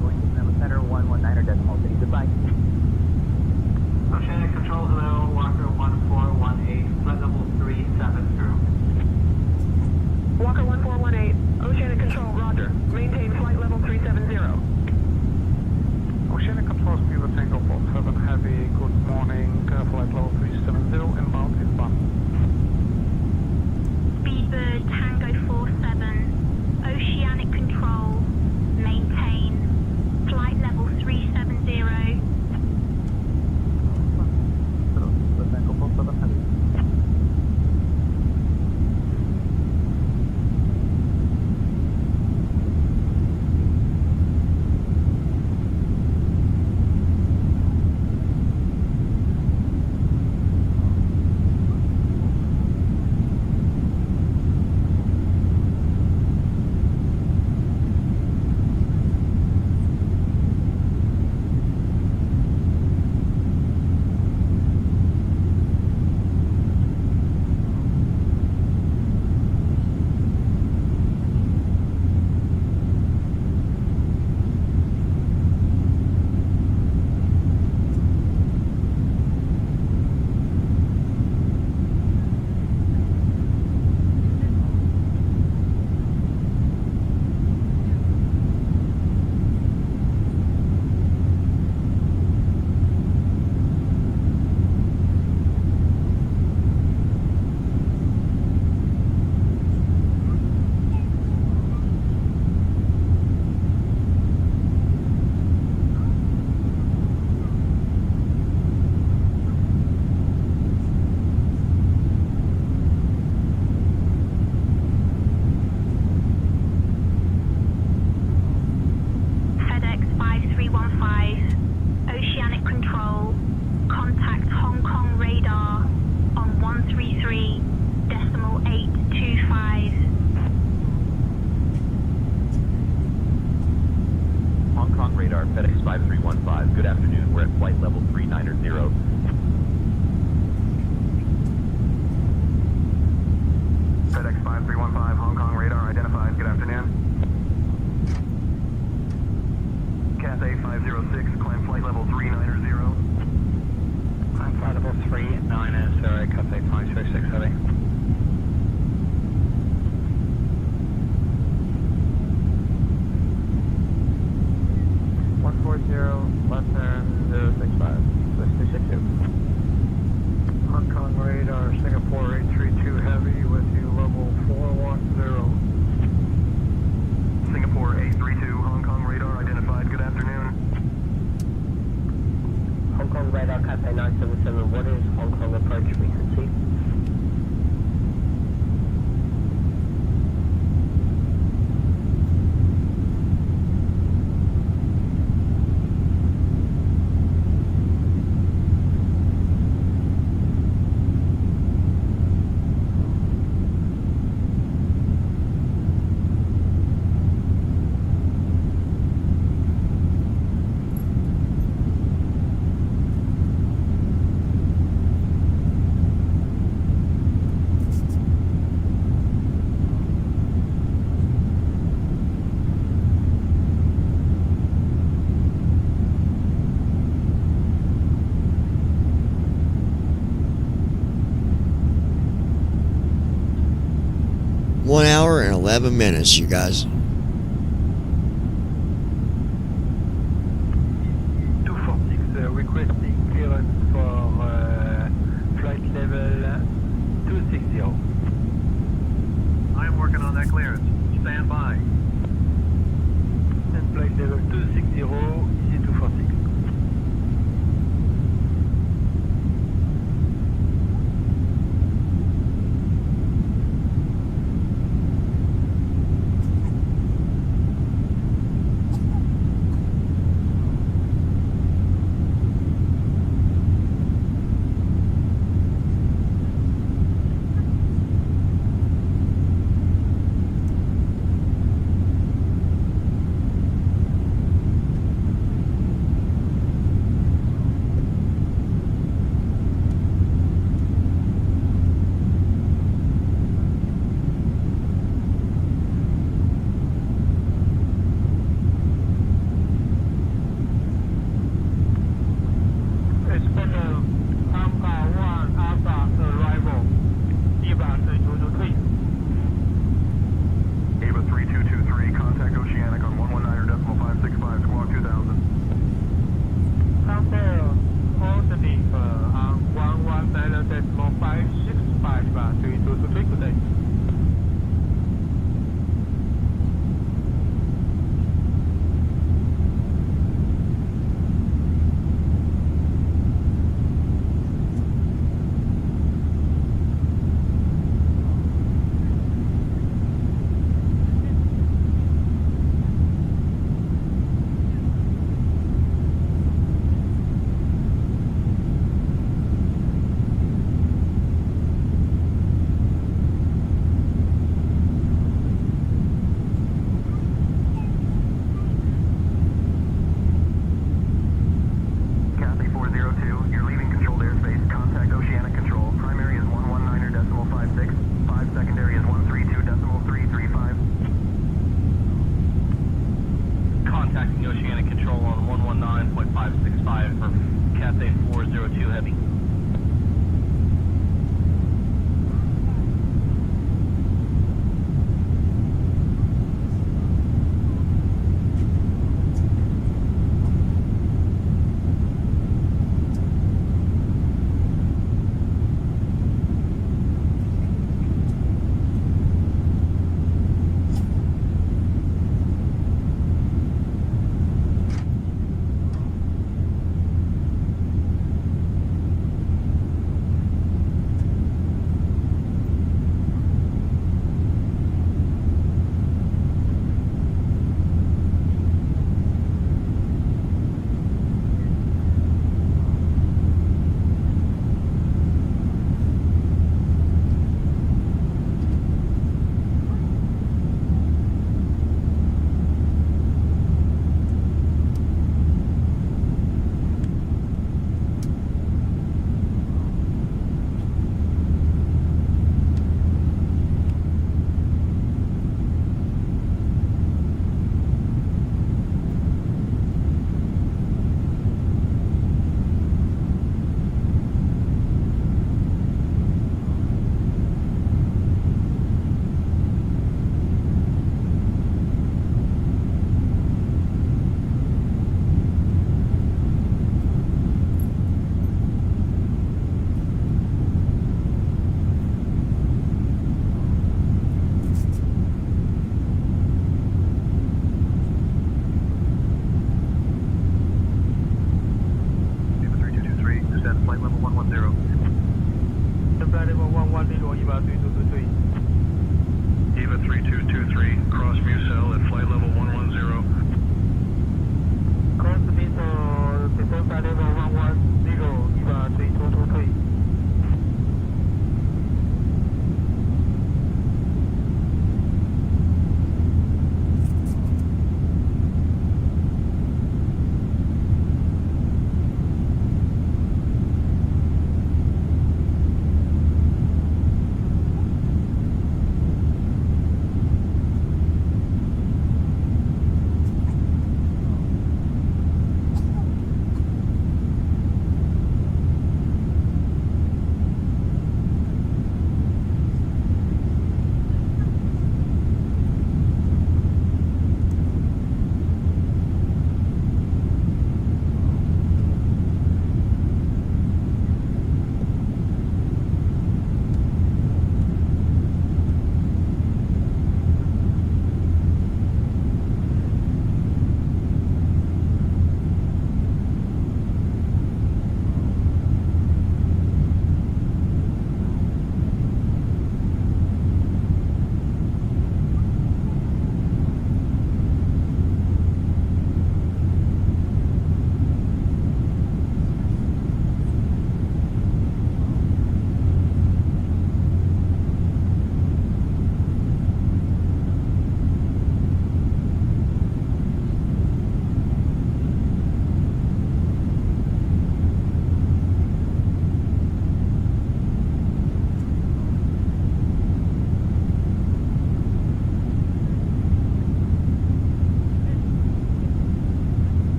Going to Manila Center, 119.3. Goodbye. Oceanic Control, hello, Walker 1418, flight level 370. Walker 1418, Oceanic Control, roger. Maintain flight level 370. Oceanic Control, Speedbird Tango 47 Heavy, good morning, flight level 370, inbound is done. Speedbird Tango 47, Oceanic Control, maintain, flight level 370. Tango 47 Heavy. FedEx 5315, Oceanic Control, contact Hong Kong radar on 133.825. Hong Kong radar, FedEx 5315. Good afternoon, we're at flight level 390. FedEx 5315, Hong Kong radar identified. Good afternoon. Cathay 506, climb flight level 390. Climb flight level 390, Cathay 506 heavy. Left turn 065, 6262. Hong Kong radar, Singapore 832 heavy with you level 410. Singapore 832, Hong Kong radar identified. Good afternoon. Hong Kong radar, Cathay 977. What is Hong Kong approach frequency? One hour and 11 minutes, you guys. 246 requesting clearance for flight level 260. I am working on that clearance. Stand by. And flight level 260, easy 246.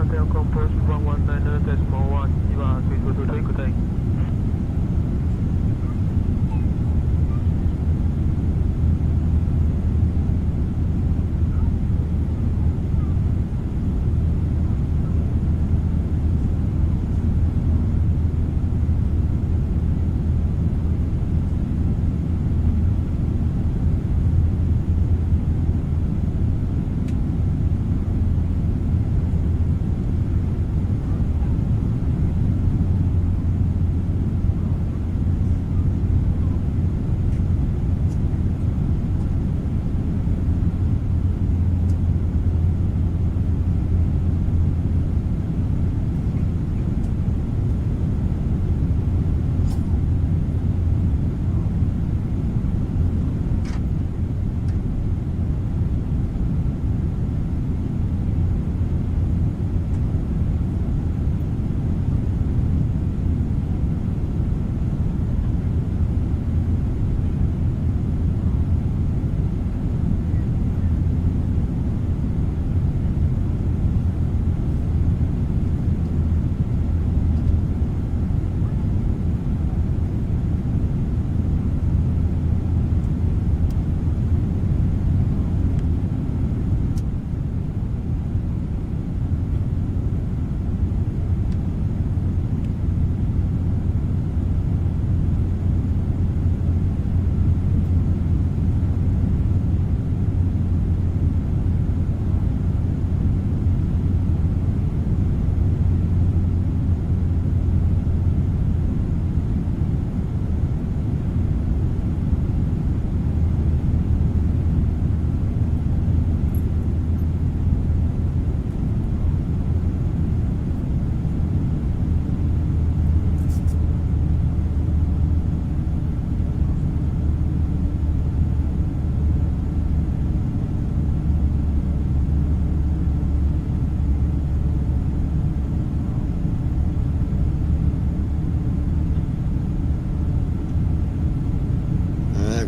Telcom Post 119.1, you are 3223, good day.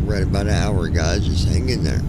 Right about an hour, guys. Just hang in there.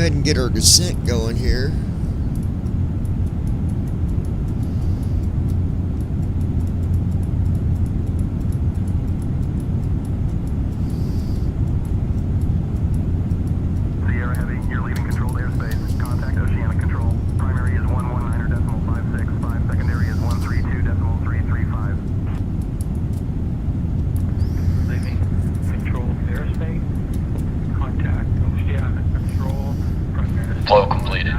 ahead and get our descent going here. Sierra Heavy, you're leaving controlled airspace. Contact Oceanic Control. Primary is 119.565. Secondary is 132.335. Leaving controlled airspace. Contact Oceanic Control. Primary Flow completed.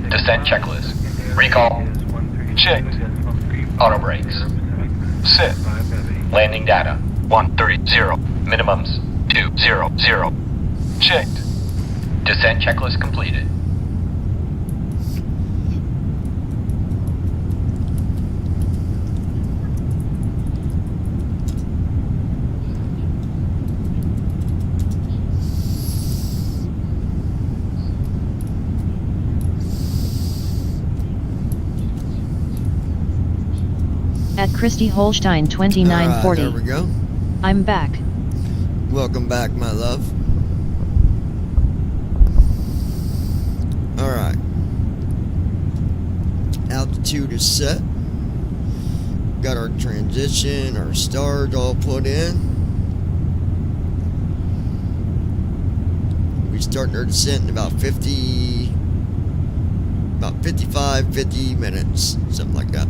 Descent checklist. Recall. Checked. Auto brakes. Sit. Landing data. 130. Minimums. 200. Checked. Descent checklist completed. At Christy Holstein 2940. There we go. I'm back. Welcome back, my love. Alright. Altitude is set. Got our transition, our stars all put in. We're starting our descent in about 50 minutes, something like that.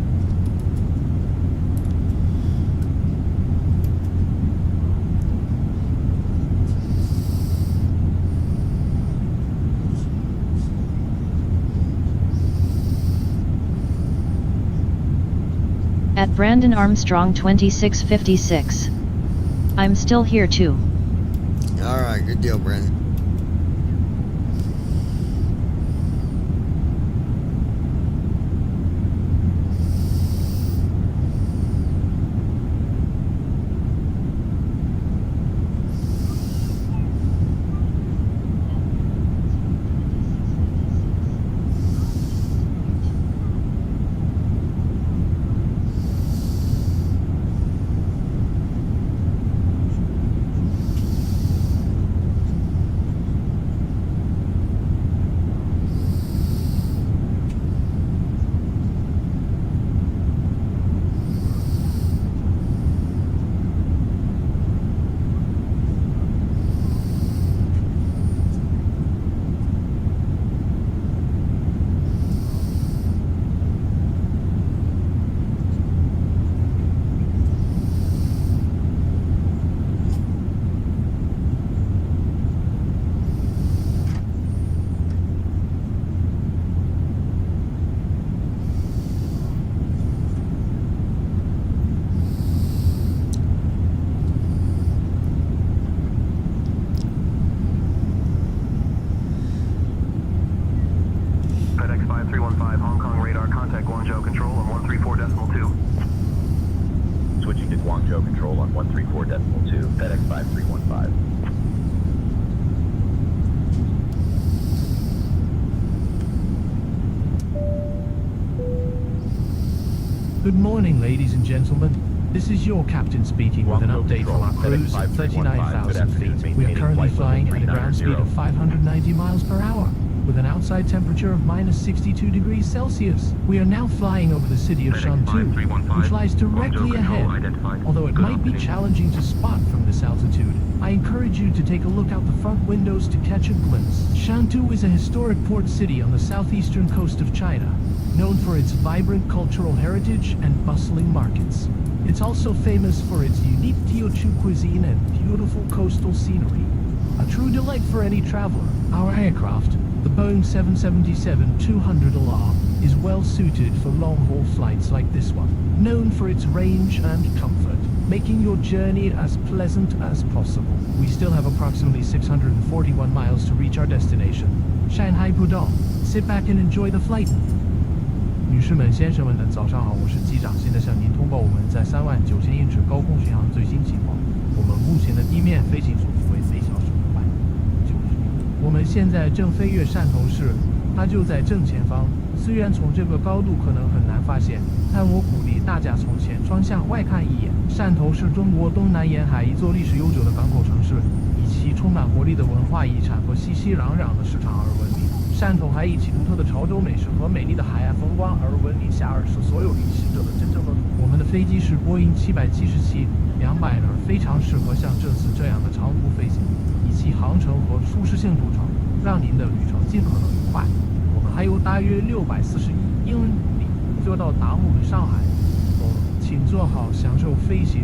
At Brandon Armstrong 2656. I'm still here too. Alright, good deal, Brandon. FedEx 5315, Hong Kong radar, contact Guangzhou Control on 134.2. Switching to Guangzhou Control on 134.2. FedEx 5315. Good morning, ladies and gentlemen. This is your captain speaking with an update from our cruise at 39,000 feet. We are currently flying at a ground speed of 590 miles per hour, with an outside temperature of minus 62 degrees Celsius. We are now flying over the city of Shanghai, which lies directly ahead. Although it might be challenging to spot from this altitude, I encourage you to take a look out the front windows to catch a glimpse. Shantou is a historic port city on the southeastern coast of China, known for its vibrant cultural heritage and bustling markets. It's also famous for its unique Teochew cuisine and beautiful coastal scenery. A true delight for any traveler. Our aircraft, the Boeing 777-200LR, is well suited for long-haul flights like this one, known for its range and comfort, making your journey as pleasant as possible. We still have approximately 641 miles to reach our destination, Shanghai Pudong. Sit back and enjoy the flight. 女士们、先生们，早上好，我是机长，现在向您通报我们在39000英尺高空巡航最新情况。我们目前的地面飞行速度为每小时590米。我们现在正飞越汕头市，它就在正前方。虽然从这个高度可能很难发现，但我鼓励大家从前窗向外看一眼。汕头是中国东南沿海一座历史悠久的港口城市，以其其充满活力的文化遗产和熙熙攘攘的市场而闻名。汕头还以其独特的潮州美食和美丽的海岸风光而闻名遐迩，是所有旅行者的真正乐土。我们的飞机是波音777-200人，非常适合像这次这样的长途飞行，以其航程和舒适性组成，让您的旅程尽可能愉快。我们还有大约641英里就到达我们上海，请做好享受飞行。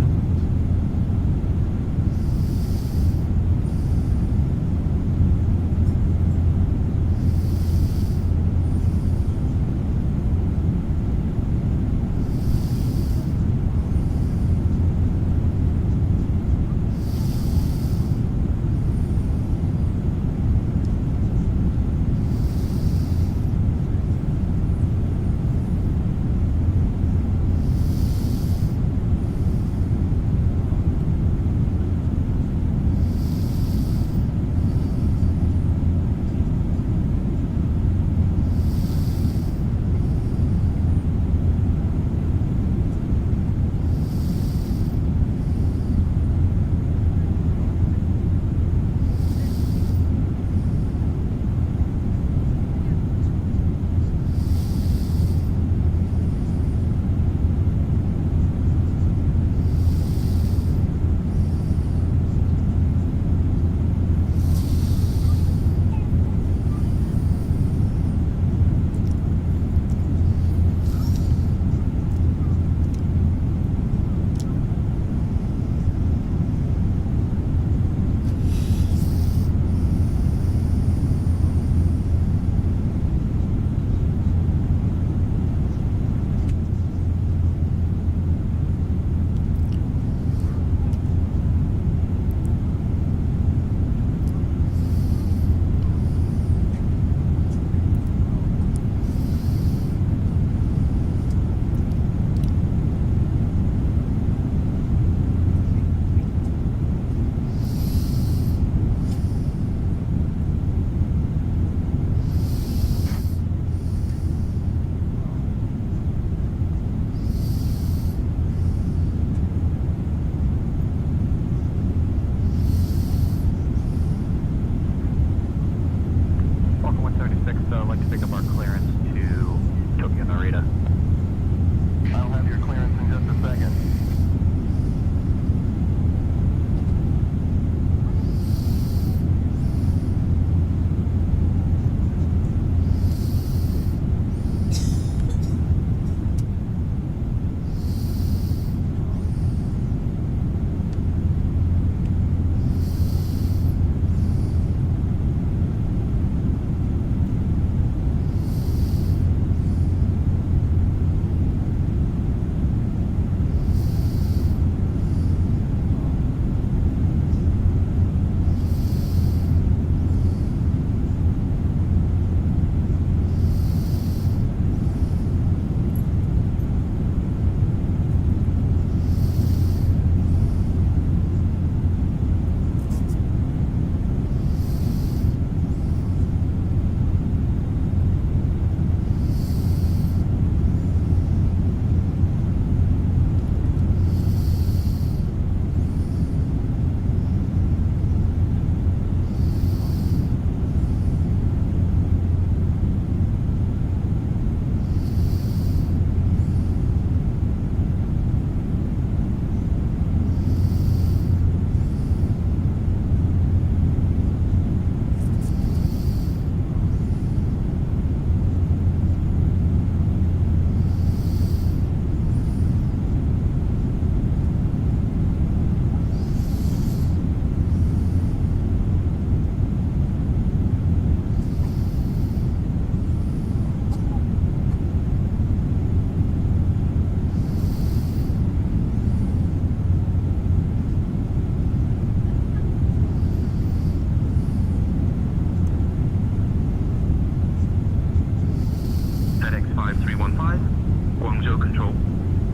Guangzhou Control.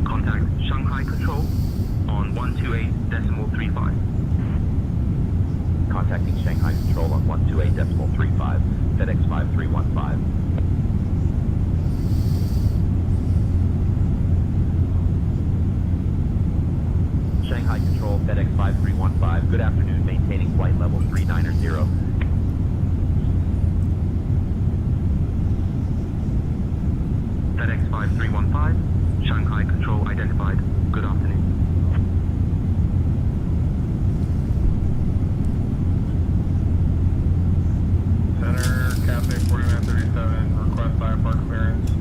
Contact Shanghai Control on 128.35. Contacting Shanghai Control on 128.35, FedEx 5315. Shanghai Control, FedEx 5315. Good afternoon, maintaining flight level 3. 5315, Shanghai control identified. Good afternoon. Center, Cathay 4937, request IFR clearance.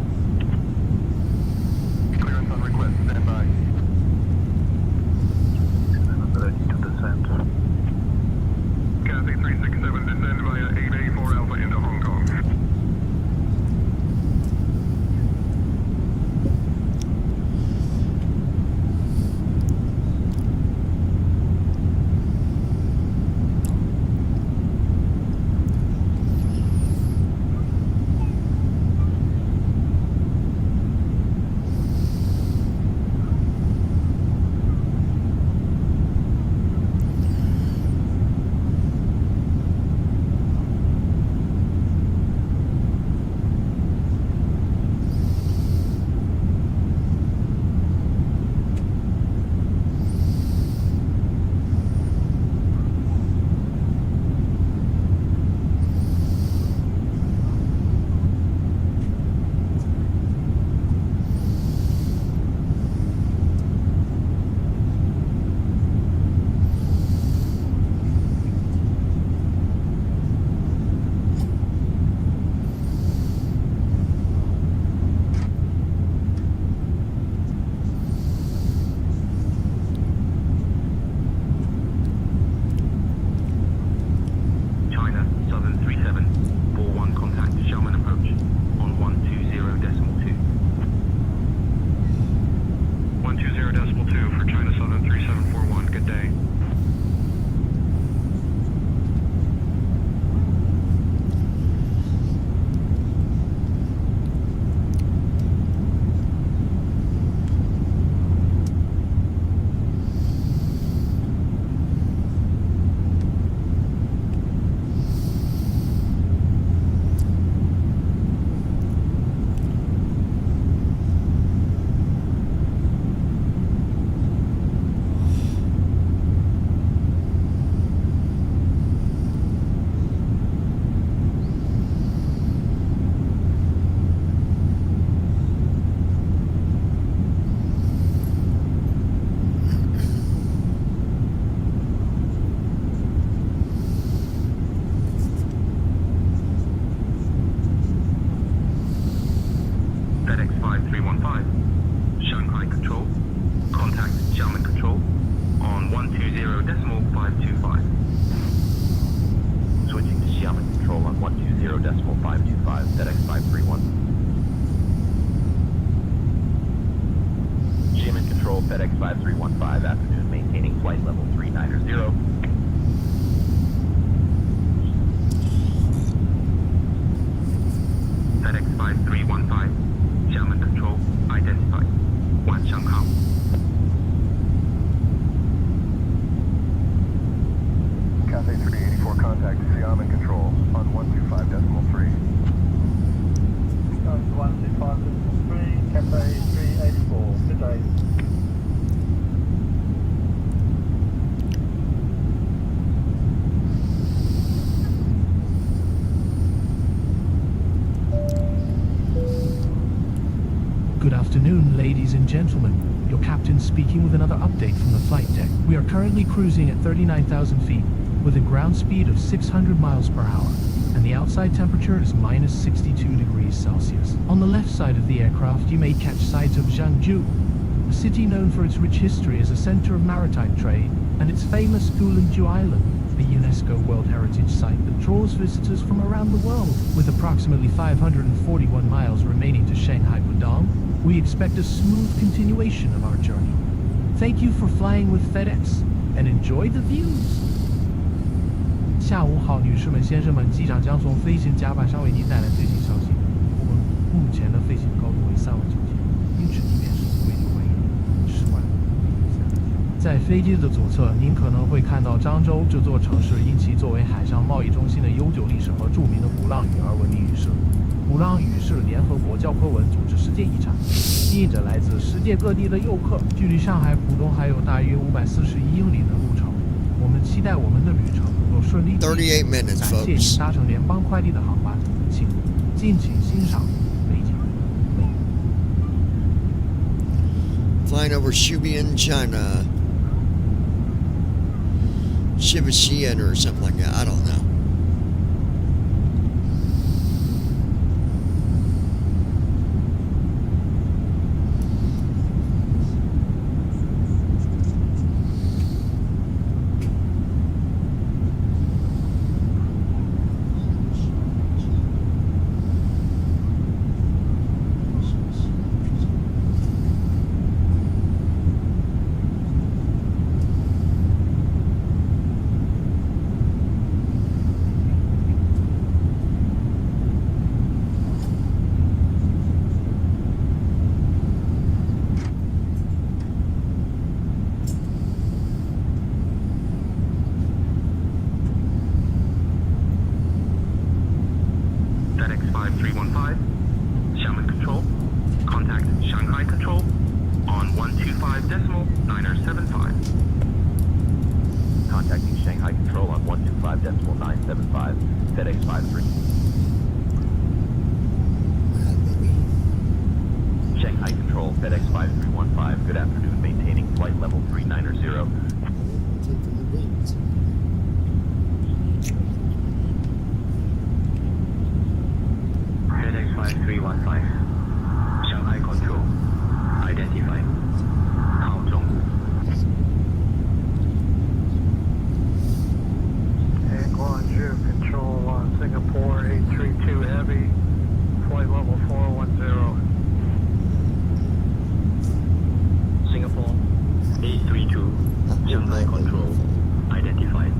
Clearance on request, stand by. Ready to descend. Cathay 367, descend via 884 Alpha into Hong Kong. China, Southern 3741, contact Xiamen approach on 120.2. 120.2 for China Southern 3741, good day. FedEx 5315, Shanghai control, contact Xiamen control on 120.525. Switching to Xiamen control on 120.525, FedEx 531. Xiamen control, FedEx 5315, afternoon, maintaining flight level 390. FedEx 5315, Xiamen control identified. Wan Shanghai. Cathay 384, contact Xiamen control on 125.3. 125.3, Cathay 384, good day. Good afternoon, ladies and gentlemen. Your captain speaking with another update from the flight deck. We are currently cruising at 39,000 feet with a ground speed of 600 miles per hour, and the outside temperature is minus 62 degrees Celsius. On the left side of the aircraft, you may catch sight of Zhangzhou, a city known for its rich history as a center of maritime trade, and its famous Gulinju Island, a UNESCO World Heritage Site that draws visitors from around the world. With approximately 541 miles remaining to Shanghai Pudong, we expect a smooth continuation of our journey. Thank you for flying with FedEx, and enjoy the views. 下午好，女士们、先生们，机长将从飞行甲板上为您带来最新消息。我们目前的飞行高度为3万9千，因此地面时速为6万10万。在飞机的左侧，您可能会看到漳州这座城市因其作为海上贸易中心的悠久历史和著名的鼓浪屿而闻名于世。鼓浪屿是联合国教科文组织世界遗产，吸引着来自世界各地的游客。距离上海浦东还有大约541英里的路程，我们期待我们的旅程能够顺利进行。感谢您搭乘联邦快递的航班，请尽情欣赏美景。Flying over Shubian, China. Shibuxian or something like that. I don't know. FedEx 5315, Xiamen Control. Contact Shanghai Control on 125.975. Contacting Shanghai Control on 125.975. FedEx 53. Shanghai Control, FedEx 5315. Good afternoon, maintaining flight level 390. FedEx 5315, Shanghai Control. Identified. Haozhong. And Guangzhou Control on Singapore 832 Heavy, flight level 410. Singapore 832, Shanghai Control. Identified.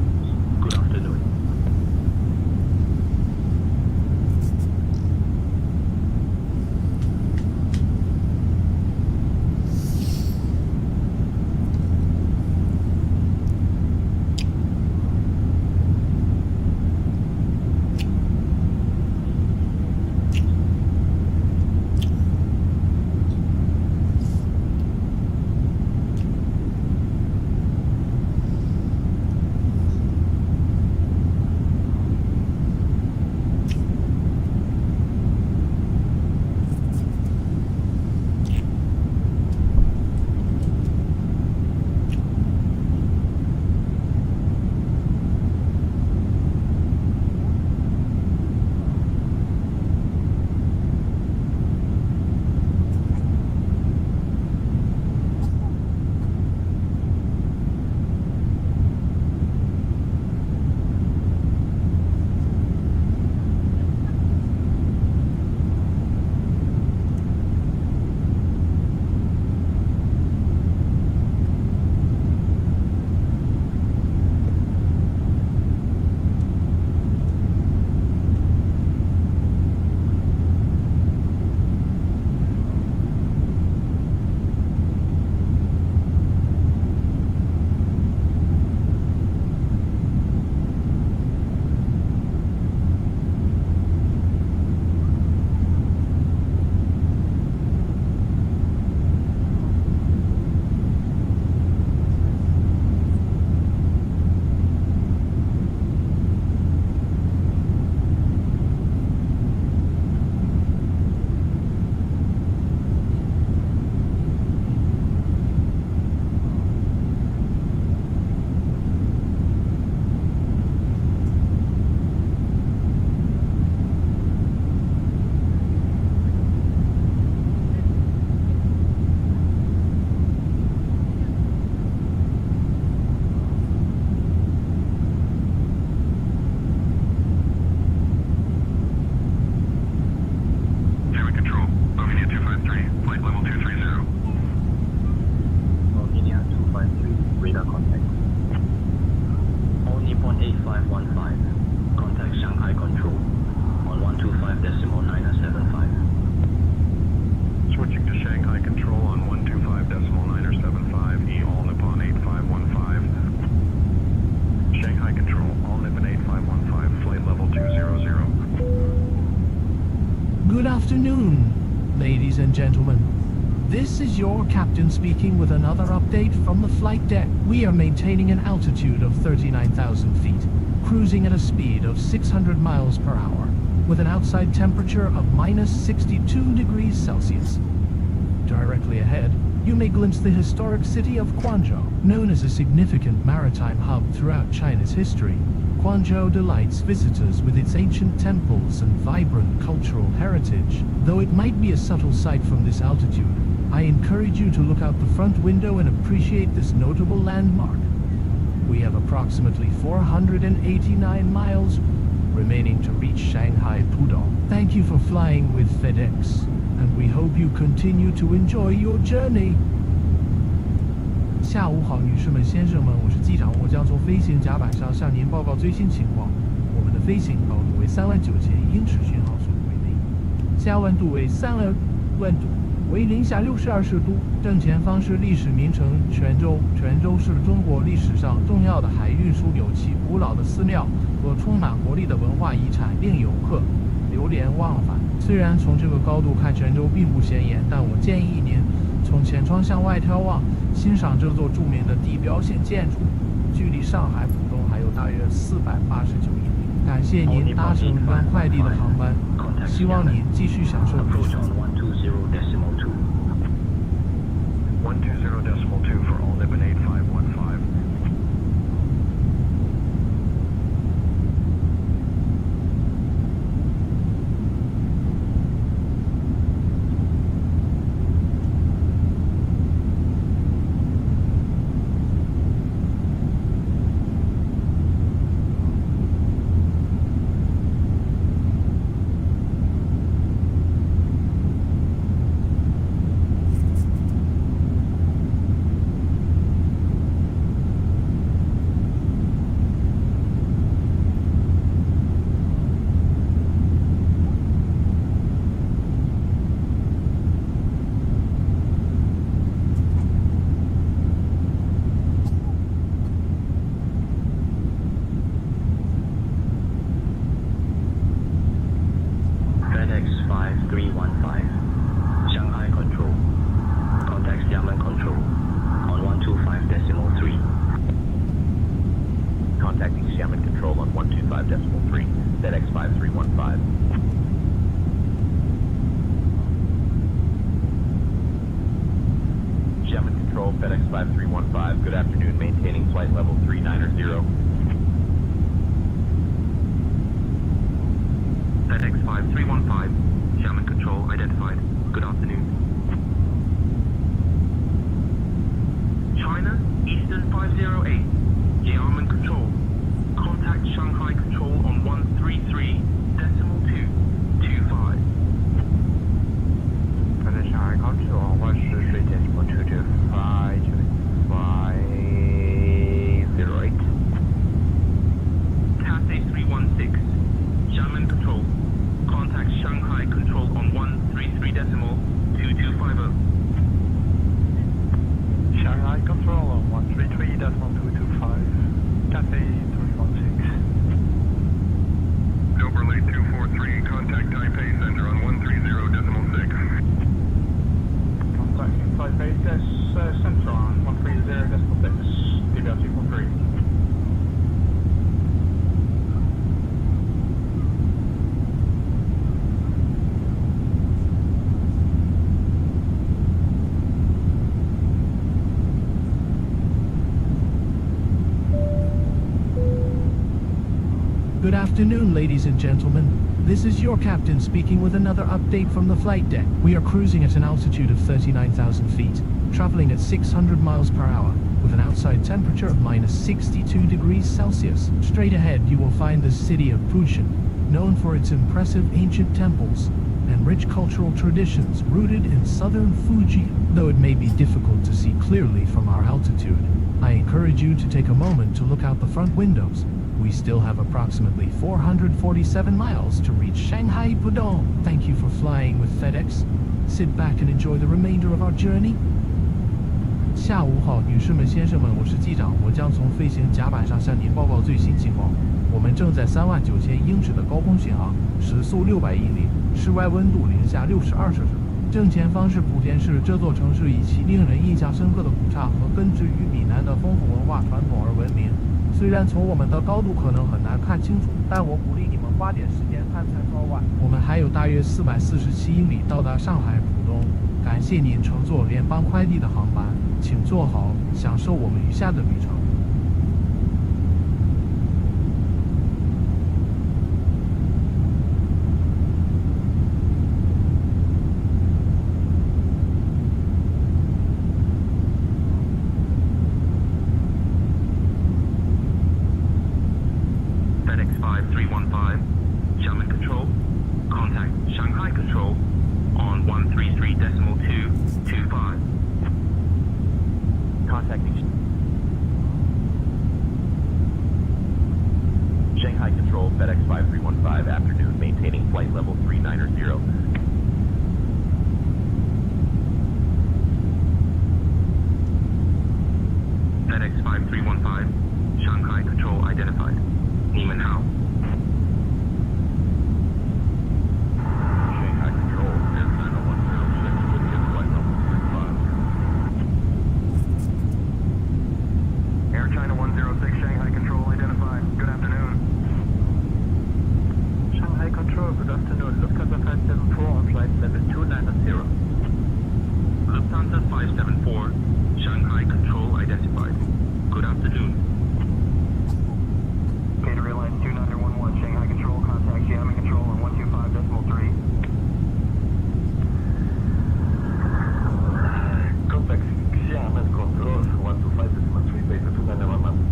Good afternoon. Good afternoon, ladies and gentlemen. This is your captain speaking with another update from the flight deck. We are maintaining an altitude of 39,000 feet, cruising at a speed of 600 miles per hour, with an outside temperature of minus 62 degrees Celsius. Directly ahead, you may glimpse the historic city of Guangzhou. Known as a significant maritime hub throughout China's history, Guangzhou delights visitors with its ancient temples and vibrant cultural heritage. Though it might be a subtle sight from this altitude, I encourage you to look out the front window and appreciate this notable landmark. We have approximately 489 miles remaining to reach Shanghai Pudong. Thank you for flying with FedEx, and we hope you continue to enjoy your journey. 下午好，女士们、先生们，我是机长，我将从飞行甲板上向您报告最新情况。我们的飞行高度为39000英尺，讯号速度为0，下温度为3温度为零下62摄氏度。正前方是历史名城泉州，泉州是中国历史上重要的海运枢纽，其古老的寺庙和充满活力的文化遗产令游客流连忘返。虽然从这个高度看泉州并不显眼，但我建议您从前窗向外眺望，欣赏这座著名的地标性建筑。距离上海浦东还有大约489英里。感谢您搭乘一班快递的航班，希望您继续享受旅程。120.2 for all Nippon 8515. FedEx 5315, Shanghai Control. Contact Xiamen Control on 125.3. Contacting Xiamen Control on 125.3, FedEx 5315. Xiamen Control, FedEx 5315, good afternoon, maintaining flight level 390. FedEx 5315, Xiamen Control identified. Good afternoon. China, Eastern 508, Xiamen Control. Contact Shanghai Control on 133.225. FedEx Shanghai Control on 133.22508. Cathay 316, Xiamen Control. Contact Shanghai Control on 133.2250. Shanghai Control on 133.225. Cathay 316. Doberley 243, contact Taipei Center on 130.6. Contacting Taipei Center on 130.6. DBL 243. Good afternoon, ladies and gentlemen. This is your captain speaking with another update from the flight deck. We are cruising at an altitude of 39,000 feet, traveling at 600 miles per hour, with an outside temperature of -62 degrees Celsius. Straight ahead, you will find the city of Fujian, known for its impressive ancient temples and rich cultural traditions rooted in southern Fujian. Though it may be difficult to see clearly from our altitude, I encourage you to take a moment to look out the front windows. We still have approximately 447 miles to reach Shanghai Pudong. Thank you for flying with FedEx. Sit back and enjoy the remainder of our journey. 下午好，女士们、先生们，我是机长，我将从飞行甲板上向您报告最新情况。我们正在39000英尺的高空巡航，时速600英里，室外温度零下62摄氏度。正前方是莆田市，这座城市以其令人印象深刻的古刹和根植于闽南的丰富文化传统而闻名。虽然从我们的高度可能很难看清楚，但我鼓励你们花点时间看。我们还有大约447英里到达上海浦东。感谢您乘坐联邦快递的航班，请坐好，享受我们余下的旅程。FedEx 5315, Xiamen Control, contact Shanghai Control on 133.225. Contacting Shanghai Control, FedEx 5315, afternoon, maintaining flight level 390. FedEx 5315, Shanghai Control identified. Neiman Hao. Shanghai Control, Air China 106 with your flight level 35. Air China 106, Shanghai Control identified. Good afternoon. Shanghai Control, good afternoon. Lufthansa 574 on flight level 290. Lufthansa 574, Shanghai Control identified. Good afternoon. Cater Airlines 2911, Shanghai Control, contact Xiamen Control on 125.3. Contact Xiamen Control, 125.3, base 2911.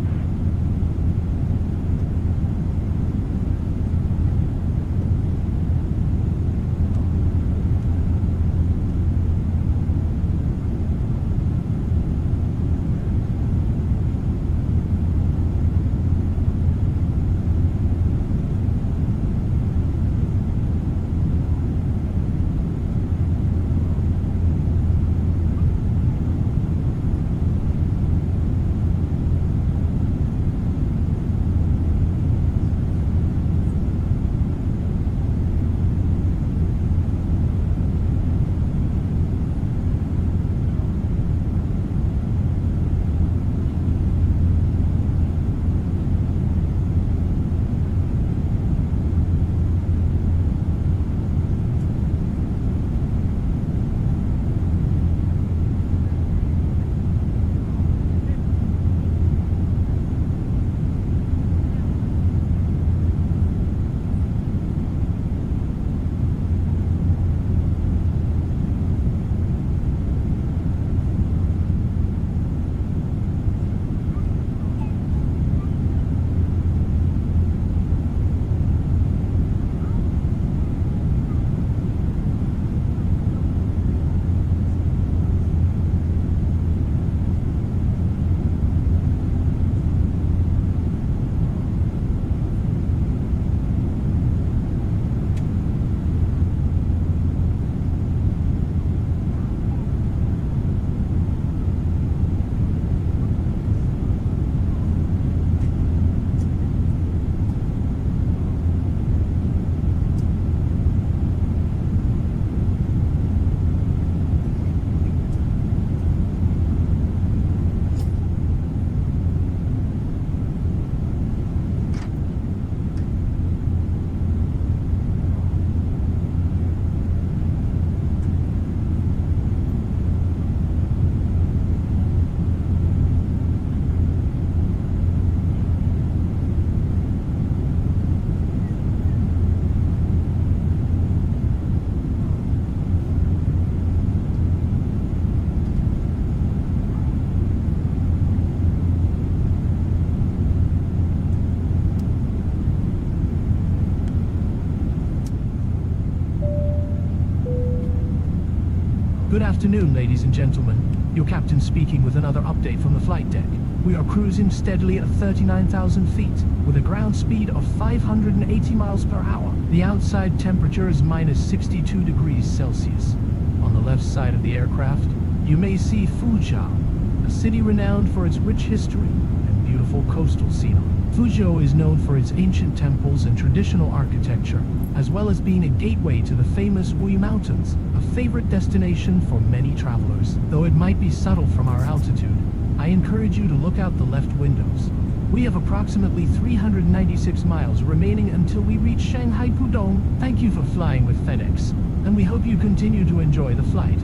Good afternoon, ladies and gentlemen. Your captain speaking with another update from the flight deck. We are cruising steadily at 39,000 feet with a ground speed of 580 miles per hour. The outside temperature is minus 62 degrees Celsius. On the left side of the aircraft, you may see Fuzhou, a city renowned for its rich history and beautiful coastal scenery. Fuzhou is known for its ancient temples and traditional architecture, as well as being a gateway to the famous Wuyi Mountains, a favorite destination for many travelers. Though it might be subtle from our altitude, I encourage you to look out the left windows. We have approximately 396 miles remaining until we reach Shanghai Pudong. Thank you for flying with FedEx, and we hope you continue to enjoy the flight.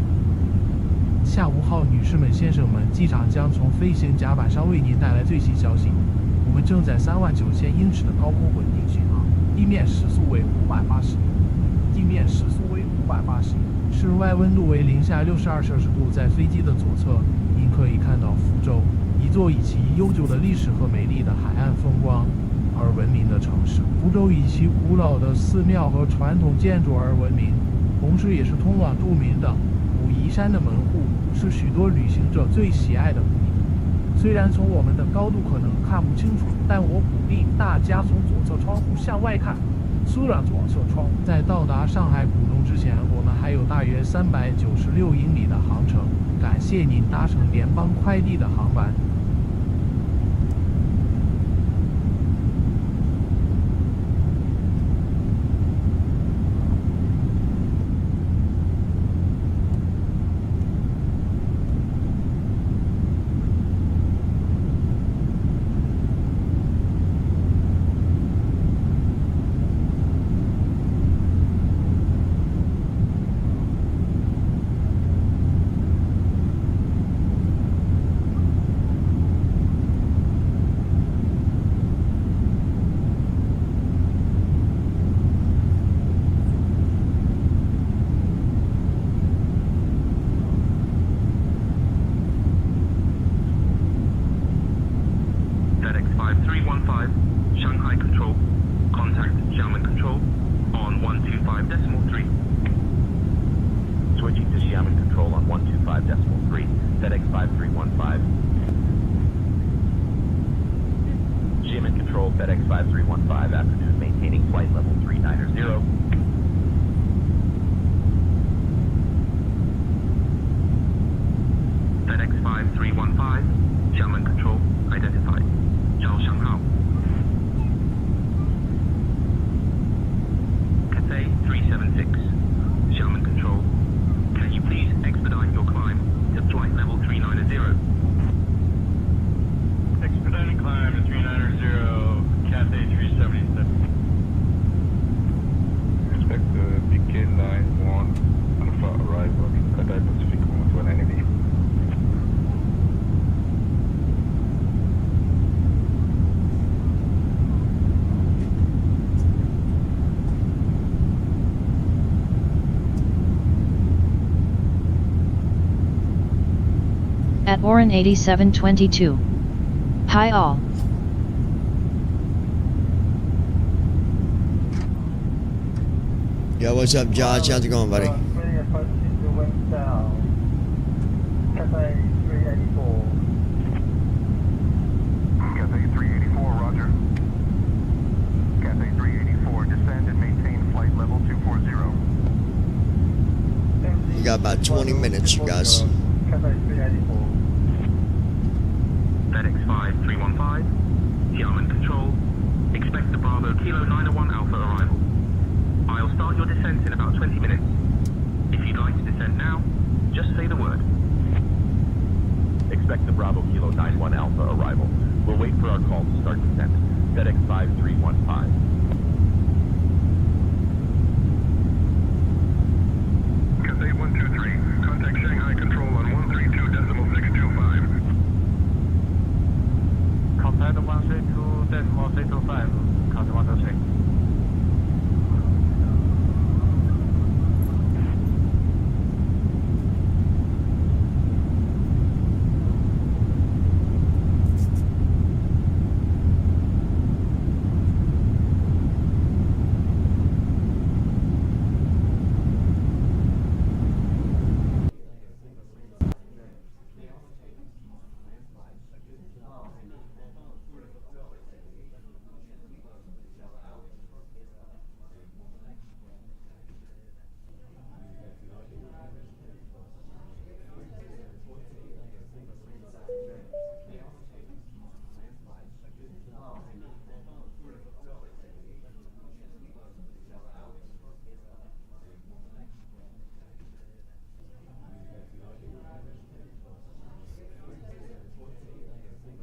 下午好，女士们、先生们，机场将从飞行甲板上为您带来最新消息。我们正在39000英尺的高空稳定巡航，地面时速为580，室外温度为零下62摄氏度。在飞机的左侧，您可以看到福州，一座以其悠久的历史和美丽的海岸风光而闻名的城市。福州以其古老的寺庙和传统建筑而闻名，同时也是通往著名的武夷山的门户，是许多旅行者最喜爱的目的地。虽然从我们的高度可能看不清楚，但我鼓励大家从左侧窗户向外看。苏朗左侧窗户。在到达上海浦东之前，我们还有大约396英里的航程。感谢您搭乘联邦快递的航班。FedEx 5315, Shanghai Control. Contact Xiamen Control on 125.3. Switching to Xiamen Control on 125.3, FedEx 5315. Xiamen Control, FedEx 5315, afternoon, maintaining flight level 390. FedEx 5315, Xiamen Control, identified. Zhao Shanghai. Cathay 376, Xiamen Control. Can you please expedite your climb to flight level 390? Expediting climb to 390, Cathay 376. Expect the BK 91 Alpha arrival, Cathay Pacific 190. At Oran 8722. Hi all. Yo, what's up, Josh? How's it going, buddy? Really approaching the wind south. Cathay 384. Cathay 384, roger. Cathay 384, descend and maintain flight level 240. We got about 20 minutes, you guys. Cathay 384. FedEx 5315, Xiamen Control. Expect the Bravo Kilo 901 Alpha arrival. I'll start your descent in about 20 minutes. If you'd like to descend now, just say the word. Expect the Bravo Kilo 91 Alpha arrival. We'll wait for our call to start descent. FedEx 5315. Cathay 123, contact Shanghai Control on 132.625. Contact 132.625, Cathay 123.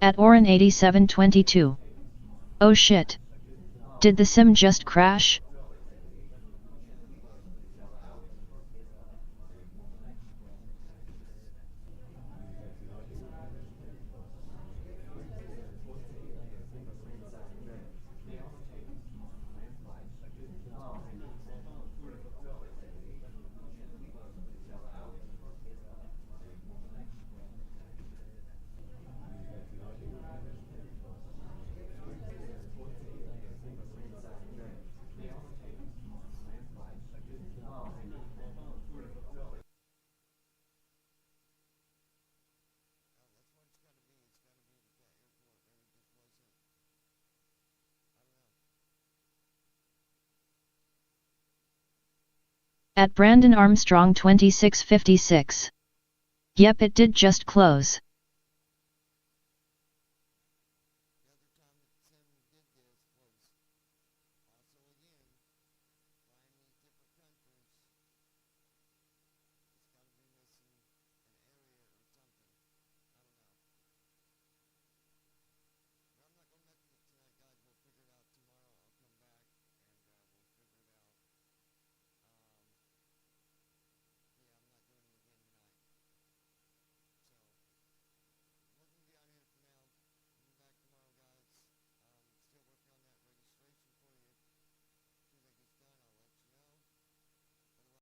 At Orin 8722. Oh shit. Did the sim just crash? At Brandon Armstrong 2656. Yep, it did just close.